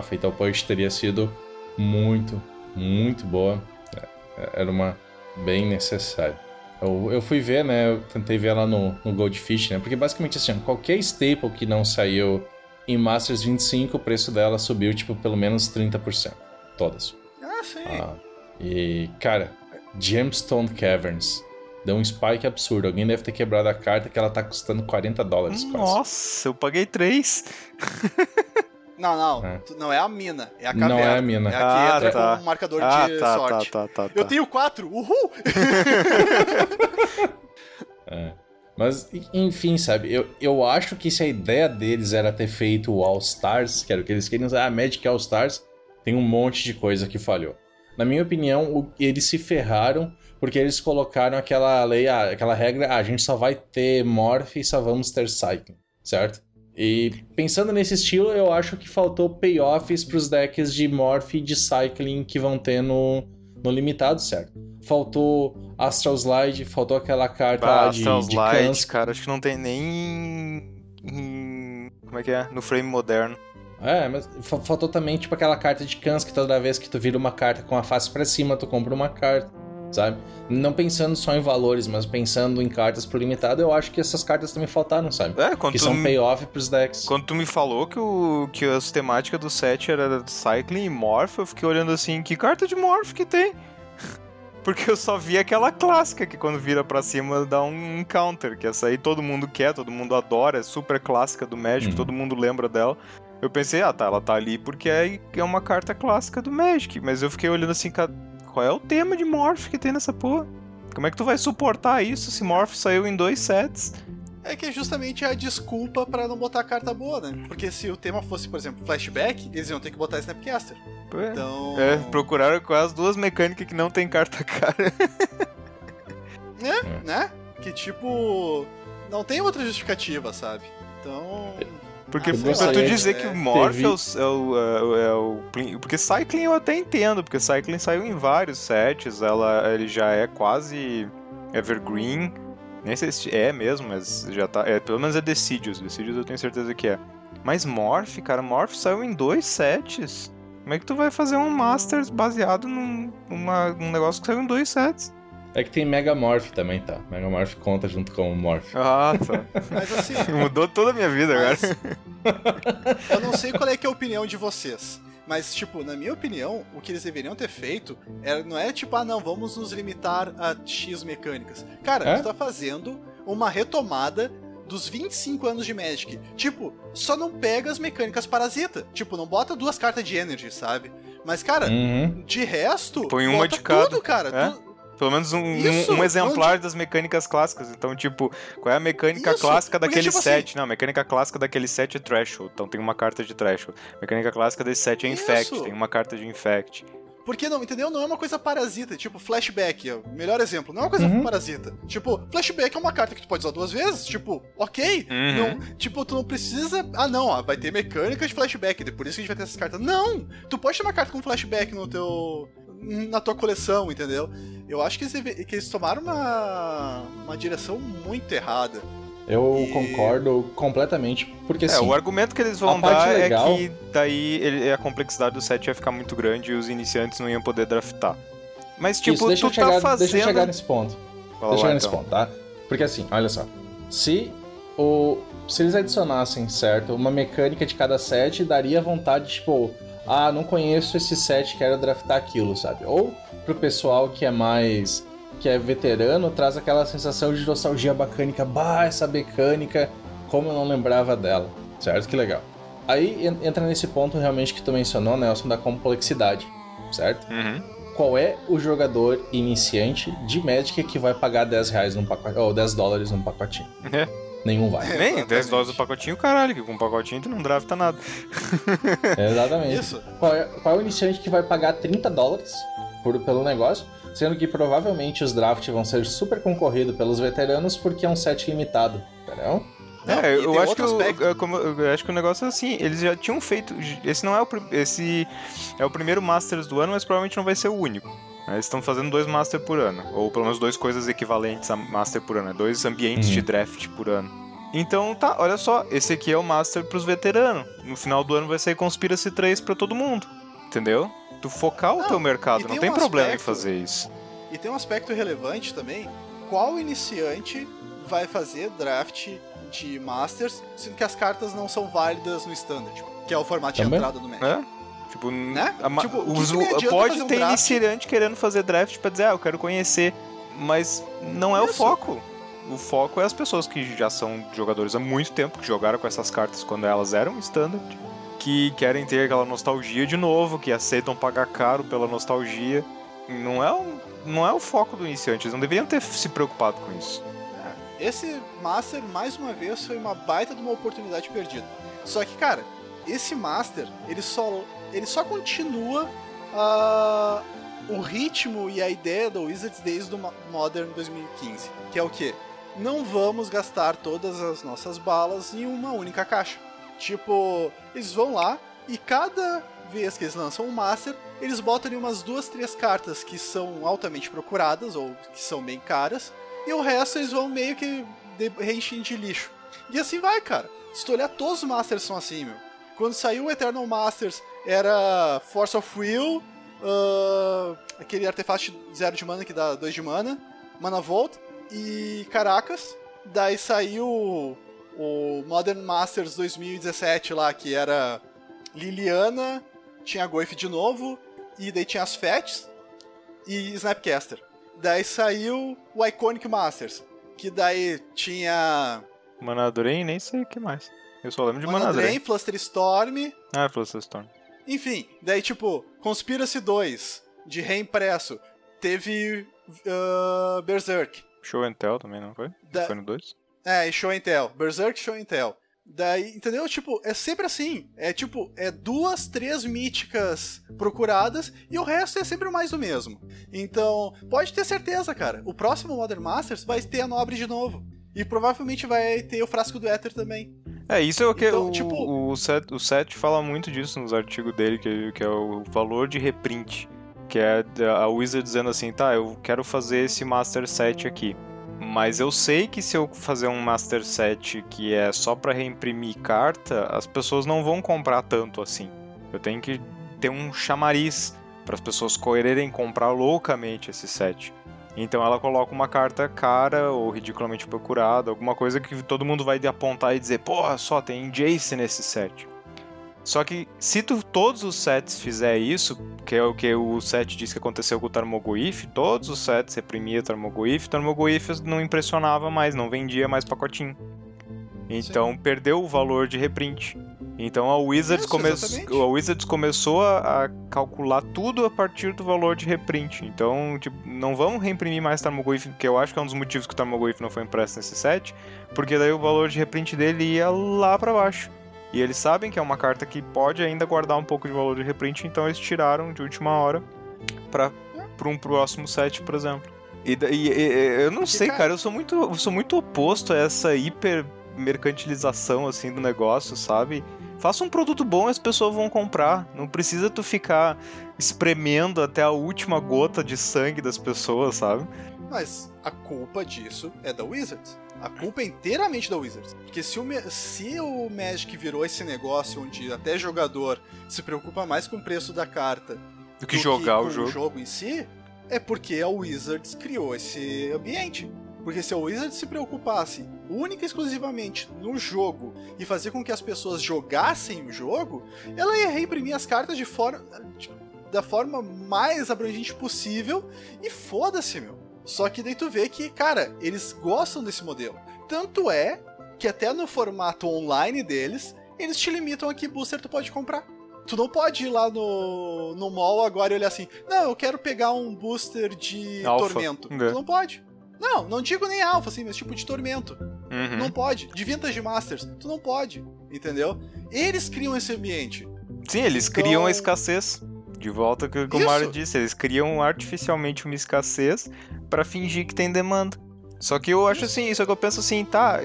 Fatal Push teria sido muito, muito boa. Era uma bem necessária. Eu fui ver, né? Eu tentei ver lá no Goldfish, né? Porque basicamente assim, qualquer staple que não saiu em Masters 25, o preço dela subiu, tipo, pelo menos 30%. Todas. Sim. E, cara, Gemstone Caverns deu um spike absurdo. Alguém deve ter quebrado a carta que ela tá custando $40 quase. Nossa, eu paguei 3. Não. Não é a mina, é a caverna. Não é a mina. É a que entra com um marcador de sorte. Tá. Eu tenho 4, uhul! Mas, enfim, sabe, eu acho que se a ideia deles era ter feito o All-Stars, que era o que eles queriam usar, Magic All-Stars, tem um monte de coisa que falhou. Na minha opinião, eles se ferraram porque eles colocaram aquela lei, aquela regra, a gente só vai ter Morph e só vamos ter Cycling, certo? E pensando nesse estilo, eu acho que faltou payoffs pros decks de Morph e de Cycling que vão ter no limitado, certo? Faltou Astral Slide, faltou aquela carta lá de Slide, cara, acho que não tem nem como é que é? No frame moderno. Mas faltou também, tipo, aquela carta de Cans que toda vez que tu vira uma carta com a face pra cima, tu compra uma carta, sabe? Não pensando só em valores, mas pensando em cartas pro limitado, eu acho que essas cartas também faltaram, sabe? Que são payoff pros decks. Quando tu me falou que a temática do set era Cycling e Morph, eu fiquei olhando assim, que carta de Morph que tem? porque eu só vi aquela clássica que quando vira pra cima dá um counter, que essa aí todo mundo quer, todo mundo adora, é super clássica do Magic, todo mundo lembra dela. Eu pensei, ela tá ali porque é uma carta clássica do Magic, mas eu fiquei olhando assim, qual é o tema de Morph que tem nessa porra? Como é que tu vai suportar isso se Morph saiu em 2 sets? É que é justamente a desculpa pra não botar carta boa, né? Porque se o tema fosse, por exemplo, flashback, eles iam ter que botar Snapcaster. Então... procuraram com as 2 mecânicas que não tem carta cara. Né? Que tipo... Não tem outra justificativa, sabe? Então... Porque pra tu dizer que o Morph é o... Porque Cycling eu até entendo, porque Cycling saiu em vários sets, ele já é quase evergreen. Nem sei se é mesmo, mas já tá... pelo menos é Deciduous. Deciduous eu tenho certeza que é. Mas Morph, cara, Morph saiu em 2 sets. Como é que tu vai fazer um Masters baseado num negócio que saiu em 2 sets? É que tem Mega Morph também, tá? Mega Morph conta junto com o Morph. Ah, tá. Mas assim... Mudou toda a minha vida agora. Eu não sei qual é que é a opinião de vocês. Mas, tipo, na minha opinião, o que eles deveriam ter feito não é tipo, não, vamos nos limitar a X mecânicas. Cara, tu tá fazendo uma retomada dos 25 anos de Magic. Tipo, só não pega as mecânicas parasita. Tipo, não bota 2 cartas de Energy, sabe? Mas, cara, de resto, põe uma bota de cada. Tudo, cara. Pelo menos um exemplar das mecânicas clássicas. Então, tipo, qual é a mecânica clássica daquele set? Não, a mecânica clássica daquele set é Threshold. Então tem uma carta de Threshold. A mecânica clássica desse set é Infect. Tem uma carta de Infect. Porque não, entendeu? Não é uma coisa parasita. Tipo, flashback é o melhor exemplo. Não é uma coisa parasita. Tipo, flashback é uma carta que tu pode usar 2 vezes. Tipo, ok. Não, tipo, tu não precisa... vai ter mecânica de flashback. Por isso que a gente vai ter essas cartas. Não! Tu pode ter uma carta com flashback na tua coleção, entendeu? Eu acho que eles tomaram uma direção muito errada. Eu concordo completamente, porque assim... o argumento que eles vão dar legal... é que daí a complexidade do set ia ficar muito grande e os iniciantes não iam poder draftar. Mas tipo, Isso, deixa eu chegar nesse ponto. Nesse ponto, tá? Porque assim, olha só. Se eles adicionassem, certo, uma mecânica de cada set, daria vontade, tipo... não conheço esse set, quero draftar aquilo, sabe? Ou pro pessoal que é veterano, traz aquela sensação de nostalgia bacânica. Essa mecânica, como eu não lembrava dela, certo? Que legal. Aí entra nesse ponto realmente que tu mencionou, Nelson, da complexidade, certo? Qual é o jogador iniciante de Magic que vai pagar $10 num pacote, ou $10 num pacotinho? Nenhum vai. Nem $10 do pacotinho, caralho, que com um pacotinho tu não drafta nada. Exatamente. Isso. Qual é o iniciante que vai pagar $30 pelo negócio, sendo que provavelmente os drafts vão ser super concorridos pelos veteranos porque é um set limitado, entendeu? Eu acho que o negócio é assim, eles já tinham feito, esse é o primeiro Masters do ano, mas provavelmente não vai ser o único. Eles estão fazendo 2 Master por ano, ou pelo menos 2 coisas equivalentes a Master por ano, 2 ambientes de draft por ano. Então tá, olha só, esse aqui é o Master pros veteranos. No final do ano vai sair Conspiracy 3 pra todo mundo, entendeu? Tu focar o teu mercado, não tem problema em fazer isso. E tem um aspecto relevante também, qual iniciante vai fazer draft de Masters, sendo que as cartas não são válidas no Standard, que é o formato de entrada do Magic. Tipo, né? Pode ter iniciante querendo fazer draft pra dizer, eu quero conhecer, mas não é o foco. O foco é as pessoas que já são jogadores há muito tempo, que jogaram com essas cartas quando elas eram Standard, que querem ter aquela nostalgia de novo, que aceitam pagar caro pela nostalgia. Não é o foco do iniciante, eles não deveriam ter se preocupado com isso. Esse Master, mais uma vez, foi uma baita de uma oportunidade perdida. Só que, cara, esse Master, ele só continua o ritmo e a ideia do Wizards desde o Modern 2015. Que é o quê? Não vamos gastar todas as nossas balas em uma única caixa. Tipo, eles vão lá e cada vez que eles lançam um Master, eles botam ali umas 2, 3 cartas que são altamente procuradas ou que são bem caras, e o resto eles vão meio que reenchendo de lixo. E assim vai, cara. Se tu olhar, todos os Masters são assim, meu. Quando saiu o Eternal Masters, era Force of Will, aquele artefato 0 de mana que dá 2 de mana, Mana Volt e Caracas. Daí saiu o Modern Masters 2017 lá, que era Liliana, tinha Goif de novo, e daí tinha as Fets e Snapcaster. Daí saiu o Iconic Masters, que daí tinha... Manadren, nem sei o que mais. Eu só lembro de Manadren, Flusterstorm... Ah, Flusterstorm. Enfim, daí tipo, Conspiracy 2, de reimpresso, teve Berserk. Show and Tell também, não foi? Foi no 2? É, e Show and Tell. Berserk, Show and Tell. Daí, entendeu? Tipo, é sempre assim. É tipo, é 2, 3 míticas procuradas e o resto é sempre mais do mesmo. Então, pode ter certeza, cara. O próximo Modern Masters vai ter a Nobre de novo. E provavelmente vai ter o Frasco do Éter também. É, isso é o que então, o Seth fala muito disso nos artigos dele, que é o valor de reprint. Que é a Wizard dizendo assim, tá, eu quero fazer esse Master Set aqui. Mas eu sei que se eu fazer um Master Set que é só pra reimprimir carta, as pessoas não vão comprar tanto assim. Eu tenho que ter um chamariz para as pessoas quererem comprar loucamente esse set. Então ela coloca uma carta cara ou ridiculamente procurada, alguma coisa que todo mundo vai apontar e dizer, porra, só tem Jace nesse set. Só que se todos os sets fizer isso, que é o que o set disse que aconteceu com o Tarmogoyf, todos os sets reprimia Tarmogoyf não impressionava mais, não vendia mais pacotinho. Então perdeu o valor de reprint. Então a Wizards, começou a calcular tudo a partir do valor de reprint. Então, tipo, não vamos reimprimir mais Tarmogoyf, que eu acho que é um dos motivos que o Tarmogoyf não foi impresso nesse set, porque daí o valor de reprint dele ia lá pra baixo. E eles sabem que é uma carta que pode ainda guardar um pouco de valor de reprint, então eles tiraram de última hora para um próximo set, por exemplo. E eu não sei, cara, eu sou muito oposto a essa hiper mercantilização assim do negócio, sabe? Faça um produto bom e as pessoas vão comprar. Não precisa tu ficar espremendo até a última gota de sangue das pessoas, sabe? Mas a culpa disso é da Wizards. A culpa é inteiramente da Wizards. Porque se o Magic virou esse negócio onde até jogador se preocupa mais com o preço da carta do que jogar o jogo em si, é porque a Wizards criou esse ambiente. Porque se a Wizards se preocupasse única e exclusivamente no jogo e fazer com que as pessoas jogassem o jogo, ela ia reimprimir as cartas da forma mais abrangente possível e foda-se, meu. Só que daí tu vê que, cara, eles gostam desse modelo. Tanto é que até no formato online deles, eles te limitam a que booster tu pode comprar. Tu não pode ir lá no mall agora e olhar assim, não, eu quero pegar um booster de Alpha. Tormento. Tu não pode. Não digo nem Alpha, assim, mas tipo de Tormento. Uhum. Não pode. De Vintage Masters, tu não pode. Entendeu? Eles criam esse ambiente. Sim, eles criam a escassez. De volta que o Mario disse, eles criam artificialmente uma escassez pra fingir que tem demanda. Só que eu acho assim, só que eu penso assim, tá,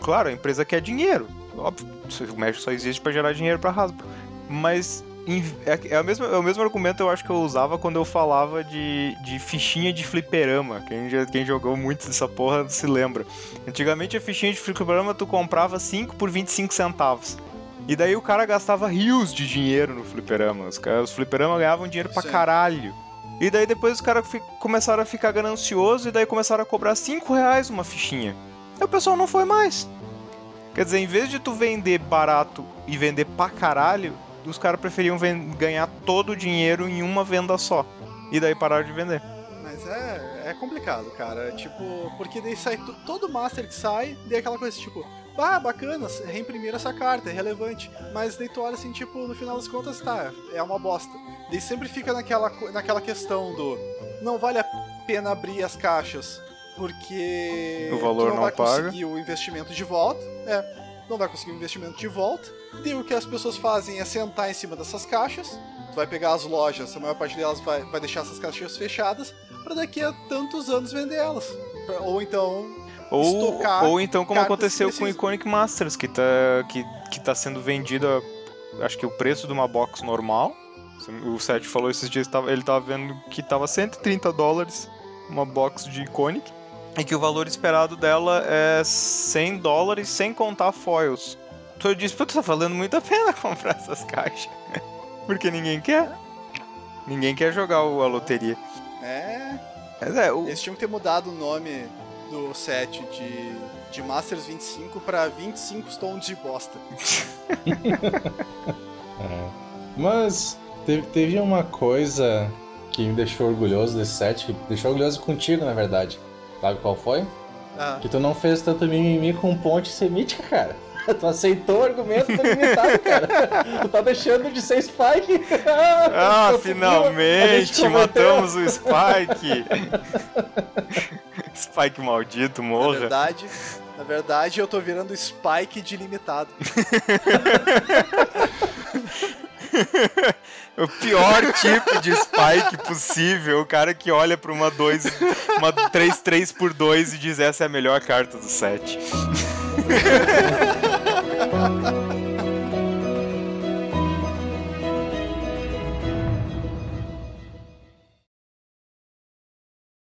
claro, a empresa quer dinheiro, óbvio, o Magic só existe pra gerar dinheiro pra Hasbro, mas é o mesmo argumento eu acho que eu usava quando eu falava de fichinha de fliperama. Quem jogou muito dessa porra se lembra. Antigamente a fichinha de fliperama tu comprava 5 por 25 centavos. E daí o cara gastava rios de dinheiro no fliperama. Os fliperama ganhavam dinheiro pra caralho. E daí depois os caras começaram a ficar gananciosos e daí começaram a cobrar 5 reais uma fichinha. E o pessoal não foi mais. Quer dizer, em vez de tu vender barato e vender pra caralho, os caras preferiam ganhar todo o dinheiro em uma venda só. E daí pararam de vender. Mas é complicado, cara. Tipo, porque daí sai todo Master que sai, daí aquela coisa tipo, bacana, reimprimir essa carta, é relevante. Mas daí tu olha assim, tipo, no final das contas, tá, é uma bosta. Daí sempre fica naquela questão do não vale a pena abrir as caixas, porque o valor tu não vai paga. conseguir o investimento de volta. Não vai conseguir o investimento de volta. Daí o que as pessoas fazem é sentar em cima dessas caixas. Tu vai pegar as lojas, a maior parte delas vai deixar essas caixas fechadas para daqui a tantos anos vender elas. Ou então estocar. Ou então como aconteceu com o Iconic Masters, que tá sendo vendido acho que o preço de uma box normal. O Seth falou esses dias, ele tava vendo que tava $130 uma box de Iconic. E que o valor esperado dela é $100 sem contar foils. Então eu disse, pô, tá valendo muito a pena comprar essas caixas. Porque ninguém quer. Ninguém quer jogar a loteria. Mas eles tinham que ter mudado o nome do set de Masters 25 pra 25 Stones de bosta. Mas teve uma coisa que me deixou orgulhoso desse set, que me deixou orgulhoso contigo, na verdade. Sabe qual foi? Ah. Que tu não fez tanto mimimi com ponte ser mítica, cara. Tu aceitou o argumento do limitado, cara. Tu tá deixando de ser Spike. Finalmente matamos o Spike. Spike maldito, morra. Na verdade, eu tô virando Spike de limitado. O pior tipo de Spike possível, o cara que olha pra uma 3/3 e diz essa é a melhor carta do set.